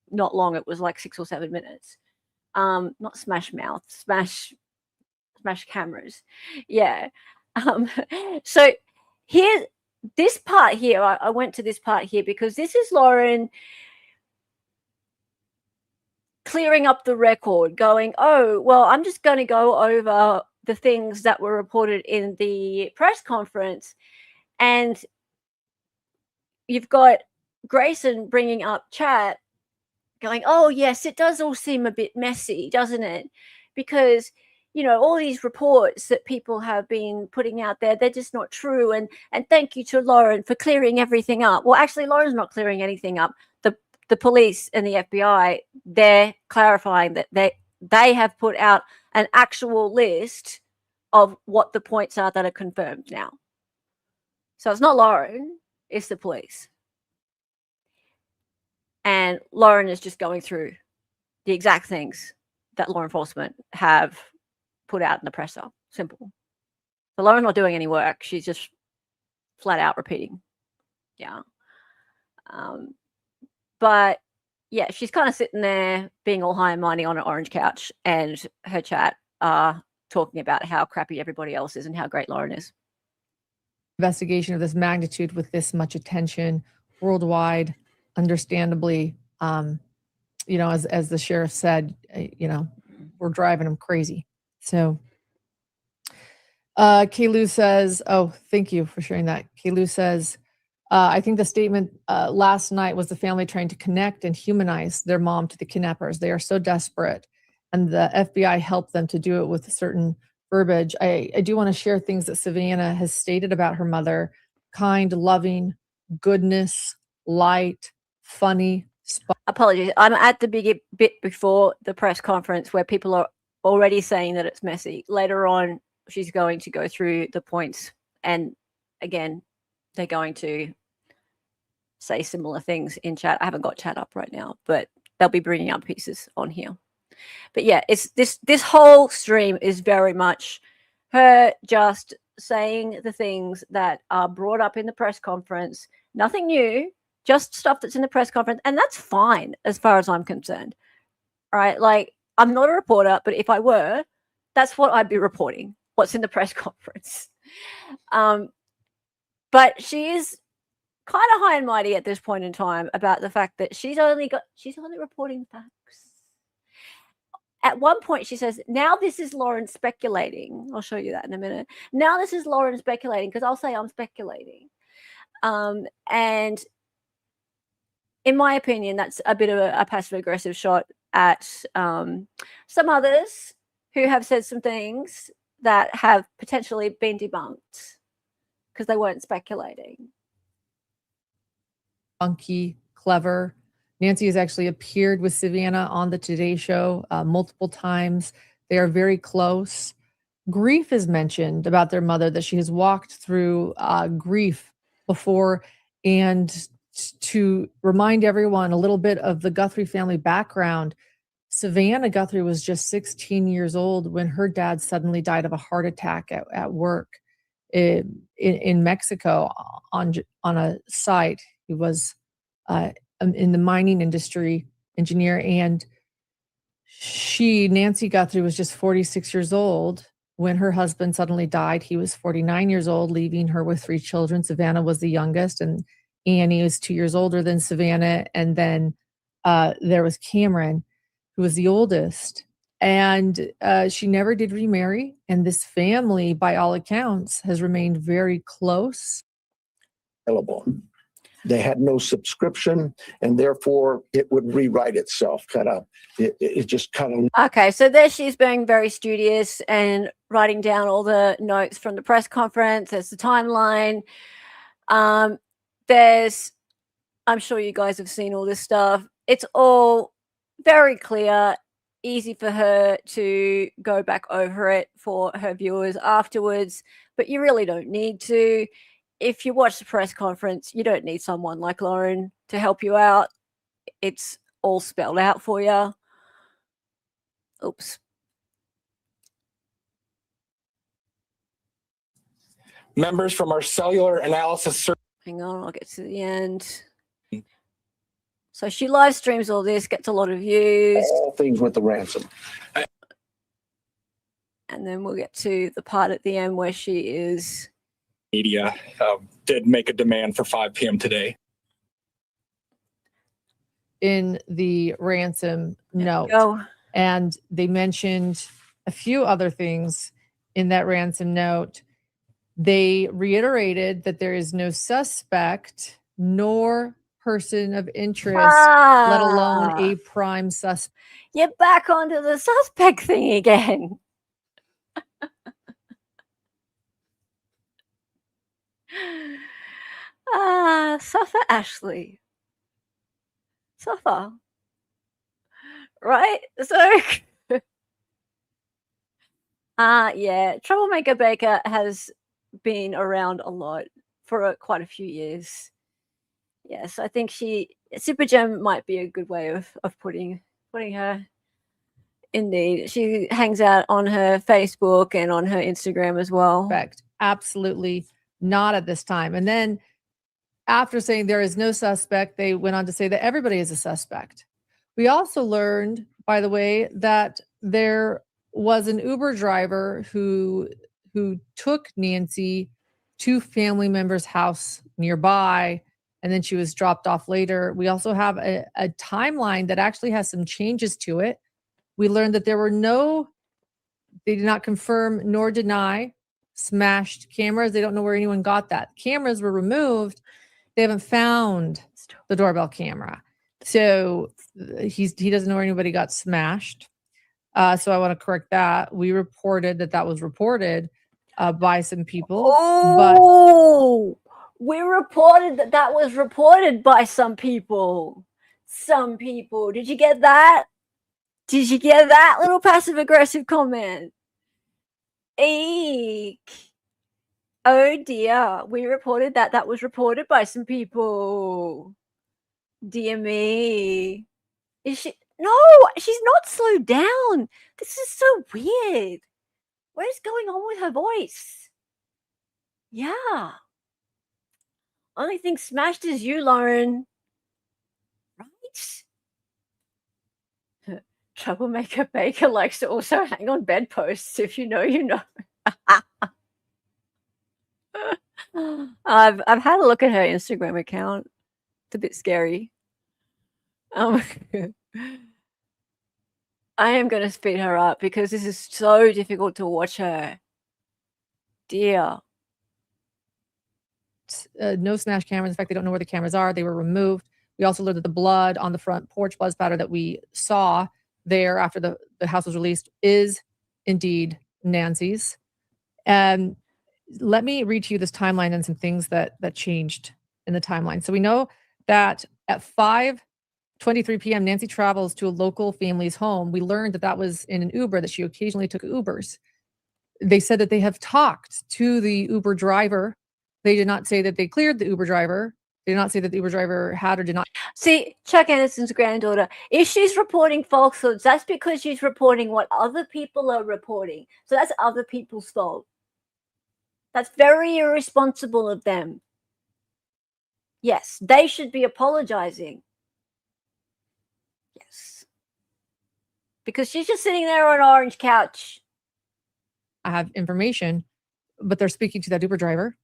not long. It was like 6 or 7 minutes. Not smash mouth, smash cameras. Yeah. So here, this part here, I went to this part here because this is Lauren clearing up the record, going, oh, well, I'm just going to go over the things that were reported in the press conference. And you've got Grayson bringing up chat, going, oh, yes, it does all seem a bit messy, doesn't it? Because, you know, all these reports that people have been putting out there, they're just not true. And thank you to Lauren for clearing everything up. Well, actually, Lauren's not clearing anything up. The police and the FBI, they're clarifying that they have put out an actual list of what the points are that are confirmed now. So it's not Lauren, it's the police. And Lauren is just going through the exact things that law enforcement have put out in the presser. Simple. So Lauren's not doing any work. She's just flat out repeating. Yeah. But yeah, she's kind of sitting there being all high and mighty on an orange couch, and her chat talking about how crappy everybody else is and how great Lauren is. Investigation of this magnitude with this much attention worldwide, understandably, you know, as the sheriff said, you know, we're driving them crazy. So Kaylu says, oh, thank you for sharing that. Kaylu says, I think the statement last night was the family trying to connect and humanize their mom to the kidnappers. They are so desperate, and the FBI helped them to do it with a certain verbiage. I do want to share things that Savannah has stated about her mother: kind, loving, goodness, light, funny. Apologies. I'm at the bit before the press conference where people are already saying that it's messy. Later on, she's going to go through the points, and again, they're going to say similar things in chat. I haven't got chat up right now, but they'll be bringing up pieces on here. But yeah, it's this whole stream is very much her just saying the things that are brought up in the press conference. Nothing new, just stuff that's in the press conference, and that's fine as far as I'm concerned. All right, like, I'm not a reporter, but if I were, that's what I'd be reporting, what's in the press conference. But she is kind of high and mighty at this point in time about the fact that she's only reporting facts. At one point, she says, now this is Lauren speculating. I'll show you that in a minute. Now this is Lauren speculating, because I'll say I'm speculating. And in my opinion, that's a bit of a passive-aggressive shot at some others who have said some things that have potentially been debunked because they weren't speculating. Funky, clever. Nancy has actually appeared with Savannah on the Today Show multiple times. They are very close. Grief is mentioned about their mother, that she has walked through grief before. And to remind everyone a little bit of the Guthrie family background, Savannah Guthrie was just 16 years old when her dad suddenly died of a heart attack at work in Mexico on a site. He was in the mining industry, engineer, and Nancy Guthrie, was just 46 years old when her husband suddenly died. He was 49 years old, leaving her with 3 children. Savannah was the youngest, and Annie was 2 years older than Savannah. And then there was Cameron, who was the oldest. And she never did remarry. And this family, by all accounts, has remained very close. They had no subscription, and therefore it would rewrite itself. It just kind of. Okay, so there she's being very studious and writing down all the notes from the press conference. There's the timeline. I'm sure you guys have seen all this stuff. It's all very clear, easy for her to go back over it for her viewers afterwards, but you really don't need to. If you watch the press conference, you don't need someone like Lauren to help you out. It's all spelled out for you. Oops. Members from our cellular analysis. Hang on, I'll get to the end. So she live streams all this, gets a lot of views. All things with the ransom. And then we'll get to the part at the end where she is. Media did make a demand for 5 p.m. today. In the ransom note. Go. And they mentioned a few other things in that ransom note. They reiterated that there is no suspect nor person of interest, let alone a prime suspect. You're back onto the suspect thing again. Suffer Ashleigh. Suffer. Right? So yeah, Troublemaker Baker has been around a lot for quite a few years. Yes, I think Super Gem might be a good way of putting her. Indeed. She hangs out on her Facebook and on her Instagram as well. Correct. Absolutely not at this time. And then after saying there is no suspect, they went on to say that everybody is a suspect. We also learned, by the way, that there was an Uber driver who took Nancy to family members' house nearby, and then she was dropped off later. We also have a timeline that actually has some changes to it. We learned that they did not confirm nor deny smashed cameras. They don't know where anyone got that. Cameras were removed. They haven't found the doorbell camera. So he doesn't know where anybody got smashed. So I want to correct that. We reported that was reported by some people. We reported that was reported by some people. Some people. Did you get that? Did you get that little passive-aggressive comment? Eek. Oh dear. We reported that was reported by some people. Dear me. Is she? No, she's not slowed down. This is so weird. What is going on with her voice? Yeah. Only thing smashed is you, Lauren. Right? Troublemaker Baker likes to also hang on bedposts. If you know, you know. I've had a look at her Instagram account. It's a bit scary. I am going to speed her up because this is so difficult to watch her. Dear. No smash cameras. In fact, they don't know where the cameras are. They were removed. We also learned that the blood on the front porch, blood spatter that we saw there after the house was released is indeed Nancy's. And let me read to you this timeline and some things that changed in the timeline. So we know that at 5:23 p.m., Nancy travels to a local family's home. We learned that was in an Uber, that she occasionally took Ubers. They said that they have talked to the Uber driver. They did not say that they cleared the Uber driver. They did not say that the Uber driver had or did not. See, Chuck Anderson's granddaughter, if she's reporting falsehoods, that's because she's reporting what other people are reporting. So that's other people's fault. That's very irresponsible of them. Yes, they should be apologizing. Yes. Because she's just sitting there on an orange couch. I have information, but they're speaking to that Uber driver.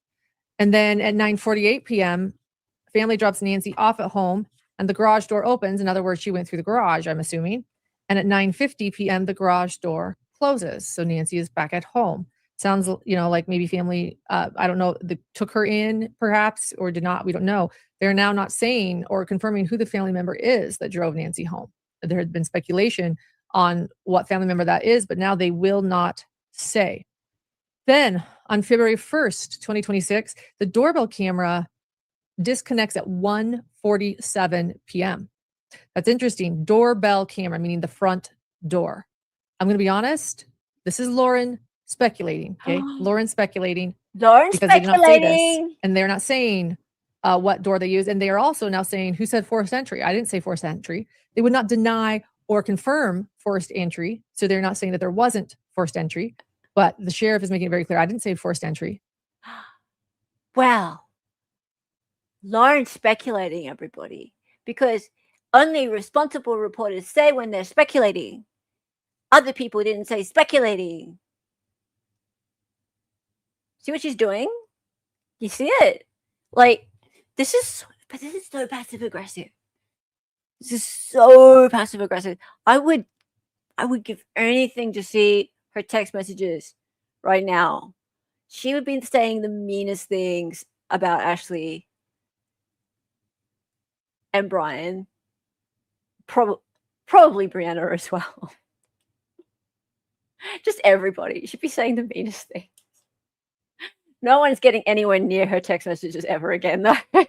And then at 9:48 p.m., family drops Nancy off at home and the garage door opens. In other words, she went through the garage, I'm assuming. And at 9:50 p.m., the garage door closes. So Nancy is back at home. Sounds, like maybe family, I don't know, took her in perhaps or did not. We don't know. They're now not saying or confirming who the family member is that drove Nancy home. There had been speculation on what family member that is, but now they will not say. Then on February 1st, 2026, the doorbell camera disconnects at 1:47 p.m. That's interesting. Doorbell camera, meaning the front door. I'm going to be honest. This is Lauren speculating. Okay. Lauren speculating. Lauren because they did not say this, speculating. and they're not saying what door they use. And they are also now saying who said forced entry. I didn't say forced entry. They would not deny or confirm forced entry. So they're not saying that there wasn't forced entry. But the sheriff is making it very clear. I didn't say forced entry. Well, Lauren's speculating, everybody, because only responsible reporters say when they're speculating. Other people didn't say speculating. See what she's doing? You see it? Like, this is so passive aggressive. This is so passive aggressive. I would give anything to see her text messages right now. She would be saying the meanest things about Ashleigh and Brian. Probably Brianna as well. Just everybody. She'd be saying the meanest things. No one's getting anywhere near her text messages ever again, though.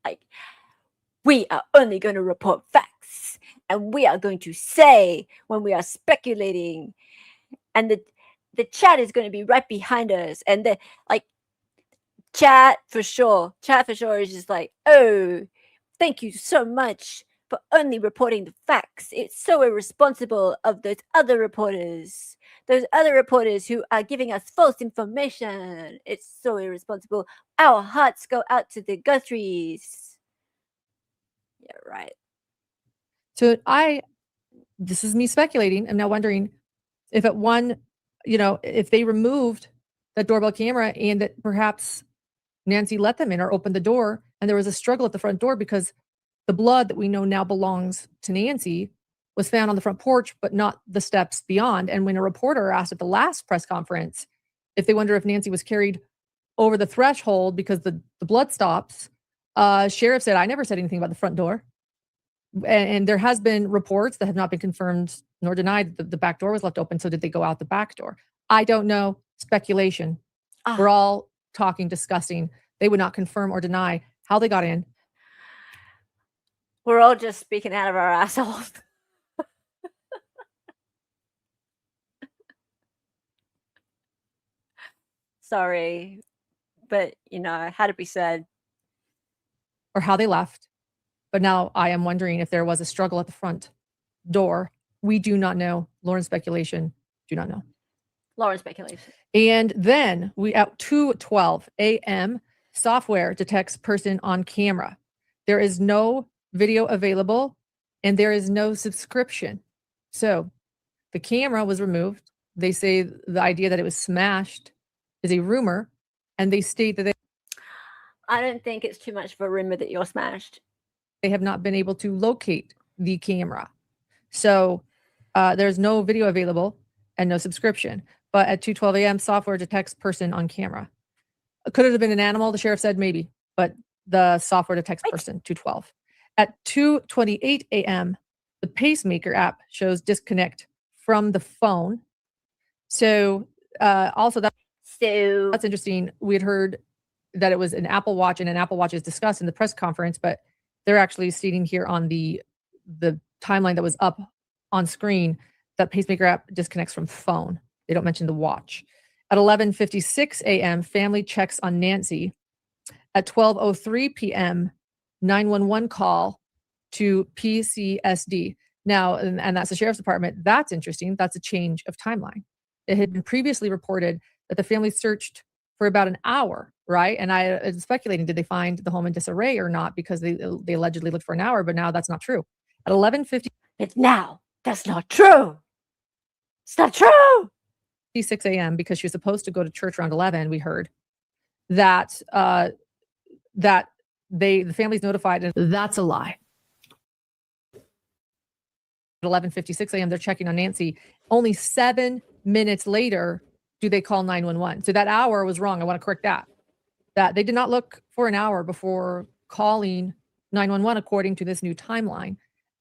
Like, we are only going to report facts, and we are going to say when we are speculating, and the chat is going to be right behind us, and the chat for sure is just like, oh, thank you so much for only reporting the facts. It's so irresponsible of those other reporters who are giving us false information. It's so irresponsible. Our hearts go out to the Guthries. Yeah, right. So this is me speculating. I'm now wondering if at one, if they removed the doorbell camera and that perhaps Nancy let them in or opened the door and there was a struggle at the front door because the blood that we know now belongs to Nancy was found on the front porch, but not the steps beyond. And when a reporter asked at the last press conference if they wonder if Nancy was carried over the threshold because the blood stops, sheriff said, I never said anything about the front door. And there has been reports that have not been confirmed nor denied that the back door was left open. So did they go out the back door? I don't know. Speculation. We're all talking, discussing. They would not confirm or deny how they got in. We're all just speaking out of our assholes. Sorry, but it had to be said. Or how they left. But now I am wondering if there was a struggle at the front door. We do not know. Lauren's speculation, do not know. Lauren's speculation. And then at 2:12 a.m., software detects person on camera. There is no video available and there is no subscription. So the camera was removed. They say the idea that it was smashed is a rumor, and they state that I don't think it's too much of a rumor that you're smashed. They have not been able to locate the camera. So there's no video available and no subscription. But at 2:12 a.m., software detects person on camera. Could it have been an animal? The sheriff said maybe, but the software detects person, 2:12. At 2:28 a.m., the pacemaker app shows disconnect from the phone. So also that's interesting. We had heard that it was an Apple Watch, and an Apple Watch is discussed in the press conference, but they're actually stating here on the timeline that was up on screen that pacemaker app disconnects from phone. They don't mention the watch. At 11:56 a.m., family checks on Nancy. At 12:03 p.m., 911 call to PCSD. Now, and that's the sheriff's department. That's interesting. That's a change of timeline. It had been previously reported that the family searched for about an hour, right? And I was speculating, did they find the home in disarray or not? Because they allegedly looked for an hour, but now that's not true. At 11:50, it's now. That's not true. It's not true. 6 a.m. because she was supposed to go to church around 11. We heard that the family's notified, and that's a lie. At 11:56 a.m., they're checking on Nancy. Only 7 minutes later do they call 911. So that hour was wrong. I want to correct that. That they did not look for an hour before calling 911 according to this new timeline.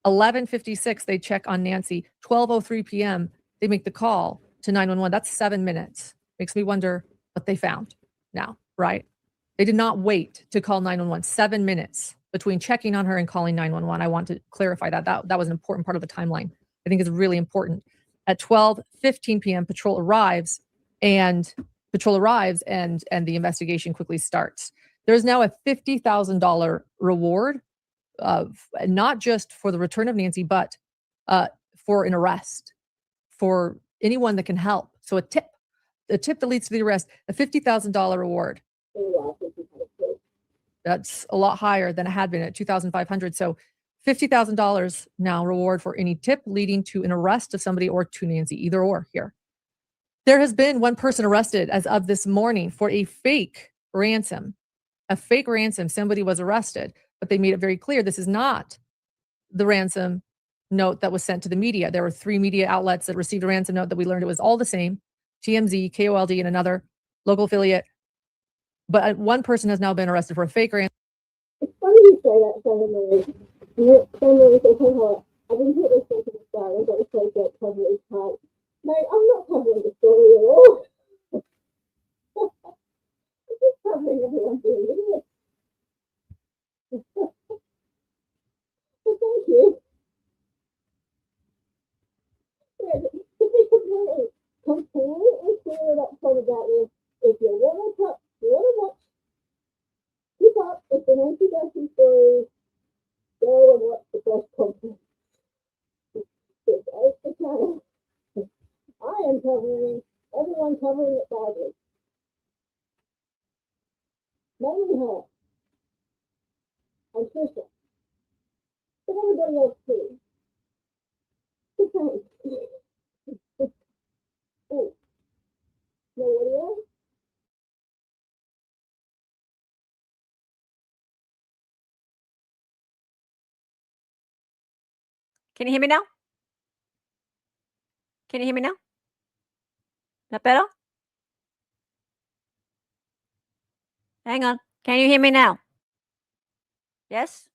11:56 they check on Nancy. 12:03 p.m. they make the call to 911. That's 7 minutes. Makes me wonder what they found now, right? They did not wait to call 911. 7 minutes between checking on her and calling 911. I want to clarify that. That was an important part of the timeline. I think is really important. At 12:15 p.m. patrol arrives and the investigation quickly starts. There's now a $50,000 reward of not just for the return of Nancy, but for an arrest for anyone that can help. So a tip that leads to the arrest, a $50,000 reward. That's a lot higher than it had been at $2,500. So $50,000 now reward for any tip leading to an arrest of somebody or to Nancy, either or here. There has been one person arrested as of this morning for a fake ransom. A fake ransom. Somebody was arrested, but they made it very clear this is not the ransom note that was sent to the media. There were 3 media outlets that received a ransom note that we learned it was all the same. TMZ, KOLD, and another local affiliate. But one person has now been arrested for a fake ransom. It's funny you say that, Senator. Senator says, hey, I've been hit with something to start. I've got to take that coverage part. Mate, I'm not covering the story at all. I'm just covering everyone's doing it. So thank you. Yeah, to be completely clear at that point about this, if you want to watch, keep up with the Nancy Guthrie story, go and watch the press conference. It's the channel. I am covering, everyone covering it badly. Mainly her. And Trisha. But everybody else too. Good thanks. Oh. No audio? Can you hear me now? Can you hear me now? That better? Hang on. Can you hear me now? Yes?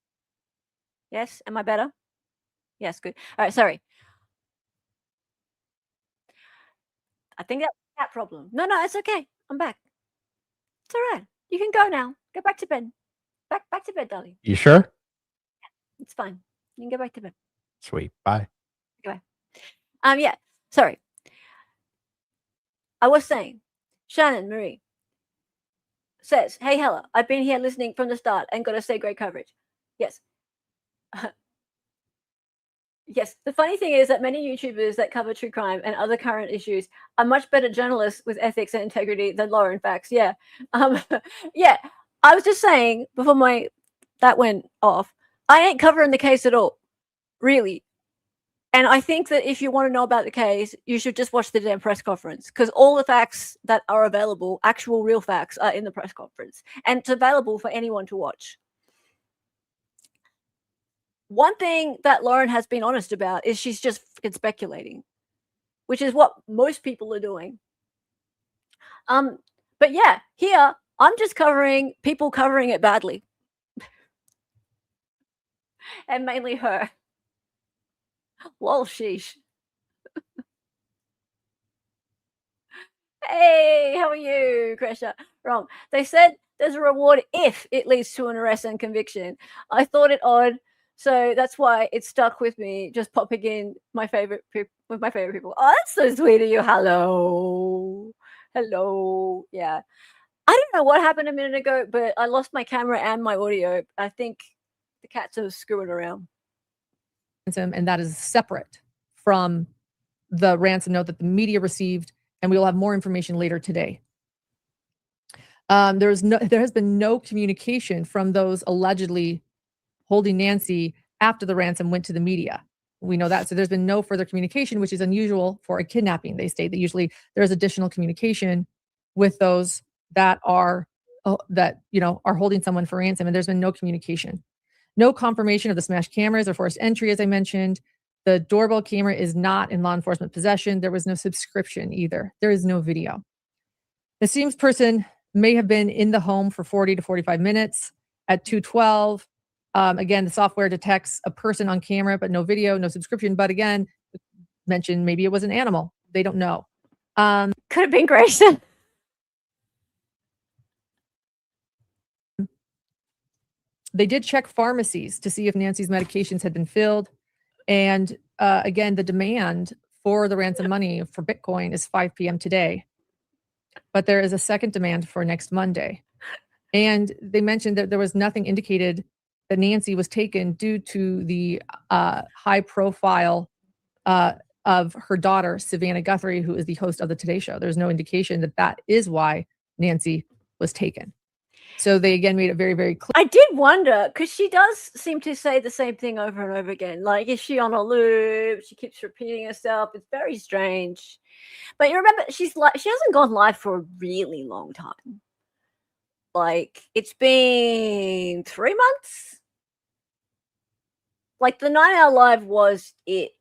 Yes? Am I better? Yes, good. All right, sorry. I think that's that problem. No, it's okay. I'm back. It's all right. You can go now. Go back to bed. Back to bed, darling. You sure? It's fine. You can go back to bed. Sweet. Bye. Goodbye. Yeah. Sorry. I was saying, Shannon Marie says, hey, Hella, I've been here listening from the start and got to say great coverage. Yes. Yes. The funny thing is that many YouTubers that cover true crime and other current issues are much better journalists with ethics and integrity than Lauren Facts. Yeah. Yeah. I was just saying before that went off, I ain't covering the case at all. Really. And I think that if you want to know about the case, you should just watch the damn press conference, because all the facts that are available, actual real facts, are in the press conference. And it's available for anyone to watch. One thing that Lauren has been honest about is she's just speculating, which is what most people are doing. But yeah, here, I'm just covering people covering it badly. And mainly her. Lol, sheesh. Hey, how are you, Kresha? Wrong. They said there's a reward if it leads to an arrest and conviction. I thought it odd, so that's why it stuck with me, just popping in my favorite with my favorite people. Oh, that's so sweet of you. Hello. Yeah. I don't know what happened a minute ago, but I lost my camera and my audio. I think the cats are screwing around. And that is separate from the ransom note that the media received, and we will have more information later today. There has been no communication from those allegedly holding Nancy after the ransom went to the media. We know that. So there's been no further communication, which is unusual for a kidnapping. They state that usually there's additional communication with those that are holding someone for ransom, and there's been no communication. No confirmation of the smashed cameras or forced entry, as I mentioned. The doorbell camera is not in law enforcement possession. There was no subscription either. There is no video. The seems person may have been in the home for 40 to 45 minutes at 2:12. Again, the software detects a person on camera, but no video, no subscription. But again, mentioned maybe it was an animal. They don't know. Could have been Grayson. They did check pharmacies to see if Nancy's medications had been filled. And again, the demand for the ransom money for Bitcoin is 5 p.m. today. But there is a second demand for next Monday. And they mentioned that there was nothing indicated that Nancy was taken due to the high profile of her daughter, Savannah Guthrie, who is the host of the Today Show. There's no indication that that is why Nancy was taken. So they again made it very, very clear. I did wonder, because she does seem to say the same thing over and over again. Like, is she on a loop? She keeps repeating herself. It's very strange. But you remember, she hasn't gone live for a really long time. Like, it's been 3 months. Like, the 9-hour live was it.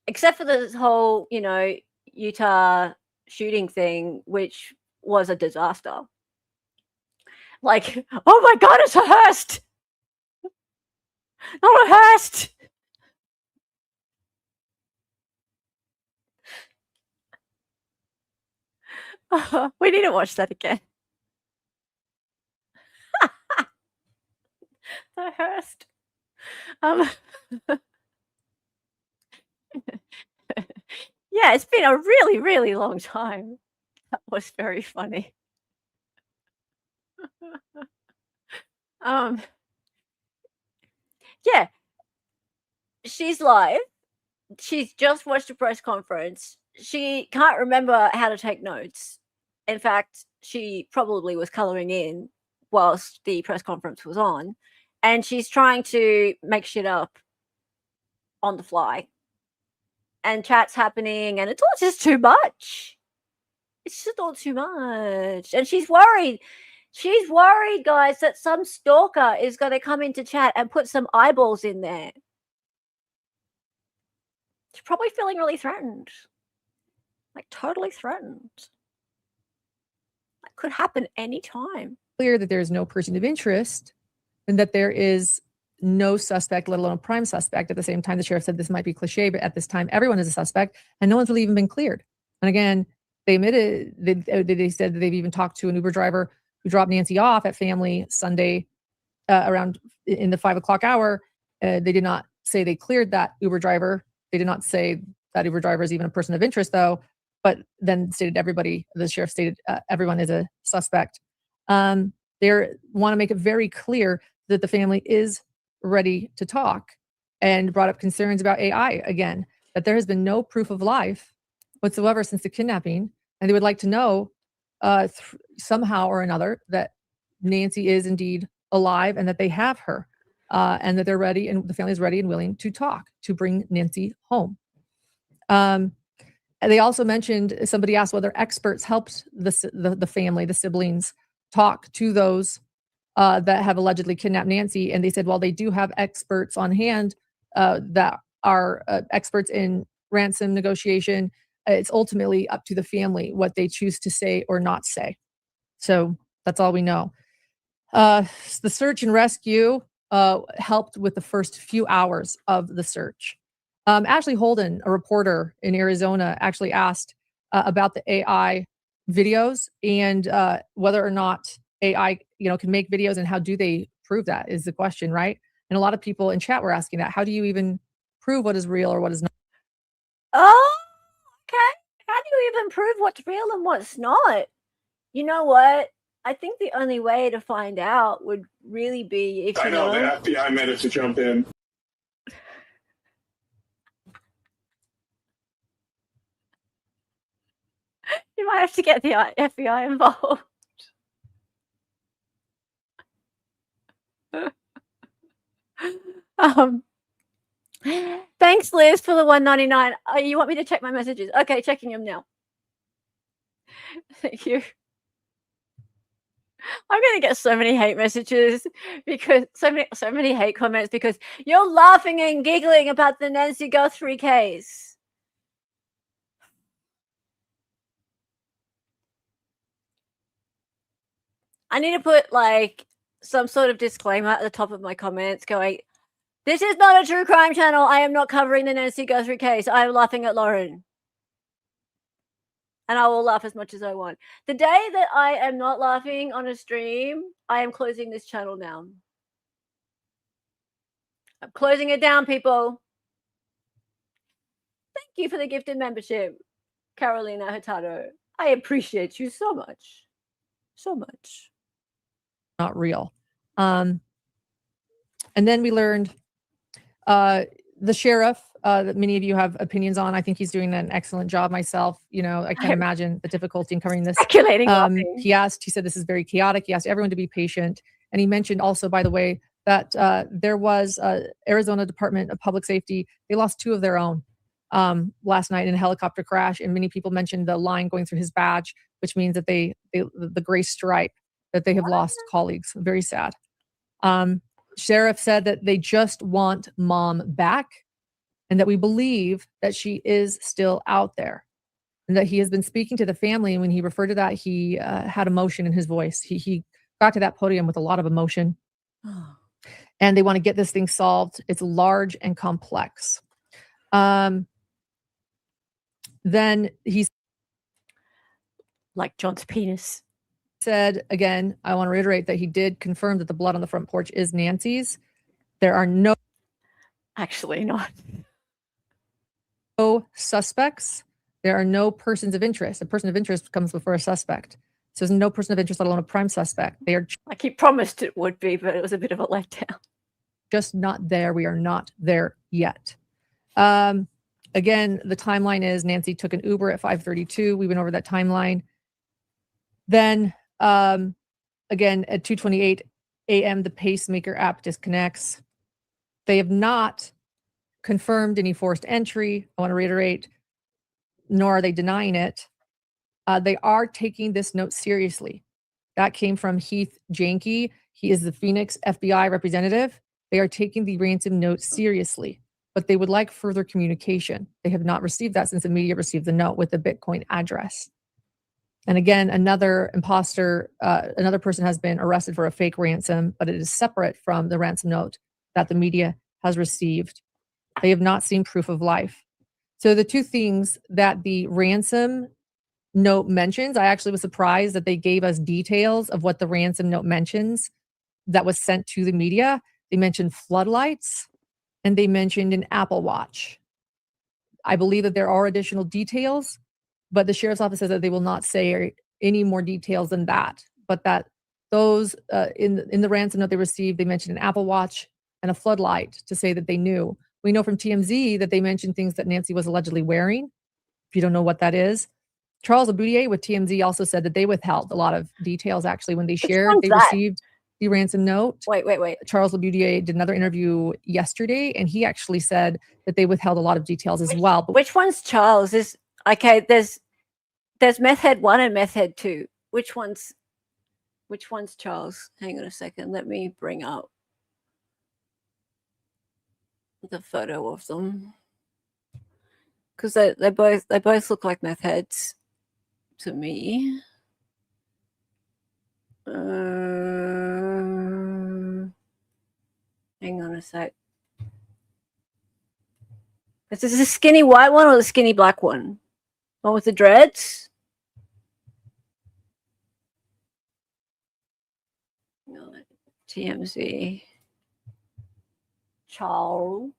Except for this whole, Utah shooting thing, which was a disaster. Like, oh my God, it's a Hearst. Not a Hearst. We need to watch that again. The Hearst. Yeah, it's been a really, really long time. That was very funny. Yeah, she's live. She's just watched a press conference. She can't remember how to take notes. In fact, she probably was coloring in whilst the press conference was on, and she's trying to make shit up on the fly. And chat's happening, and it's all just too much. It's just all too much. And she's worried. She's worried, guys, that some stalker is going to come into chat and put some eyeballs in there. She's probably feeling really threatened. Like, totally threatened. That could happen anytime. Clear that there is no person of interest and that there is no suspect, let alone a prime suspect. At the same time, the sheriff said this might be cliche, but at this time, everyone is a suspect, and no one's really even been cleared. And again, they admitted, they said that they've even talked to an Uber driver who dropped Nancy off at family Sunday around in the 5 o'clock hour. They did not say they cleared that Uber driver. They did not say that Uber driver is even a person of interest, though, but then stated the sheriff stated everyone is a suspect. They want to make it very clear that the family is ready to talk, and brought up concerns about AI again, that there has been no proof of life whatsoever since the kidnapping. And they would like to know somehow or another that Nancy is indeed alive and that they have her and that they're ready, and the family is ready and willing to talk to bring Nancy home. And they also mentioned, somebody asked whether experts helped the family, the siblings, talk to those that have allegedly kidnapped Nancy. And they said, well, they do have experts on hand that are experts in ransom negotiation. It's ultimately up to the family what they choose to say or not say. So that's all we know. The search and rescue helped with the first few hours of the search. Ashley Holden, a reporter in Arizona, actually asked about the AI videos and whether or not AI, can make videos, and how do they prove that is the question, right? And a lot of people in chat were asking that. How do you even prove what is real or what is not? Oh, okay. How do you even prove what's real and what's not? You know what? I think the only way to find out would really be if I know the FBI managed to jump in. You might have to get the FBI involved. Thanks, Liz, for the $1.99. You want me to check my messages? Okay, checking them now. Thank you. I'm gonna get so many hate messages because so many hate comments because you're laughing and giggling about the Nancy Guthrie case. I need to put like some sort of disclaimer at the top of my comments going, this is not a true crime channel. I am not covering the Nancy Guthrie case. I am laughing at Lauren. And I will laugh as much as I want. The day that I am not laughing on a stream, I am closing this channel down. I'm closing it down, people. Thank you for the gifted membership, Carolina Hurtado. I appreciate you so much. So much. Not real. And then we learned the sheriff that many of you have opinions on. I think he's doing an excellent job myself. You know, I can't imagine the difficulty in covering this. He said this is very chaotic. He asked everyone to be patient. And he mentioned also, by the way, that there was Arizona Department of Public Safety. They lost 2 of their own last night in a helicopter crash. And many people mentioned the line going through his badge, which means that the gray stripe, that they have lost colleagues. Very sad. Sheriff said that they just want mom back and that we believe that she is still out there and that he has been speaking to the family. And when he referred to that, he had emotion in his voice. He got to that podium with a lot of emotion. And they want to get this thing solved. It's large and complex. Then he's like John's penis. Said again, I want to reiterate that he did confirm that the blood on the front porch is Nancy's. There are no suspects. There are no persons of interest. A person of interest comes before a suspect. So there's no person of interest, let alone a prime suspect. They are like he promised it would be, but it was a bit of a letdown. Just not there. We are not there yet. Again, the timeline is Nancy took an Uber at 5:32. We went over that timeline. Then again, at 2:28 a.m., the pacemaker app disconnects. They have not confirmed any forced entry. I want to reiterate, nor are they denying it. They are taking this note seriously. That came from Heath Janke. He is the Phoenix FBI representative. They are taking the ransom note seriously, but they would like further communication. They have not received that since the media received the note with the Bitcoin address. And again, another imposter, another person has been arrested for a fake ransom, but it is separate from the ransom note that the media has received. They have not seen proof of life. So the 2 things that the ransom note mentions, I actually was surprised that they gave us details of what the ransom note mentions that was sent to the media. They mentioned floodlights and they mentioned an Apple Watch. I believe that there are additional details, but the sheriff's office says that they will not say any more details than that, but that those in the ransom note they received, they mentioned an Apple Watch and a floodlight to say that they knew. We know from TMZ that they mentioned things that Nancy was allegedly wearing. If you don't know what that is, Charles Aboutier with TMZ also said that they withheld a lot of details. Actually, when they received the ransom note. Wait. Charles Aboutier did another interview yesterday, and he actually said that they withheld a lot of details as well. But which one's Charles? Okay, there's meth head 1 and meth head 2. Which one's Charles? Hang on a second. Let me bring up the photo of them. Because they both look like meth heads to me. Hang on a sec. Is this the skinny white one or the skinny black one? One with the dreads? No, TMZ. Charles.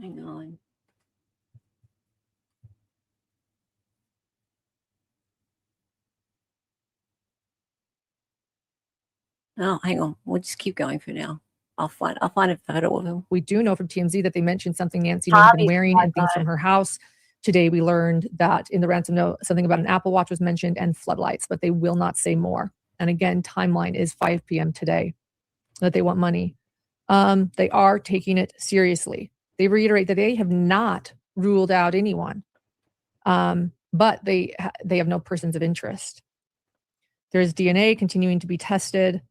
Hang on. Oh, hang on. We'll just keep going for now. I'll find a photo of him. We do know from TMZ that they mentioned something Nancy may have been wearing and things from her house. Today we learned that in the ransom note, something about an Apple Watch was mentioned and floodlights, but they will not say more. And again, timeline is 5 p.m. today that they want money. They are taking it seriously. They reiterate that they have not ruled out anyone. But they have no persons of interest. There's DNA continuing to be tested,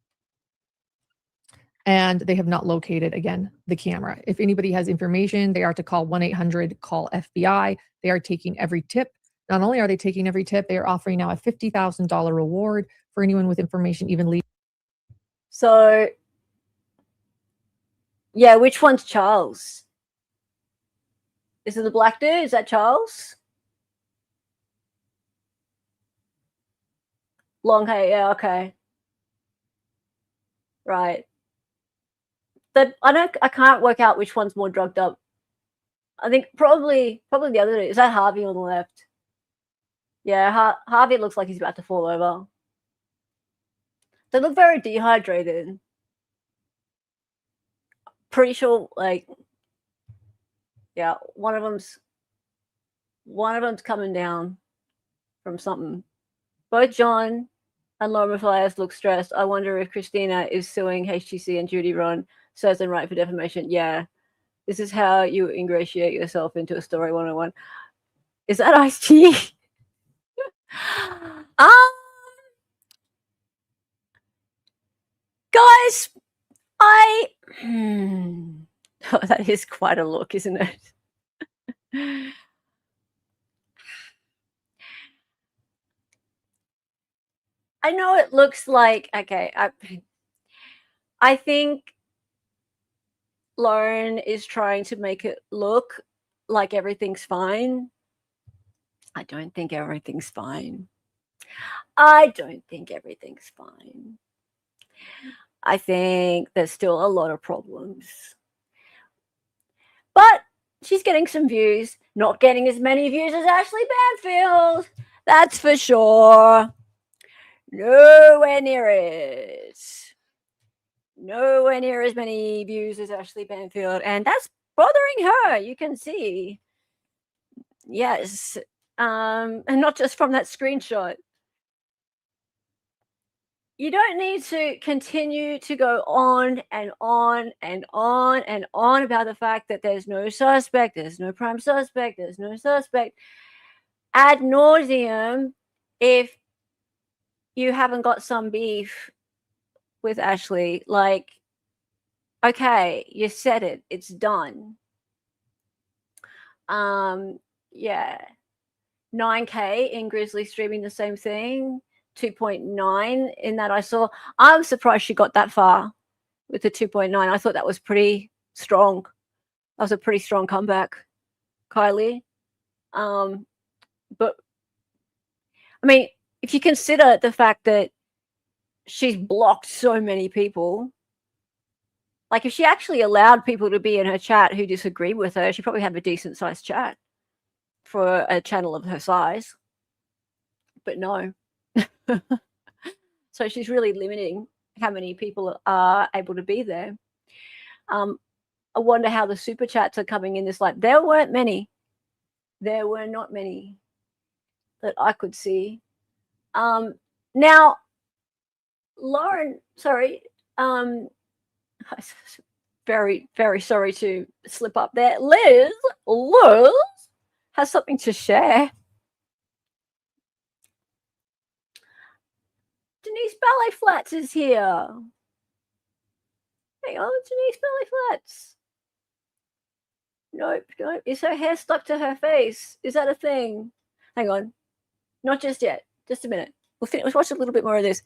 and they have not located, again, the camera. If anybody has information, they are to call 1-800-CALL-FBI. They are taking every tip. Not only are they taking every tip, they are offering now a $50,000 reward for anyone with information, even leave. So, yeah, which one's Charles? Is it the black dude? Is that Charles? Long hair, yeah, okay. Right. I can't work out which one's more drugged up. I think probably the other dude. Is that Harvey on the left? Yeah, Harvey looks like he's about to fall over. They look very dehydrated. Pretty sure, like, yeah, one of them's coming down from something. Both John and Laura Mathias look stressed. I wonder if Christina is suing HTC and Judy Ron says and right for defamation. Yeah, this is how you ingratiate yourself into a story 101. Is that Ice-T? Guys, oh, that is quite a look, isn't it? I know it looks like, okay, I think Lauren is trying to make it look like everything's fine. I don't think everything's fine. I think there's still a lot of problems. But she's getting some views, not getting as many views as Ashleigh Banfield. That's for sure. Nowhere near it. Nowhere near as many views as Ashleigh Banfield. And that's bothering her, you can see. Yes. And not just from that screenshot. You don't need to continue to go on and on and on and on about the fact that there's no suspect, there's no prime suspect, there's no suspect ad nauseum if you haven't got some beef with Ashleigh. Like, okay, you said it, it's done. Yeah. 9K in Grizzly streaming the same thing. 2.9 in that I saw. I'm surprised she got that far with the 2.9. I thought that was pretty strong. That was a pretty strong comeback, Kylie. But I mean, if you consider the fact that she's blocked so many people, like if she actually allowed people to be in her chat who disagree with her, she'd probably have a decent sized chat for a channel of her size. But no. So she's really limiting how many people are able to be there. I wonder how the super chats are coming in this live. There weren't many. There were not many that I could see. Now, Lauren, sorry, very, very sorry to slip up there. Liz has something to share. Denise Ballet Flats is here. Hang on, Denise Ballet Flats. Nope. Is her hair stuck to her face? Is that a thing? Hang on. Not just yet. Just a minute. We'll watch a little bit more of this.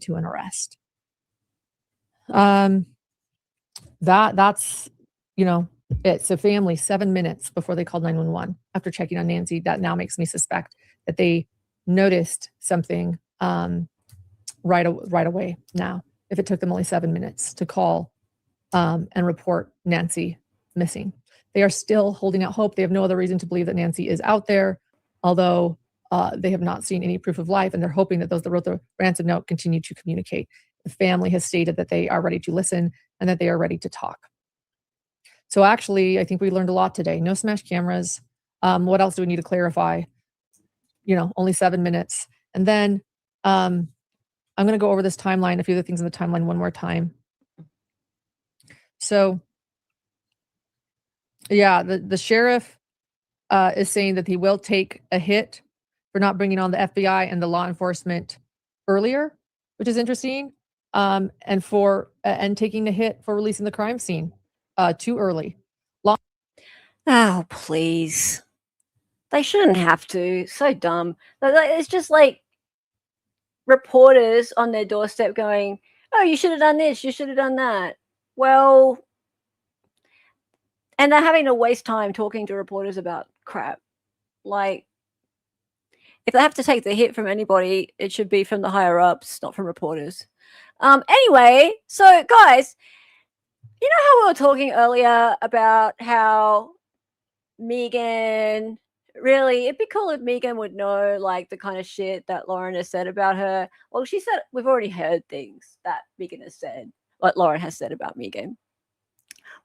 To an arrest. That's it. So family, 7 minutes before they called 911 after checking on Nancy. That now makes me suspect that they noticed something right away now, if it took them only 7 minutes to call and report Nancy missing. They are still holding out hope. They have no other reason to believe that Nancy is out there, although they have not seen any proof of life, and they're hoping that those that wrote the ransom note continue to communicate. The family has stated that they are ready to listen and that they are ready to talk. So actually, I think we learned a lot today. No smash cameras. What else do we need to clarify? Only 7 minutes. And then I'm going to go over this timeline, a few of the things in the timeline one more time. So, yeah, the sheriff is saying that he will take a hit for not bringing on the FBI and the law enforcement earlier, which is interesting, and taking a hit for releasing the crime scene too early. Oh, please. They shouldn't have to. So dumb. It's just like reporters on their doorstep going, oh, you should have done this, you should have done that. Well, and they're having to waste time talking to reporters about crap. Like, if they have to take the hit from anybody, it should be from the higher ups, not from reporters. Anyway, so guys, you know how we were talking earlier about how Megan, really, it'd be cool if Megan would know like the kind of shit that Lauren has said about her. Well, she said we've already heard things that Megan has said, what Lauren has said about Megan.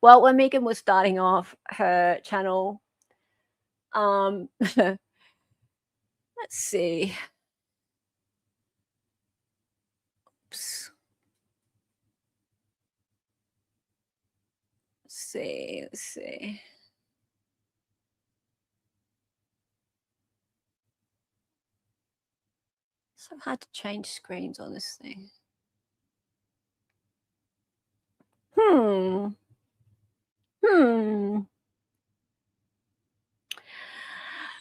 Well, when Megan was starting off her channel, let's see. Oops. Let's see. So hard to change screens on this thing.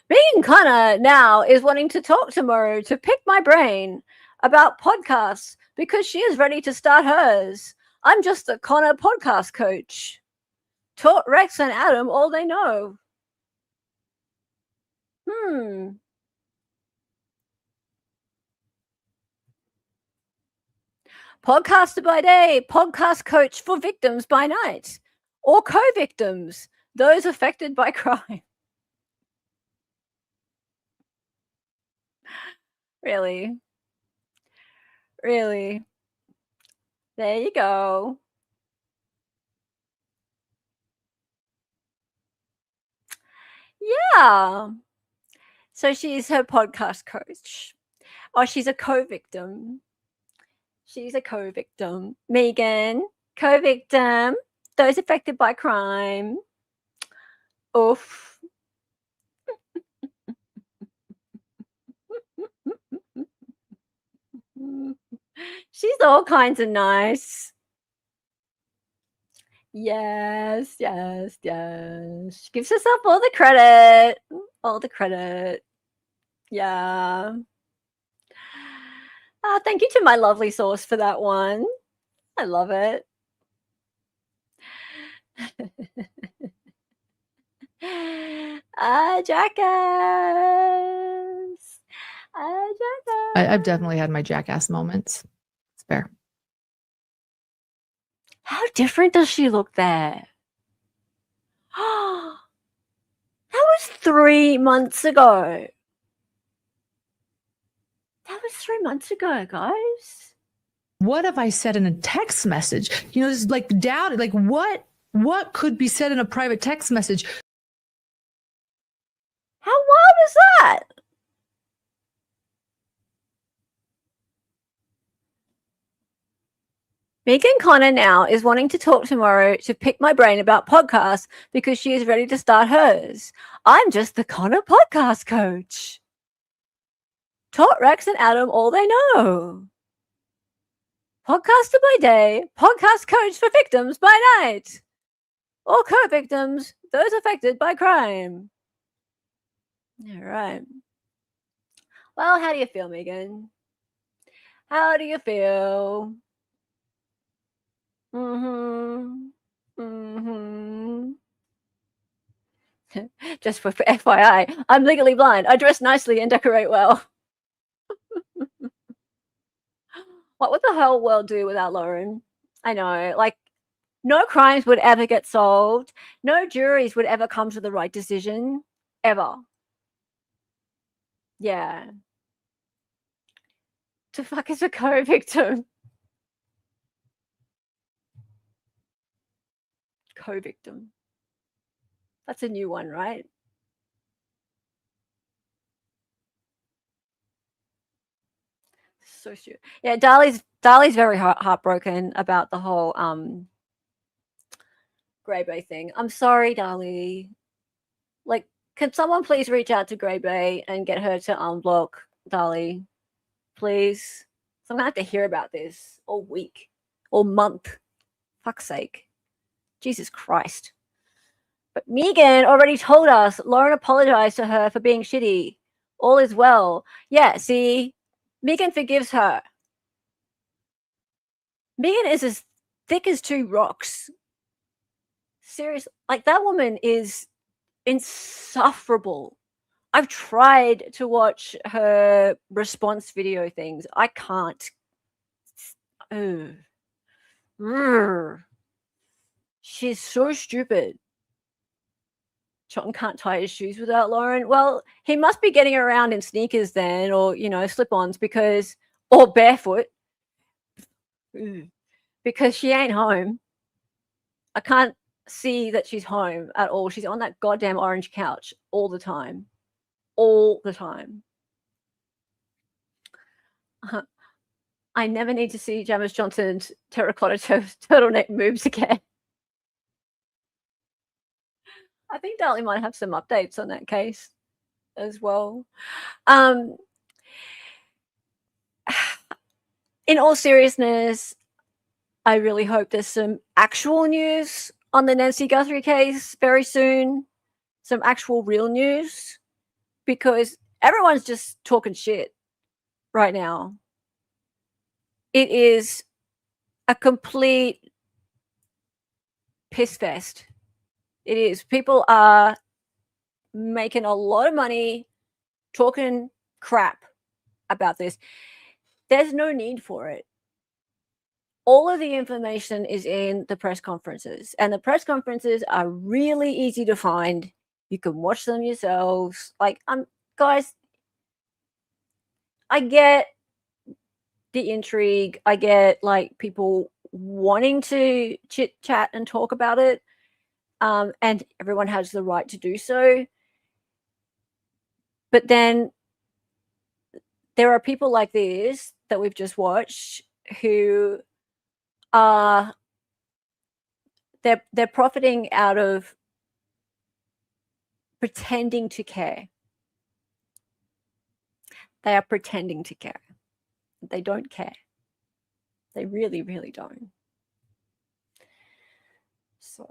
Megan Connor now is wanting to talk tomorrow to pick my brain about podcasts because she is ready to start hers. I'm just the Connor podcast coach. Taught Rex and Adam all they know. Podcaster by day, podcast coach for victims by night, or co-victims, those affected by crime. Really? Really? There you go. Yeah. So she's her podcast coach. Or she's a co-victim. She's a co-victim. Megan, co-victim, those affected by crime. Oof. She's all kinds of nice. Yes. She gives herself all the credit. All the credit. Yeah. Thank you to my lovely source for that one. I love it. Jackass. Jackass. I've definitely had my jackass moments. It's fair. How different does she look there? That was 3 months ago. That was 3 months ago, guys. What have I said in a text message? You know, it's like doubt. Like what could be said in a private text message? How wild is that? Megan Connor now is wanting to talk tomorrow to pick my brain about podcasts because she is ready to start hers. I'm just the Connor podcast coach. Taught Rex and Adam all they know. Podcaster by day, podcast coach for victims by night. Or co-victims, those affected by crime. All right. Well, how do you feel, Megan? How do you feel? Just for FYI, I'm legally blind. I dress nicely and decorate well. What would the whole world do without Lauren? I know, like, no crimes would ever get solved. No juries would ever come to the right decision. Ever. Yeah. The fuck is a co-victim? Co-victim. That's a new one, right? So sure. Yeah, Dali's very heartbroken about the whole Grey Bay thing. I'm sorry, Dali. Like, Can someone please reach out to Grey Bay and get her to unblock Dali, please? So I'm gonna have to hear about this all week, all month. Fuck's sake. Jesus Christ. But Megan already told us Lauren apologized to her for being shitty. All is well. Yeah, see, Megan forgives her. Megan is as thick as two rocks. Seriously, like that woman is insufferable. I've tried to watch her response video things. I can't. She's so stupid. John can't tie his shoes without Lauren. Well, he must be getting around in sneakers then, or, you know, slip-ons, because, or barefoot, because she ain't home. I can't see that she's home at all. She's on that goddamn orange couch all the time. All the time. I never need to see Jamis Johnson's terracotta turtleneck moves again. I think Dali might have some updates on that case as well. In all seriousness, I really hope there's some actual news on the Nancy Guthrie case very soon. Some actual real news, because everyone's just talking shit right now. It is a complete piss fest. It is. People are making a lot of money talking crap about this. There's no need for it. All of the information is in the press conferences, and the press conferences are really easy to find. You can watch them yourselves. Like, guys, I get the intrigue. I get, like, people wanting to chit chat and talk about it. And everyone has the right to do so. But then there are people like this that we've just watched who are they're profiting out of pretending to care. They are pretending to care. They don't care. They really, really don't. So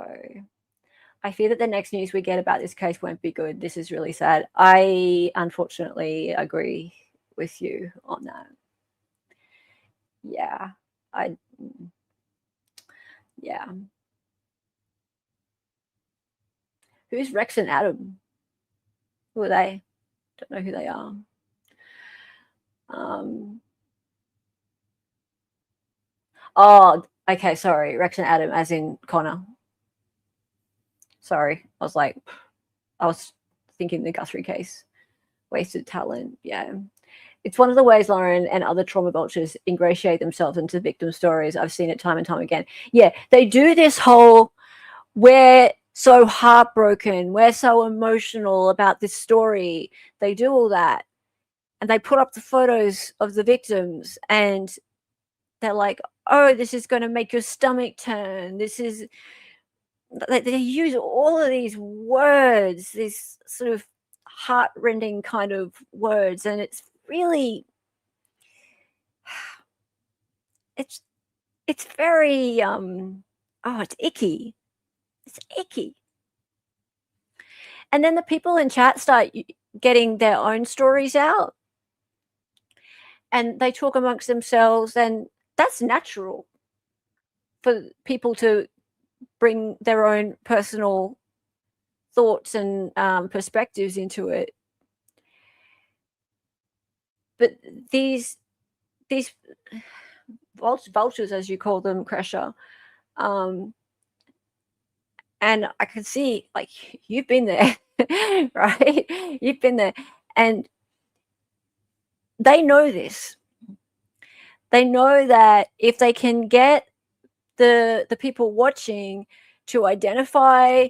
I fear that the next news we get about this case won't be good. This is really sad. I unfortunately agree with you on that. Yeah. Yeah. Who's Rex and Adam? Who are they? Don't know who they are. Oh, okay, sorry. Rex and Adam as in Connor. Sorry. I was thinking the Guthrie case. Wasted talent. Yeah. It's one of the ways Lauren and other trauma vultures ingratiate themselves into victim stories. I've seen it time and time again. Yeah, they do this whole, we're so heartbroken, we're so emotional about this story. They do all that. And they put up the photos of the victims and they're like, oh, this is going to make your stomach turn. This is, they use all of these words, these sort of heart-rending kind of words, and it's really, it's very it's icky. It's icky. And then the people in chat start getting their own stories out and they talk amongst themselves, and that's natural for people to bring their own personal thoughts and perspectives into it. But these vultures, as you call them, Kresha, and I can see, like, you've been there, right? You've been there, and they know this. They know that if they can get the people watching to identify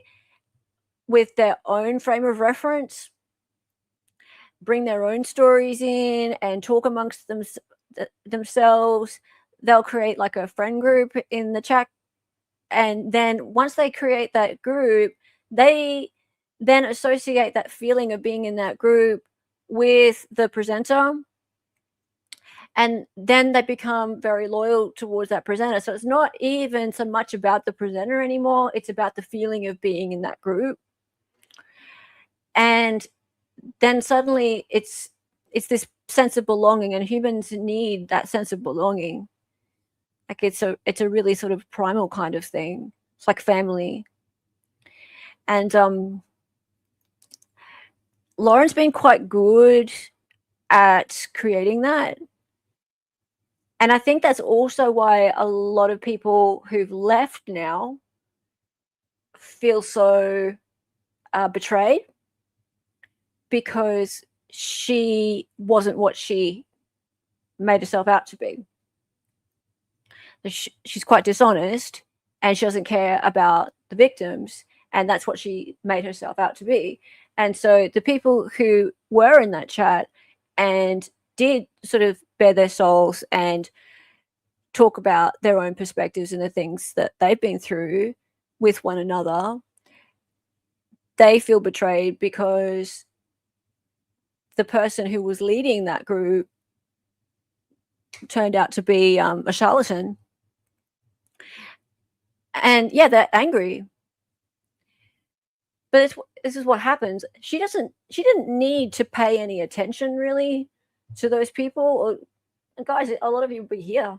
with their own frame of reference, bring their own stories in and talk amongst themselves, they'll create like a friend group in the chat. And then once they create that group, they then associate that feeling of being in that group with the presenter, and then they become very loyal towards that presenter. So it's not even so much about the presenter anymore, it's about the feeling of being in that group. And then suddenly it's this sense of belonging, and humans need that sense of belonging. Like it's a really sort of primal kind of thing. It's like family. And Lauren's been quite good at creating that. And I think that's also why a lot of people who've left now feel so betrayed, because she wasn't what she made herself out to be. She's quite dishonest, and she doesn't care about the victims, and that's what she made herself out to be. And so the people who were in that chat and did sort of bare their souls and talk about their own perspectives and the things that they've been through with one another, they feel betrayed because the person who was leading that group turned out to be a charlatan. And yeah, they're angry. But this is what happens. She didn't need to pay any attention really to those people. Or guys, a lot of you will be here.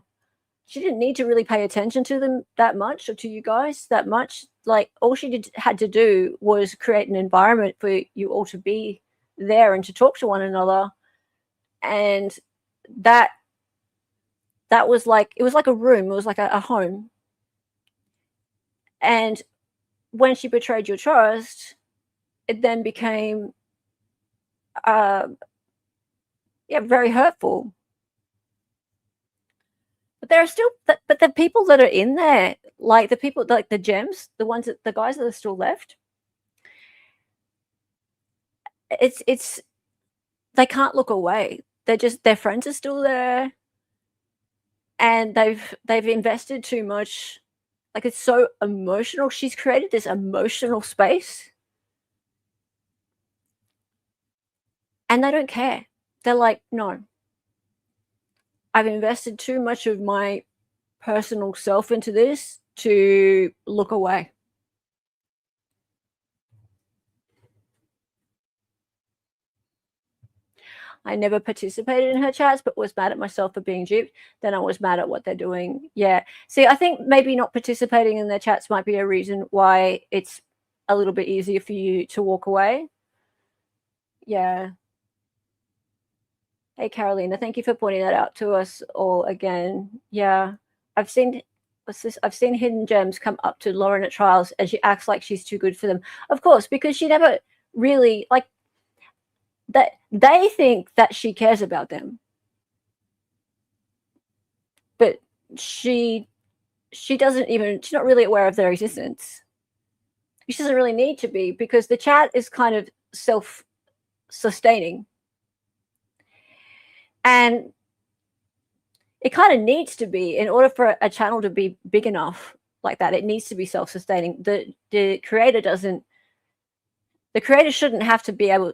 She didn't need to really pay attention to them that much, or to you guys that much. Like, all she had to do was create an environment for you all to be there and to talk to one another. And that was like, it was like a room. It was like a home. And when she betrayed your trust, it then became very hurtful. But there are still, but the people that are in there, like the people, like the gems, the guys that are still left, it's they can't look away. Their friends are still there, and they've invested too much. Like, it's so emotional. She's created this emotional space, and they don't care. They're like, no, I've invested too much of my personal self into this to look away. I never participated in her chats, but was mad at myself for being duped. Then I was mad at what they're doing. Yeah. See, I think maybe not participating in their chats might be a reason why it's a little bit easier for you to walk away. Yeah. Hey, Carolina, thank you for pointing that out to us all again. Yeah. I've seen hidden gems come up to Lauren at trials, and she acts like she's too good for them. Of course, because she never really, like, that they think that she cares about them, but she doesn't even, she's not really aware of their existence. She doesn't really need to be, because the chat is kind of self-sustaining, and it kind of needs to be, in order for a channel to be big enough like that. It needs to be self-sustaining. The creator shouldn't have to be able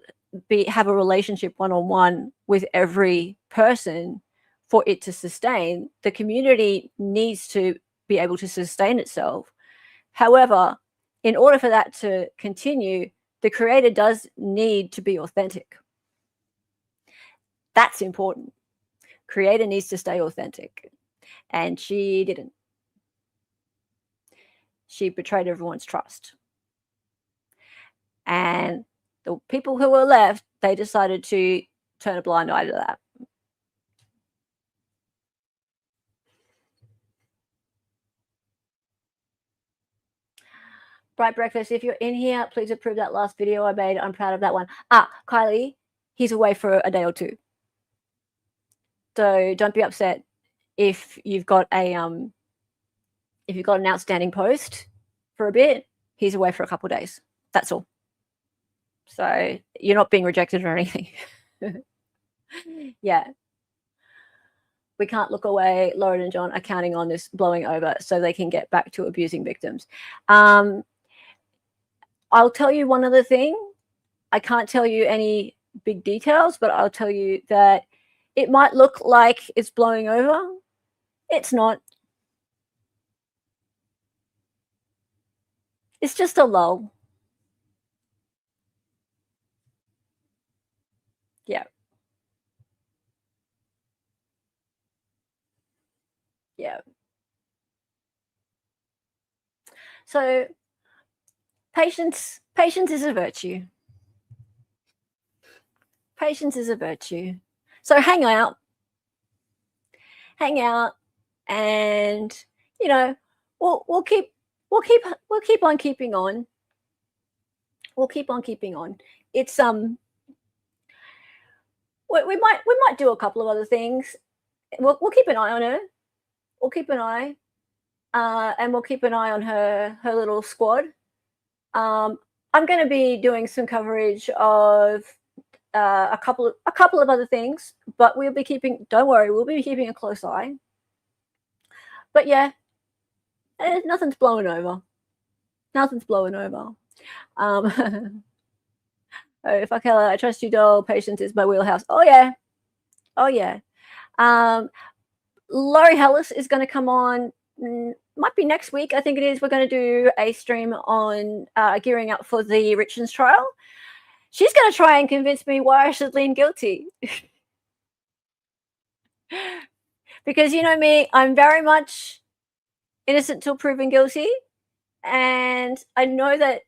have a relationship one-on-one with every person for it to sustain. The community needs to be able to sustain itself. However, in order for that to continue, the creator does need to be authentic. That's important. Creator needs to stay authentic, and she didn't. She betrayed everyone's trust, and the people who were left, they decided to turn a blind eye to that. Bright Breakfast, if you're in here, please approve that last video I made. I'm proud of that one. Kylie, he's away for a day or two, so don't be upset if you've got an outstanding post for a bit. He's away for a couple of days. That's all. So you're not being rejected or anything. Yeah. We can't look away. Lauren and John are counting on this blowing over so they can get back to abusing victims. I I'll tell you one other thing. I can't tell you any big details, but I'll tell you that it might look like it's blowing over. It's not. It's just a lull. Yeah. Yeah. So patience is a virtue. Patience is a virtue. So hang out, and you know, we'll keep on keeping on. We'll keep on keeping on. It's we might do a couple of other things. We'll keep an eye on her. We'll keep an eye, and we'll keep an eye on her little squad. I'm going to be doing some coverage of a couple of other things, but we'll be keeping. Don't worry, we'll be keeping a close eye. But yeah, nothing's blowing over. Nothing's blowing over. If I tell her, I trust you, doll. Patience is my wheelhouse. Oh yeah, oh yeah. Laurie Hellis is going to come on. Might be next week. I think it is. We're going to do a stream on gearing up for the Richards trial. She's going to try and convince me why I should lean guilty. Because you know me, I'm very much innocent till proven guilty. And I know that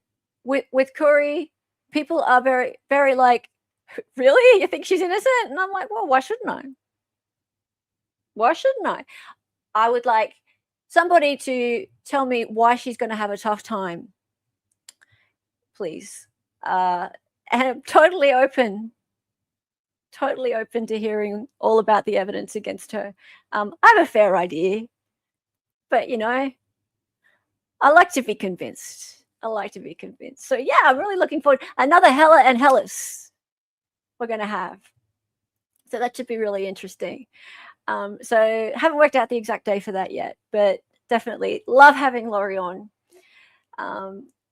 with Corey, people are very, very like, really? You think she's innocent? And I'm like, well, why shouldn't I? Why shouldn't I? I would like somebody to tell me why she's going to have a tough time. Please. And I'm totally open to hearing all about the evidence against her. I have a fair idea, but you know, I like to be convinced. So yeah, I'm really looking forward. Another Hella and Hellis we're going to have. So that should be really interesting. So haven't worked out the exact day for that yet, but definitely love having Lori on.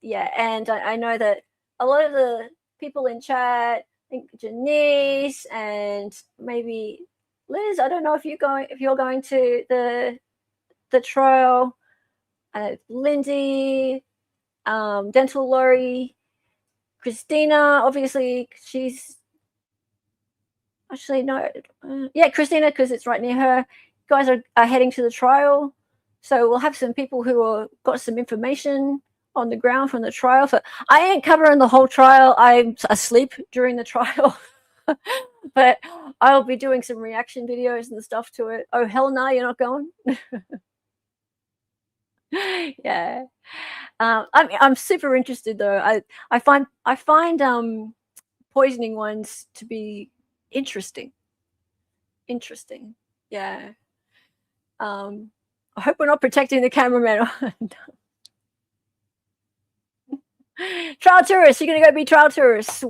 Yeah, and I know that a lot of the people in chat, I think Janice and maybe Liz, I don't know if you're going to the trial. Lindsay, Dental Lori, Christina, obviously she's actually no, yeah, Christina, because it's right near her. You guys are heading to the trial, so we'll have some people who got some information on the ground from the trial. So I ain't covering the whole trial. I'm asleep during the trial, but I'll be doing some reaction videos and stuff to it. Oh hell no, you're not going. Yeah, I'm super interested though. I find poisoning ones to be interesting. Yeah. I hope we're not protecting the cameraman. Trial tourists, you're gonna go be trial tourists.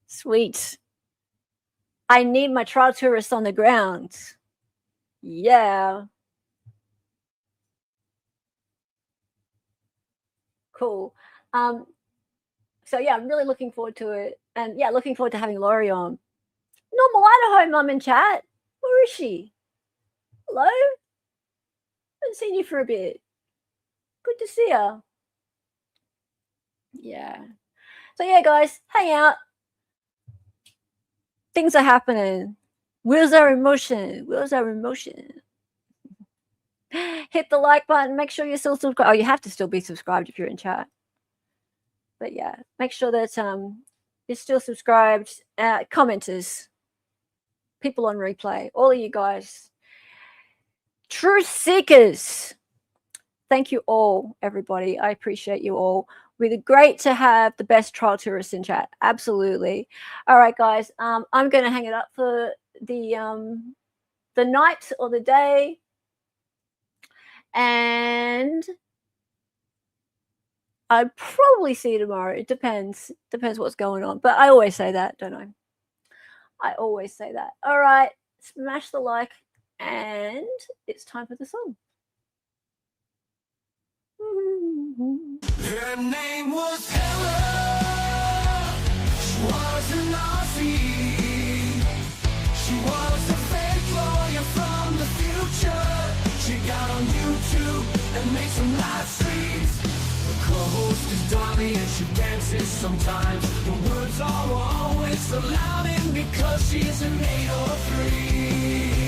Sweet. I need my trial tourists on the ground. Yeah. Cool. So yeah, I'm really looking forward to it. And yeah, looking forward to having Lori on. Normal Idaho mum in chat. Where is she? Hello? Haven't seen you for a bit. Good to see her. Yeah. So yeah, guys, hang out. Things are happening. Wheels are in motion. Hit the like button. Make sure you're still subscribed. Oh, you have to still be subscribed if you're in chat. But yeah, make sure that you're still subscribed. Commenters, people on replay, all of you guys. Truth seekers. Thank you all, everybody. I appreciate you all. Really great to have the best trial tourists in chat. Absolutely. All right, guys. I'm going to hang it up for the night or the day. And I'll probably see you tomorrow. It depends. Depends what's going on. But I always say that, don't I? I always say that. All right. Smash the like. And it's time for the song. Her name was She's Donnie and she dances sometimes. The words are always so loud, and because she's an 803.